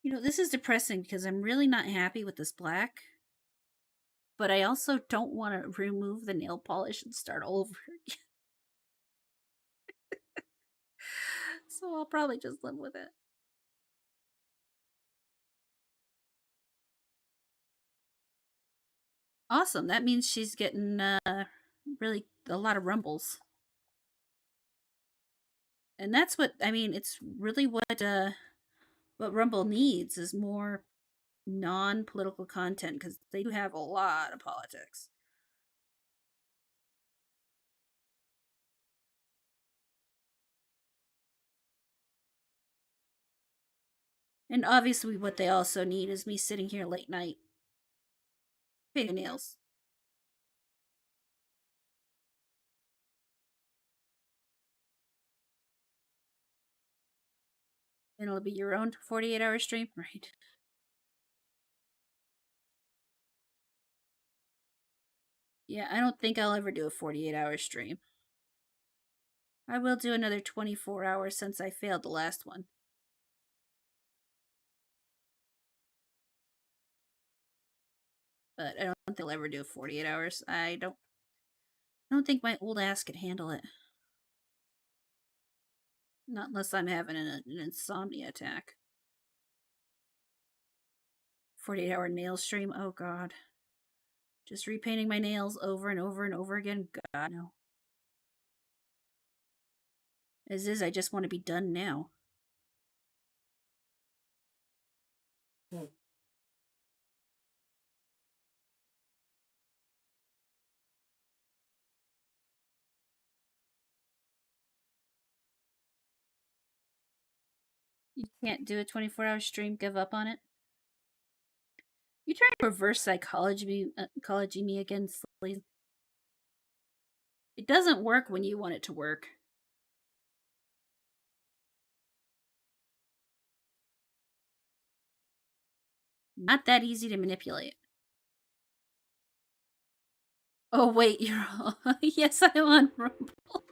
You know, this is depressing because I'm really not happy with this black. But I also don't want to remove the nail polish and start over again. So I'll probably just live with it. Awesome. That means she's getting really a lot of rumbles. And that's what I mean, it's really what Rumble needs is more non-political content because they do have a lot of politics. And obviously what they also need is me sitting here late night painting nails. And it'll be your own 48-hour stream, right? Yeah, I don't think I'll ever do a 48-hour stream. I will do another 24 hours since I failed the last one. But I don't think I'll ever do 48 hours. I don't think my old ass could handle it. Not unless I'm having an insomnia attack. 48-hour nail stream. Oh god. Just repainting my nails over and over and over again. God no. As is, I just want to be done now. You can't do a 24-hour stream. Give up on it. You trying to reverse psychology me again, Slay? It doesn't work when you want it to work. Not that easy to manipulate. Oh wait, you're yes, I'm on Rumble.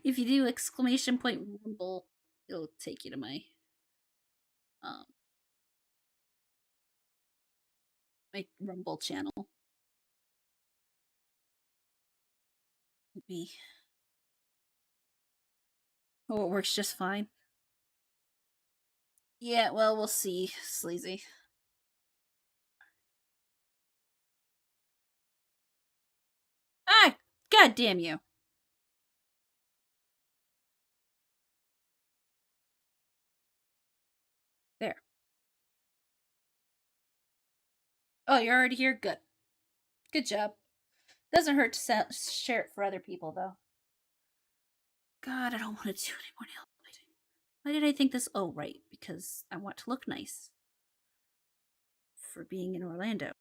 If you do exclamation point Rumble, it'll take you to um my Rumble channel. Maybe. Oh, it works just fine. Yeah, well, we'll see, Sleazy. Ah, god damn you. There. Oh, you're already here? Good. Good job. Doesn't hurt to share it for other people, though. God, I don't want to do any more nail biting. Why did I think this? Oh, right, because I want to look nice for being in Orlando.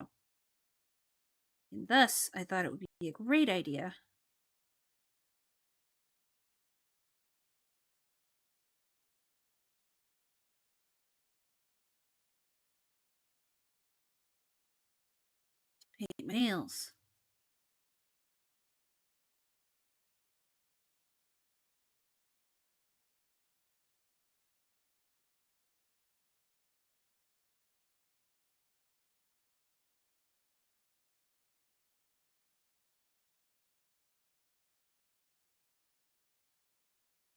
And thus, I thought it would be a great idea to paint my nails.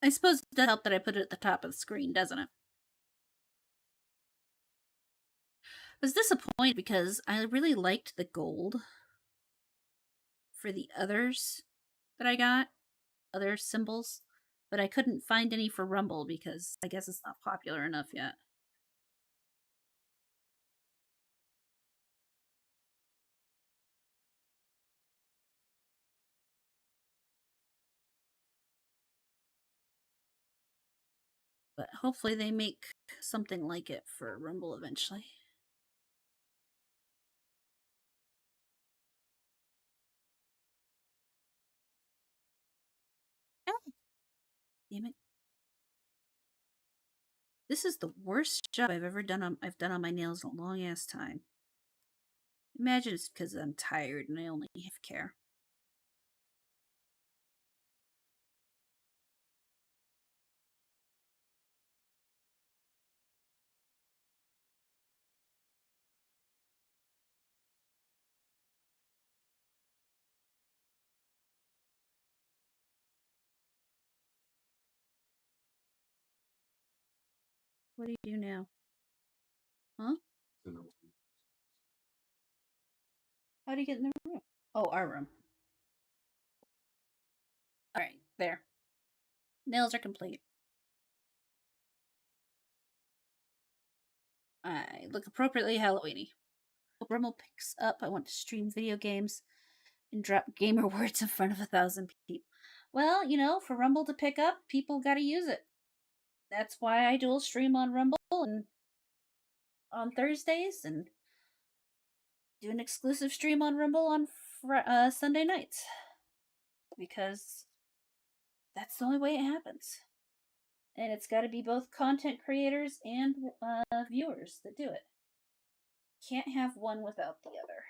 I suppose it does help that I put it at the top of the screen, doesn't it? I was disappointed because I really liked the gold for the others that I got, other symbols, but I couldn't find any for Rumble because I guess it's not popular enough yet. But hopefully they make something like it for Rumble eventually. Oh, damn it. This is the worst job I've done on my nails in a long ass time. Imagine it's because I'm tired and I only have care. What do you do now? Huh? How do you get in the room? Oh, our room. Alright, there. Nails are complete. I look appropriately Halloweeny. Rumble picks up. I want to stream video games and drop gamer words in front of 1,000 people. Well, for Rumble to pick up, people got to use it. That's why I dual stream on Rumble and on Thursdays and do an exclusive stream on Rumble on Sunday nights because that's the only way it happens. And it's got to be both content creators and viewers that do it. Can't have one without the other.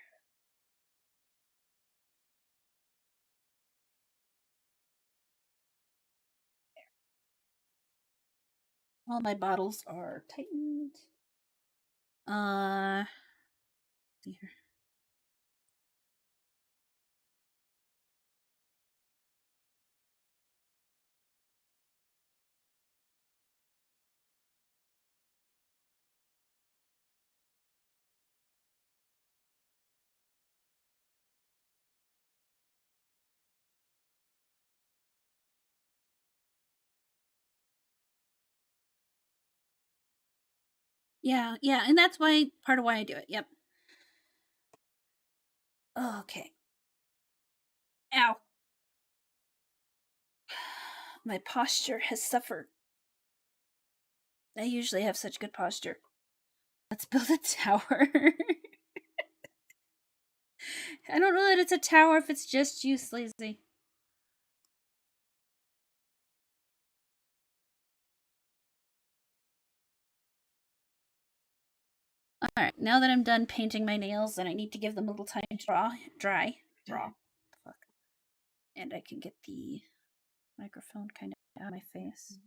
All my bottles are tightened. See here. Yeah, yeah, and that's why part of why I do it. Yep. Okay. Ow. My posture has suffered. I usually have such good posture. Let's build a tower. I don't know that it's a tower if it's just you, Sleazy. Alright, now that I'm done painting my nails and I need to give them a little time to draw. Fuck. And I can get the microphone kind of out of my face.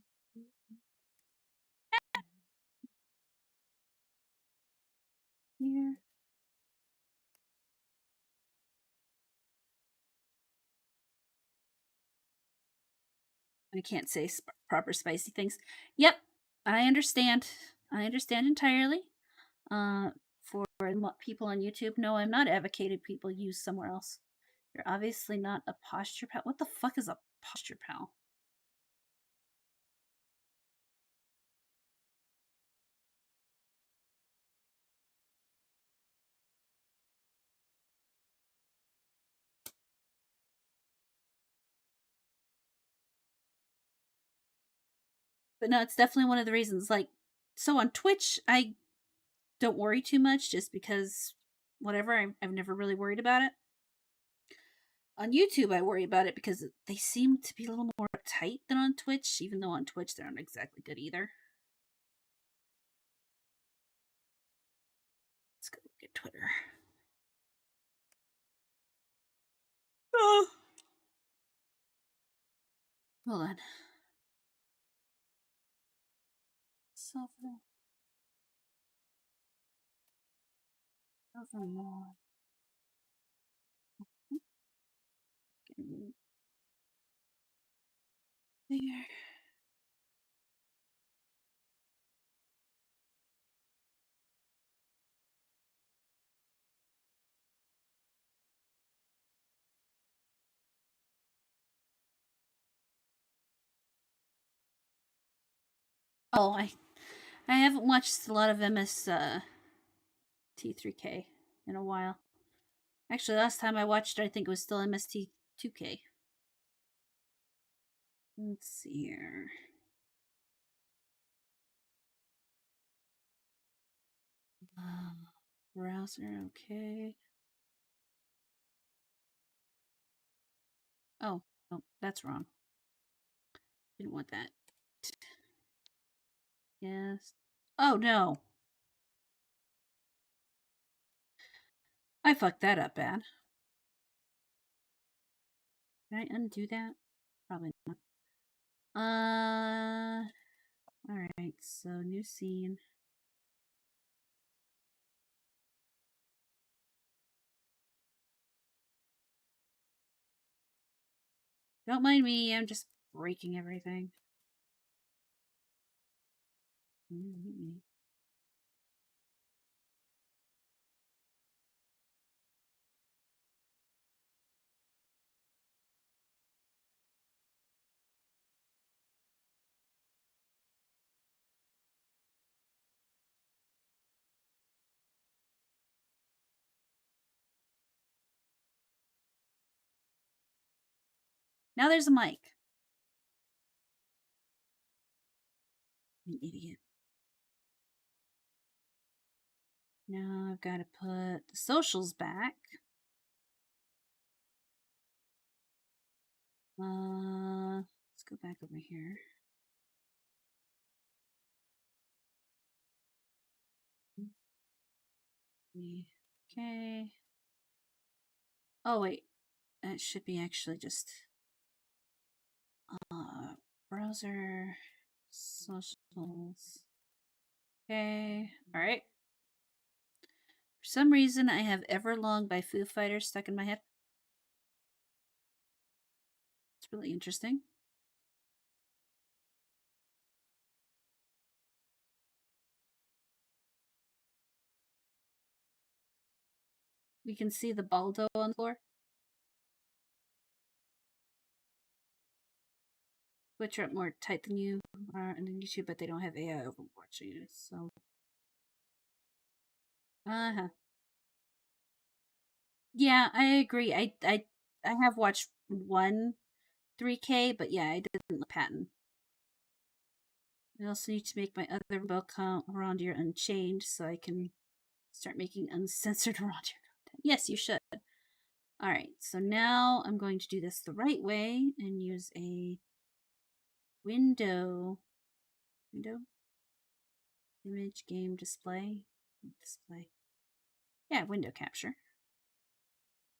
Here. I can't say proper spicy things. Yep, I understand. I understand entirely. Uh, for people on YouTube, no, I'm not advocating people use somewhere else. You're obviously not a posture pal. What the fuck is a posture pal? But no, it's definitely one of the reasons. Like, so on Twitch, I don't worry too much just because whatever, I've never really worried about it. On YouTube, I worry about it because they seem to be a little more tight than on Twitch, even though on Twitch they're not exactly good either. Let's go look at Twitter. Oh. Hold on. Silver. Silver more. There. Oh, I haven't watched a lot of MS T3K in a while. Actually, last time I watched it, I think it was still MST 2K. Let's see here. Browser, okay. Oh, no, that's wrong. Didn't want that. Yes. Oh, no. I fucked that up bad. Did I undo that? Probably not. Alright, so new scene. Don't mind me, I'm just breaking everything. Now there's a mic. An idiot. Now I've got to put the socials back. Let's go back over here. Okay. Oh wait, that should be actually just browser social Pulse. Okay. All right. For some reason, I have Everlong by Foo Fighters stuck in my head. It's really interesting. We can see the Baldo on the floor. Which are more tight than you are on YouTube, but they don't have AI overwatching you. So, yeah, I agree. I have watched one 3K, but yeah, I didn't look patent. I also need to make my other Rainbow account around here unchained so I can start making uncensored around here content. Yes, you should. All right, so now I'm going to do this the right way and use a window image game display. Yeah, window capture.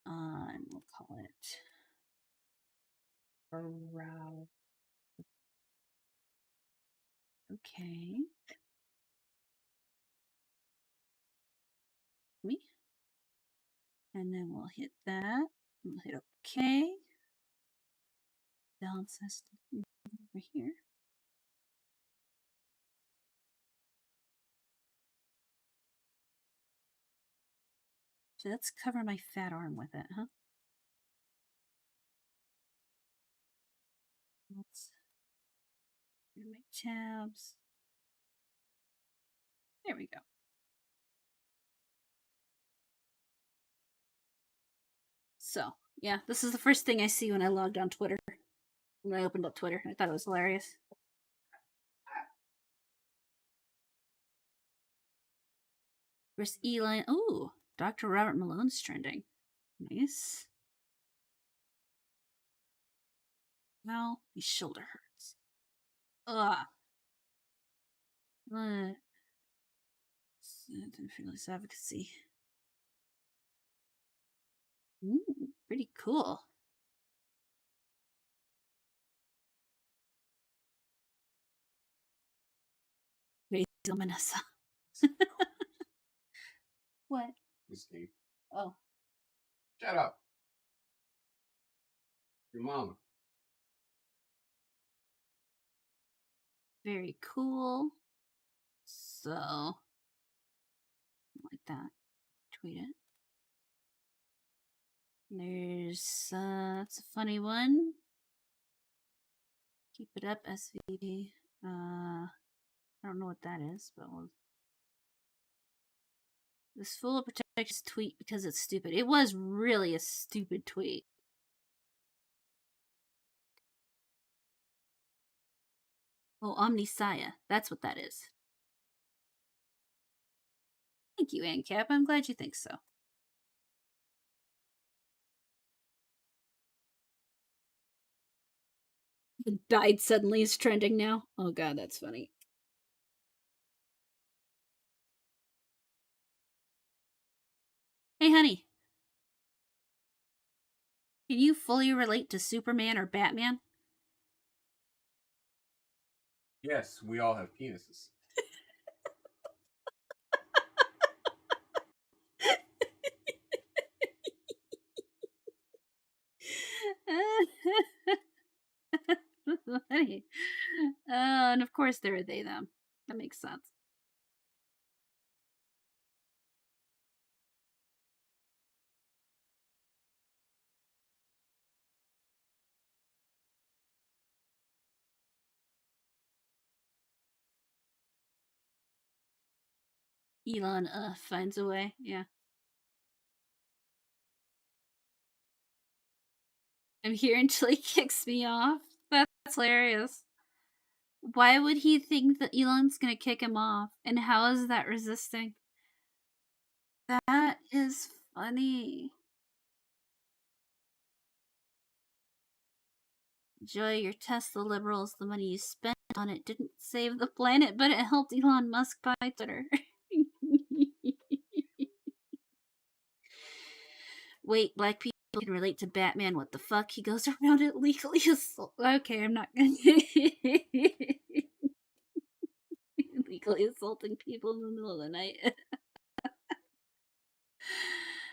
And we'll call it Around. Okay. Me. And then we'll hit that. We'll hit OK. Balance this over here. So let's cover my fat arm with it, huh? Let's do my tabs. There we go. So, yeah, this is the first thing I see when I logged on Twitter. When I opened up Twitter, I thought it was hilarious. Where's Eli? Ooh, Dr. Robert Malone's trending. Nice. Well, his shoulder hurts. Ugh. Fearless advocacy. Ooh, pretty cool. Crazy Vanessa. What? Escape. Oh. Shut up. Your mama. Very cool. So, like that. Tweet it. There's, it's a funny one. Keep it up, SVP. I don't know what that is, but we'll. This fool protects his tweet because it's stupid. It was really a stupid tweet. Oh, Omnisaya. That's what that is. Thank you, ANCAP. I'm glad you think so. Died suddenly is trending now. Oh god, that's funny. Hey, honey. Can you fully relate to Superman or Batman? Yes, we all have penises. Funny. And of course there are they them. That makes sense. Elon finds a way. Yeah. I'm here until he kicks me off. That's hilarious. Why would he think that Elon's gonna kick him off? And how is that resisting? That is funny. Enjoy your Tesla, liberals. The money you spent on it didn't save the planet, but it helped Elon Musk buy Twitter. Wait, black people can relate to Batman. What the fuck? He goes around it legally. Okay, I'm not gonna. physically assaulting people in the middle of the night.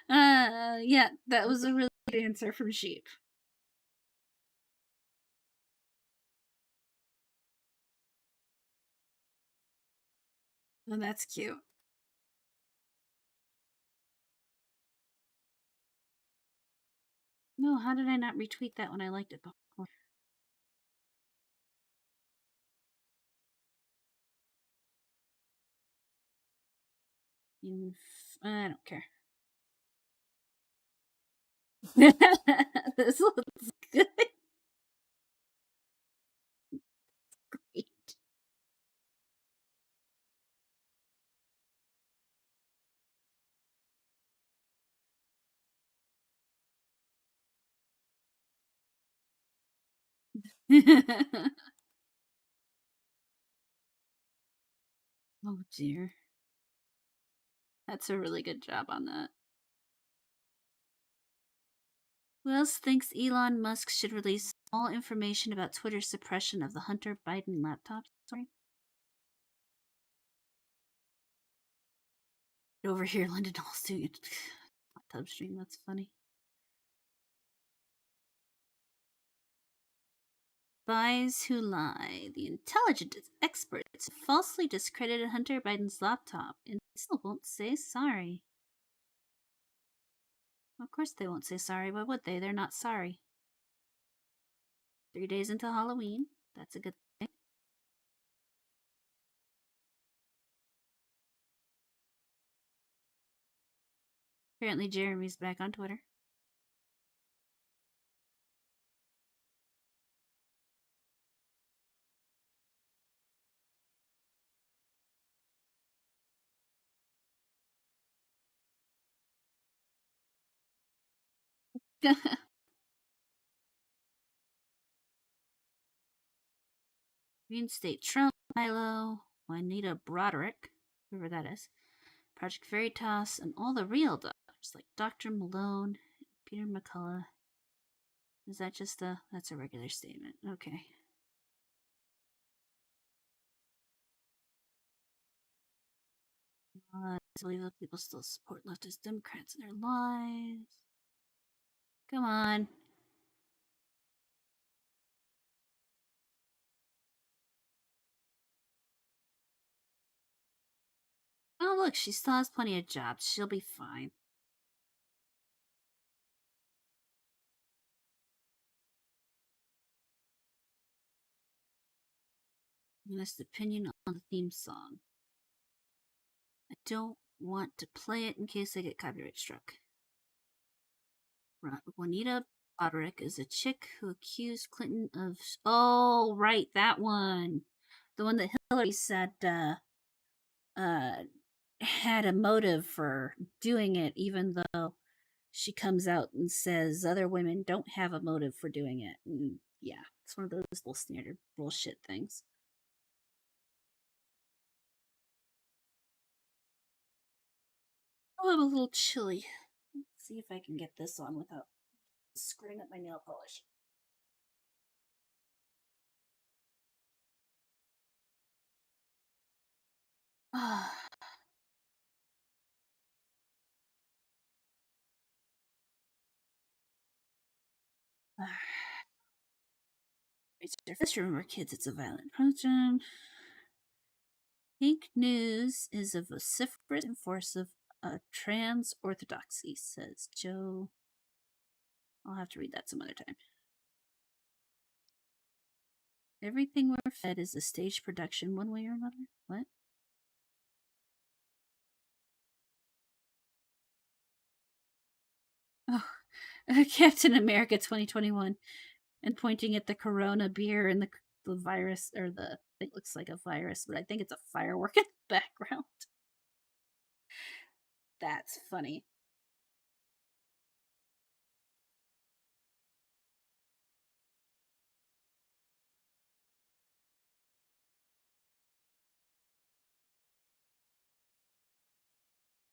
Yeah, that was a really good answer from Sheep. Oh, that's cute. No, how did I not retweet that when I liked it before? I don't care. This looks good. Great. Oh dear. That's a really good job on that. Who else thinks Elon Musk should release all information about Twitter's suppression of the Hunter Biden laptop story? Over here, Lyndon Hall's doing a tub stream. That's funny. Spies who lie. The intelligent experts falsely discredited Hunter Biden's laptop and still won't say sorry. Of course they won't say sorry. Why would they? They're not sorry. 3 days until Halloween. That's a good thing. Apparently Jeremy's back on Twitter. Reinstate Trump, Milo, Juanita Broderick, whoever that is, Project Veritas, and all the real doctors like Dr. Malone, Peter McCullough. Is that just that's a regular statement. Okay. I believe that people still support leftist Democrats in their lives. Come on. Oh, look, she still has plenty of jobs. She'll be fine. Honest opinion on the theme song. I don't want to play it in case I get copyright struck. Juanita Broderick is a chick who accused Clinton of. Oh, right, that one. The one that Hillary said uh, had a motive for doing it, even though she comes out and says other women don't have a motive for doing it. And yeah, it's one of those little standard bullshit things. Oh, I'm a little chilly. Let's see if I can get this on without screwing up my nail polish. Ah. Just remember, kids, it's a violent project. Pink news is a vociferous enforcer of trans orthodoxy, says Joe. I'll have to read that some other time. Everything we're fed is a stage production, one way or another. What? Oh, Captain America 2021, and pointing at the Corona beer and the virus, or the, it looks like a virus, but I think it's a firework in the background. That's funny.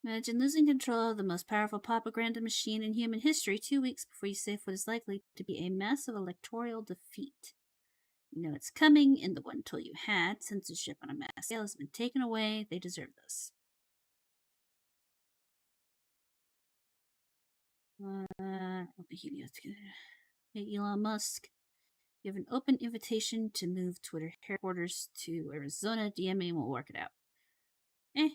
Imagine losing control of the most powerful propaganda machine in human history 2 weeks before you say what is likely to be a massive electoral defeat. You know it's coming, and the one tool you had, censorship on a mass scale, has been taken away. They deserve this. Hey, Elon Musk, you have an open invitation to move Twitter headquarters to Arizona. DM me and we'll work it out. Eh.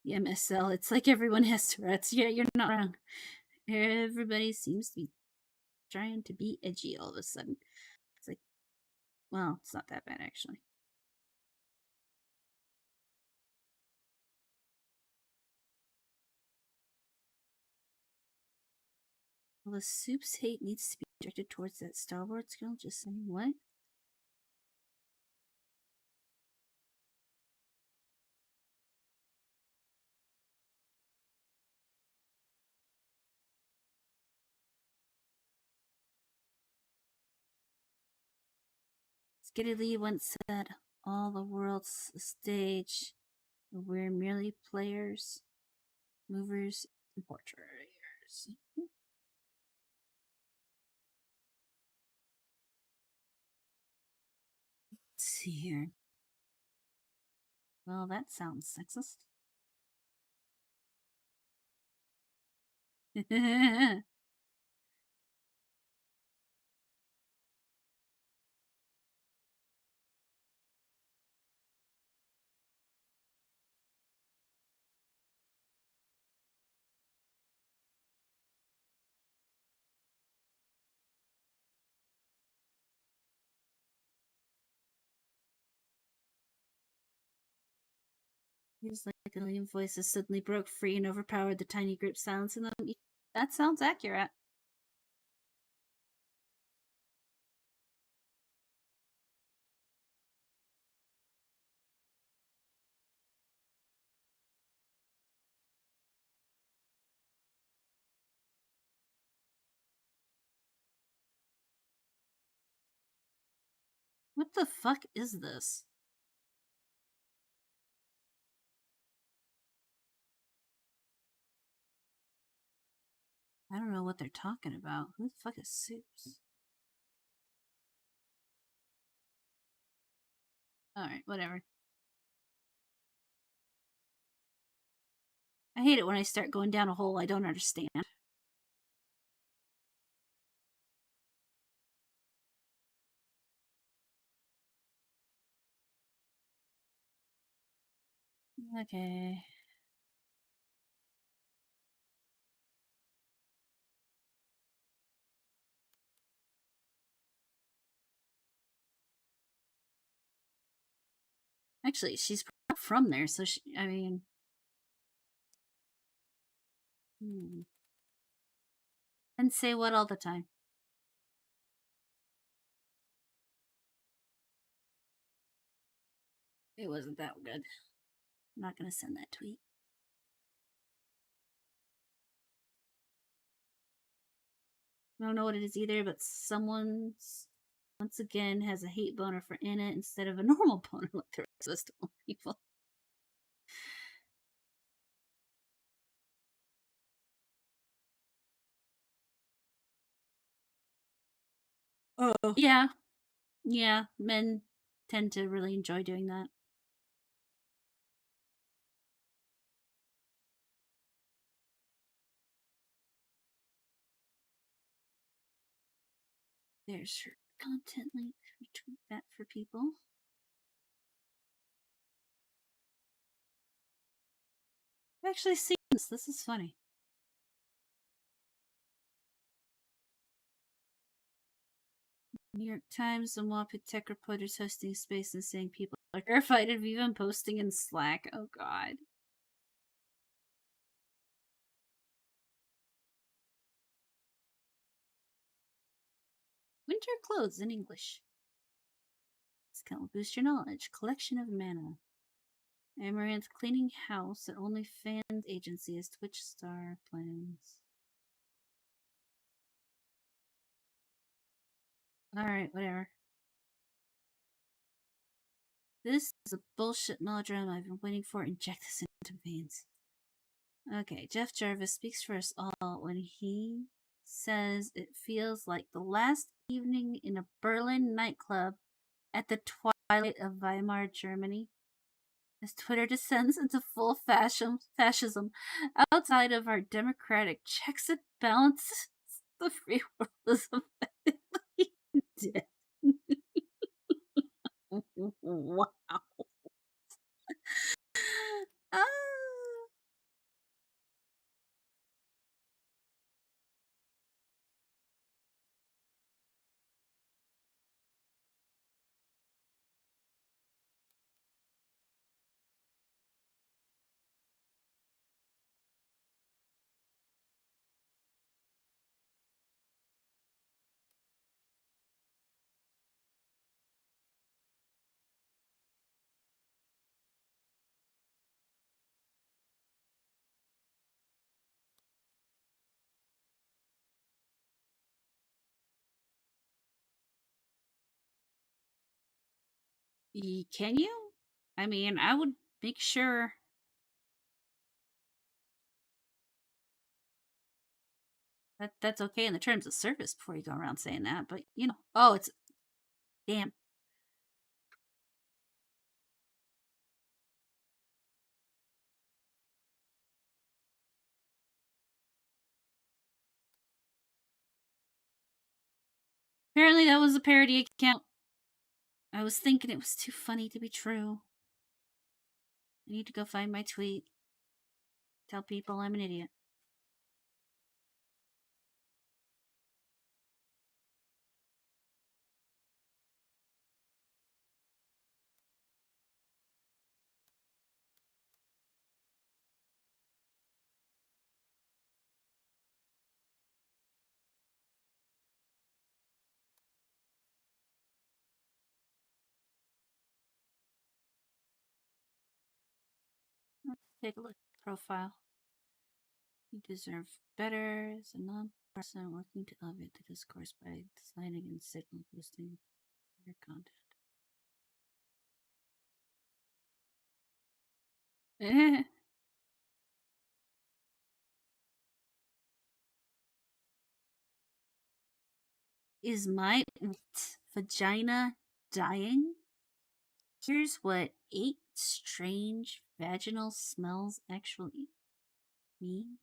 The MSL, it's like everyone has Tourette's. Yeah, you're not wrong. Everybody seems to be trying to be edgy all of a sudden. It's like, well, it's not that bad actually. Well, the soup's hate needs to be directed towards that Star Wars girl. Just saying, what? Skitty Lee once said, all the world's a stage. We're merely players, movers, and portrayers. Let's see here. Well, that sounds sexist. Feels like a million voices suddenly broke free and overpowered the tiny group, silencing them. That sounds accurate. What the fuck is this? I don't know what they're talking about. Who the fuck is Soups? Alright, whatever. I hate it when I start going down a hole I don't understand. Okay. Actually, she's from there, so she, I mean. And say what all the time? It wasn't that good. I'm not gonna send that tweet. I don't know what it is either, but someone's once again has a hate boner for Anna instead of a normal boner like the rest of people. Oh. Yeah. Yeah. Men tend to really enjoy doing that. There's her content link. Retweet that for people. I've actually seen this. This is funny. New York Times, the Wapit tech reporters hosting space and saying people are terrified of even posting in Slack. Oh god. Winter clothes in English. Discount will boost your knowledge. Collection of mana. Amaranth cleaning house at OnlyFans agency as Twitch star plans. Alright, whatever. This is a bullshit melodrama I've been waiting for. Inject this into veins. Okay, Jeff Jarvis speaks for us all when he says it feels like the last evening in a Berlin nightclub at the twilight of Weimar Germany. As Twitter descends into full fascism outside of our democratic checks and balances, the free world is effectively dead. Wow. Ah. Can you? I mean, I would make sure that that's okay in the terms of service before you go around saying that. But oh, it's damn. Apparently, that was a parody account. I was thinking it was too funny to be true. I need to go find my tweet. Tell people I'm an idiot. Let's take a look at the profile. You deserve better as a non-person working to elevate the discourse by designing and signal boosting your content. Is my vagina dying? Here's what 8 strange vaginal smells actually mean.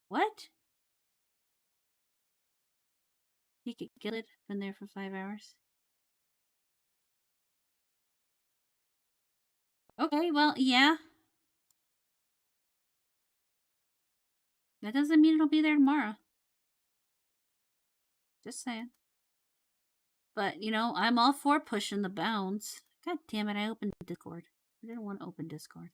What? You could kill it. Been there for 5 hours. Okay, well, yeah. That doesn't mean it'll be there tomorrow. Just saying. But, I'm all for pushing the bounds. God damn it, I opened Discord. I didn't want to open Discord.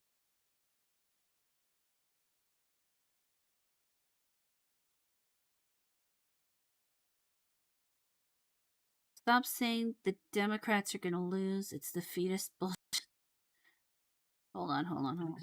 Stop saying the Democrats are gonna lose. It's the fetus bullshit. Hold on.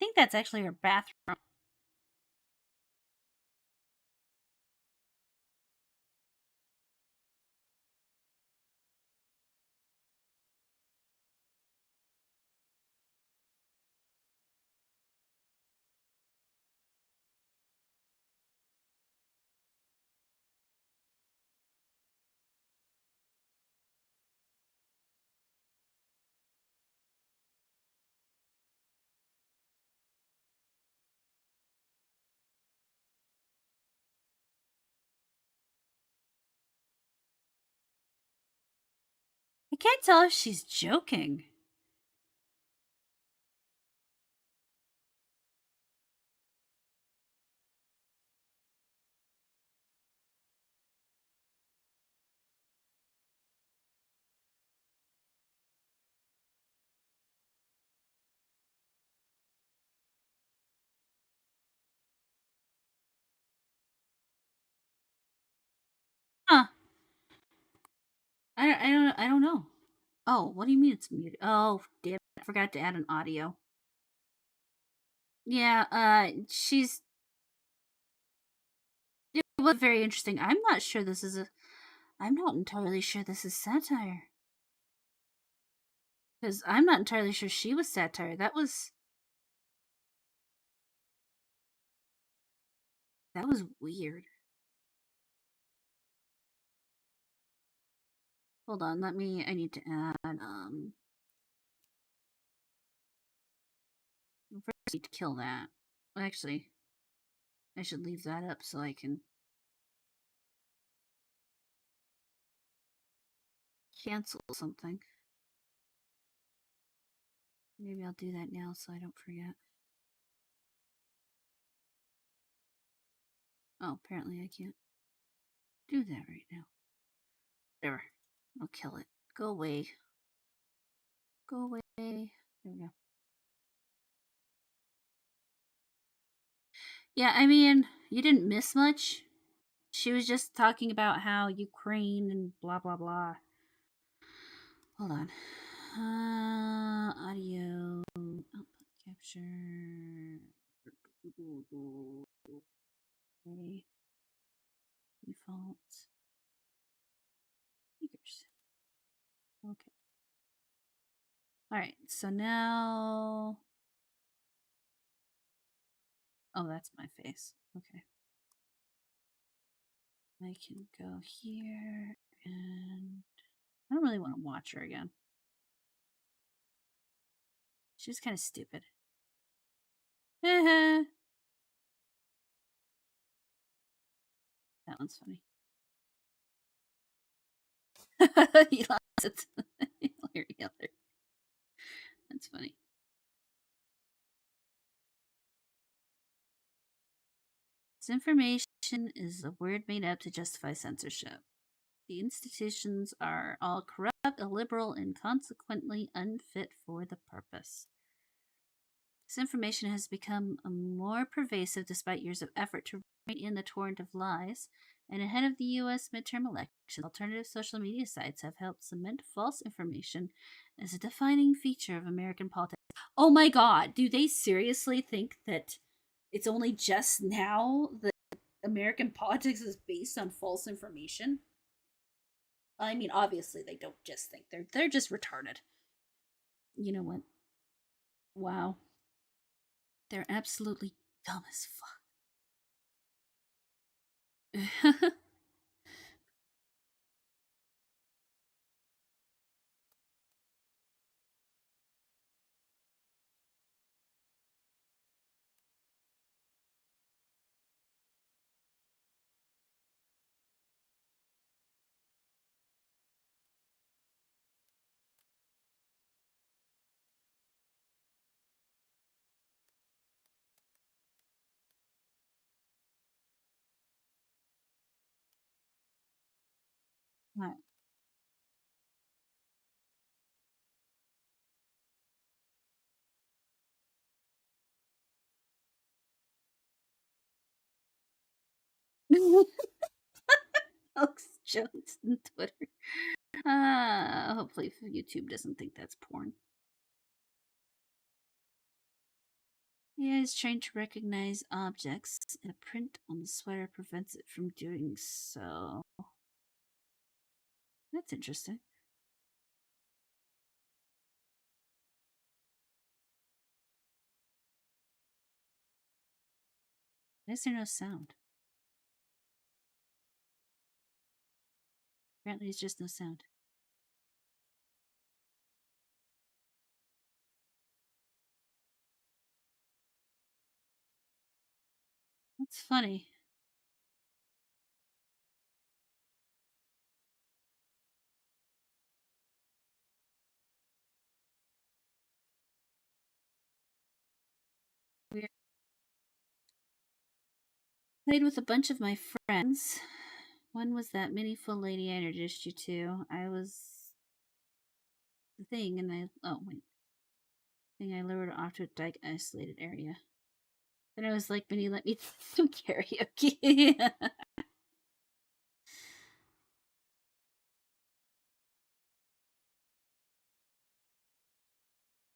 I think that's actually her bathroom. can't tell if she's joking. Huh. I don't know. Oh, what do you mean it's muted? Oh, damn, I forgot to add an audio. Yeah, she's it was very interesting. I'm not entirely sure this is satire. Because I'm not entirely sure she was satire. That was weird. Hold on, I need to add first I need to kill that. Actually, I should leave that up so I can cancel something. Maybe I'll do that now so I don't forget. Oh, apparently I can't do that right now. Whatever. I'll kill it. Go away. Go away. There we go. Yeah, I mean, you didn't miss much. She was just talking about how Ukraine and blah blah blah. Hold on. Audio output capture. Okay. Default speakers. Okay. All right. So now. Oh, that's my face. Okay. I can go here and I don't really want to watch her again. She's kind of stupid. That one's funny. He lost it. That's funny. Disinformation is a word made up to justify censorship. The institutions are all corrupt, illiberal, and consequently unfit for the purpose. Disinformation has become more pervasive despite years of effort to rein in the torrent of lies, and ahead of the US midterm elections, alternative social media sites have helped cement false information as a defining feature of American politics. Oh my god, do they seriously think that it's only just now that American politics is based on false information? I mean, obviously they don't just think they're just retarded. You know what? Wow. They're absolutely dumb as fuck. Right. Alex Jones on Twitter. Hopefully YouTube doesn't think that's porn. Yeah, he's trying to recognize objects, and a print on the sweater prevents it from doing so. That's interesting. Why is there no sound? Apparently, it's just no sound. That's funny. Played with a bunch of my friends. One was that mini full lady I introduced you to. I was the thing, and I lured off to a dark, isolated area. Then I was like, Minnie, let me do some karaoke.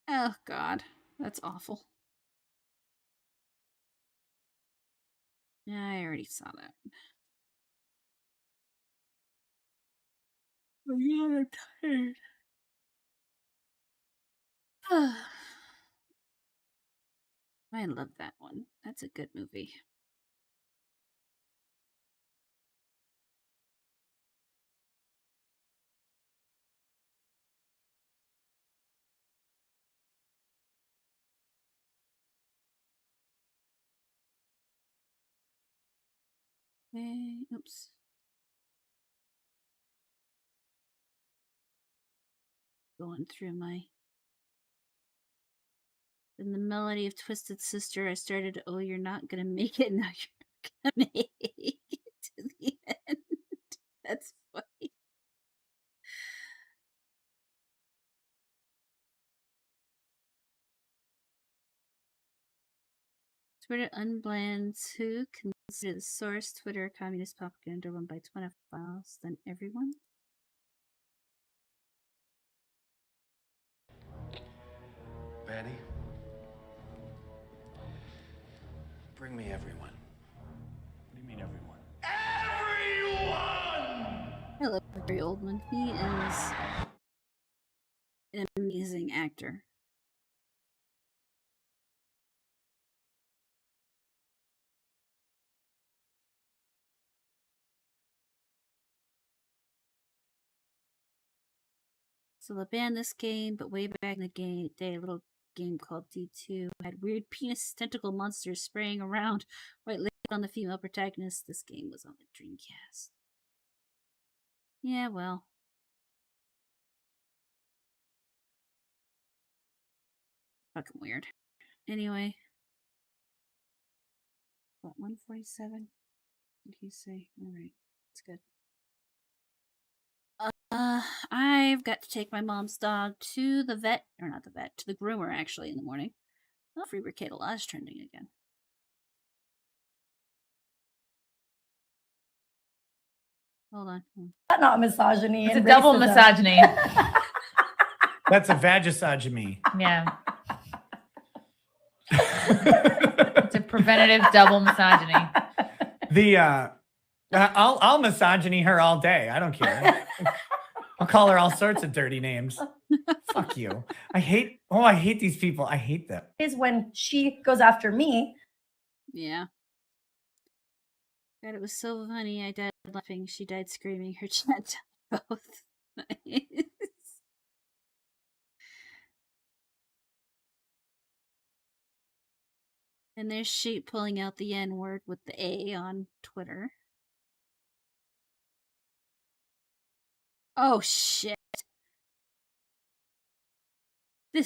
Oh, God. That's awful. Yeah, I already saw that. Oh, yeah, I'm tired. I love that one. That's a good movie. Okay, oops. Going through my. In the melody of Twisted Sister, I started, oh, you're not gonna make it. Now you're not gonna make it to the end. That's funny. Twitter unblends who consider the source Twitter communist propaganda run by 20 files, then everyone. Betty, bring me everyone. What do you mean, everyone? Everyone! I love Gary Oldman. He is an amazing actor. So the band this game, but way back in the day, a little game called D2 had weird penis tentacle monsters spraying around white label on the female protagonist. This game was on the Dreamcast. Yeah, well. Fucking weird. Anyway. What, 147? What did he say? Alright, that's good. I've got to take my mom's dog to the vet, or not the vet, to the groomer actually in the morning. Oh, Free Brigade Law is trending again. Hold on. Not misogyny. It's a and double racism. misogyny. That's a vagisogymy. Yeah. It's a preventative double misogyny. I'll misogyny her all day. I don't care. I'll call her all sorts of dirty names. Fuck you. I hate these people. I hate them. Is when she goes after me. Yeah. God, it was so funny. I died laughing. She died screaming. Her chat both. Nice. And there's Sheep pulling out the N word with the A on Twitter. Oh shit. I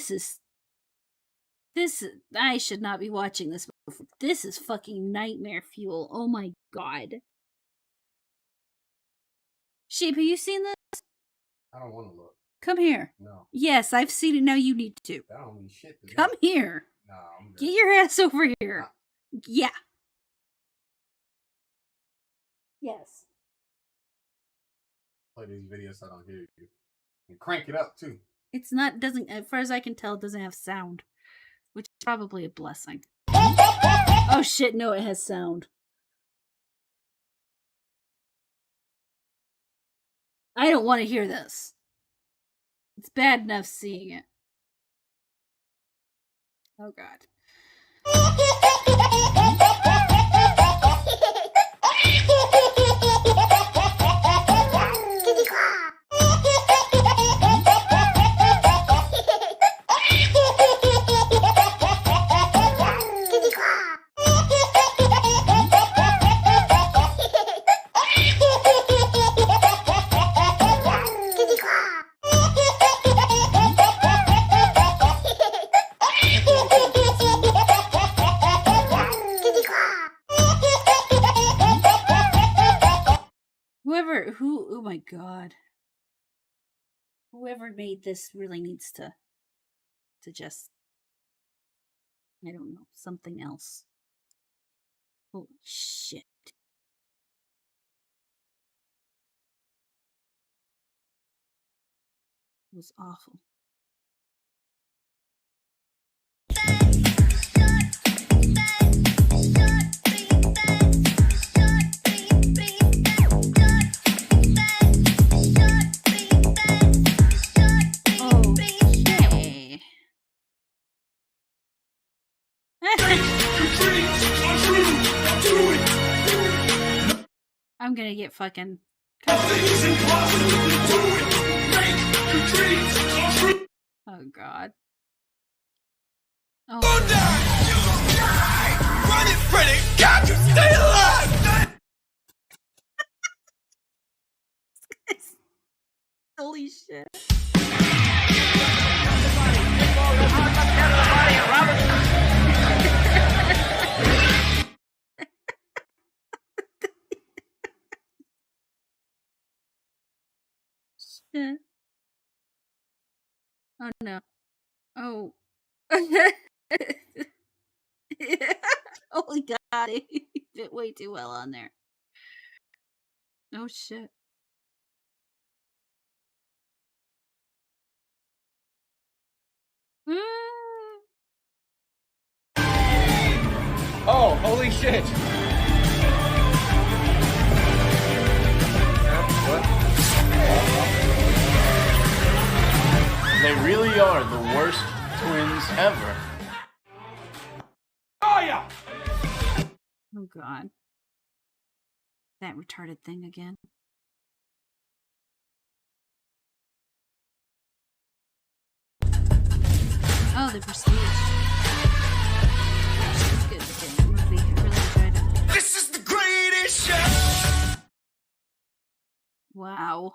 should not be watching this. This is fucking nightmare fuel. Oh my god. Sheep, have you seen this? I don't want to look. Come here. No. Yes, I've seen it. Now you need to. That don't mean shit to me. Come here. No, I'm good. Get your ass over here. Yeah. Yes. Play these videos so I don't hear you. And crank it up too. It's not, doesn't, as far as I can tell, it doesn't have sound. Which is probably a blessing. Oh shit, no, it has sound. I don't want to hear this. It's bad enough seeing it. Oh god. Oh my god. Whoever made this really needs to just, I don't know, something else. Holy shit. It was awful. Okay. I'm gonna get fucking. Oh god. Oh god. Run it, Freddy! God, you stay alive! Holy shit. Shit. Oh no. Oh. Holy god, he did way too well on there. Oh shit. Oh, holy shit! They really are the worst twins ever. Oh, yeah! Oh god. That retarded thing again. Oh, the Prestige. It's good. Okay, movie. I really enjoyed it. This is the greatest show! Wow.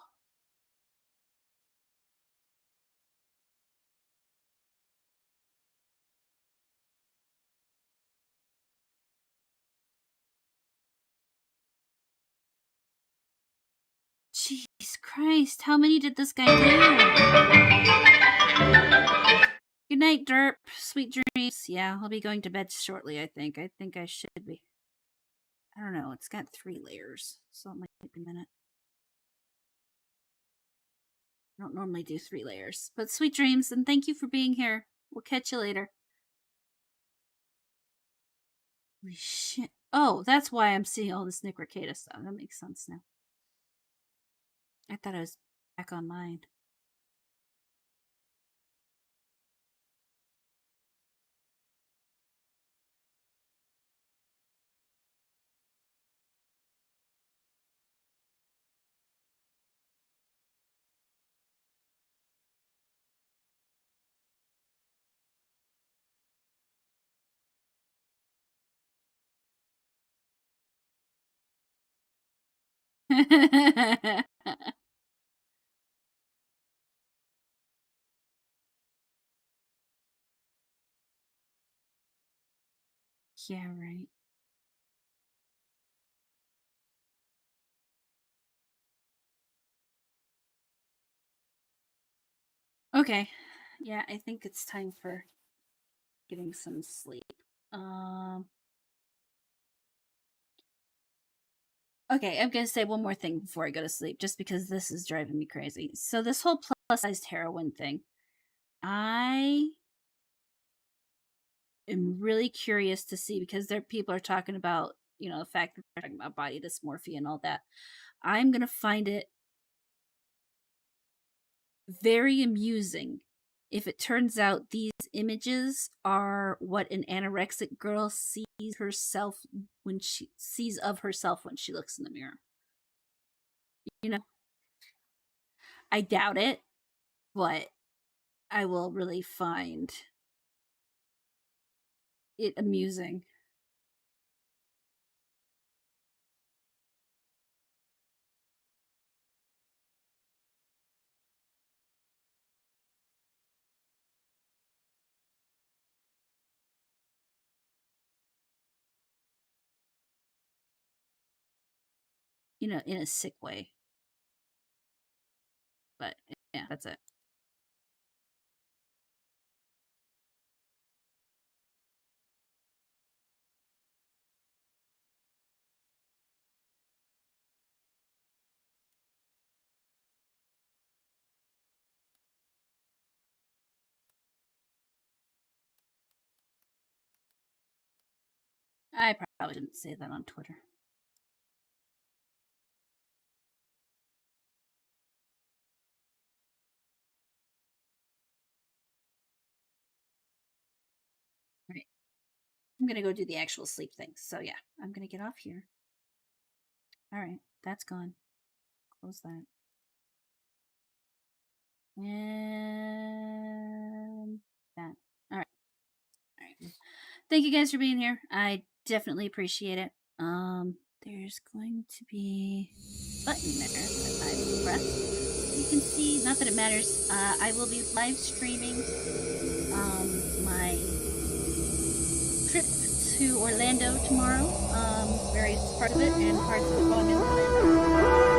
Jesus Christ, how many did this guy do? Good night, Derp. Sweet dreams. Yeah, I'll be going to bed shortly, I think. I think I should be. I don't know, it's got 3 layers, so it might take a minute. I don't normally do 3 layers. But sweet dreams, and thank you for being here. We'll catch you later. Holy shit. Oh, that's why I'm seeing all this Nick Ricada stuff. That makes sense now. I thought I was back online. Yeah, right. Okay. Yeah, I think it's time for getting some sleep. Okay, I'm gonna say one more thing before I go to sleep, just because this is driving me crazy. So this whole plus-sized heroin thing, I am really curious to see, because there people are talking about, the fact that they're talking about body dysmorphia and all that. I'm gonna find it very amusing if it turns out these images are what an anorexic girl sees herself when she sees of herself when she looks in the mirror. I doubt it, but I will really find it amusing. In a sick way. But yeah, that's it. I probably didn't say that on Twitter. Right. I'm gonna go do the actual sleep thing. So yeah, I'm gonna get off here. All right, that's gone. Close that. And that. All right. All right. Thank you guys for being here. I definitely appreciate it. There's going to be a button there that I will press. You can see, not that it matters. I will be live streaming my trip to Orlando tomorrow. Various parts of it and parts of it going into Orlando.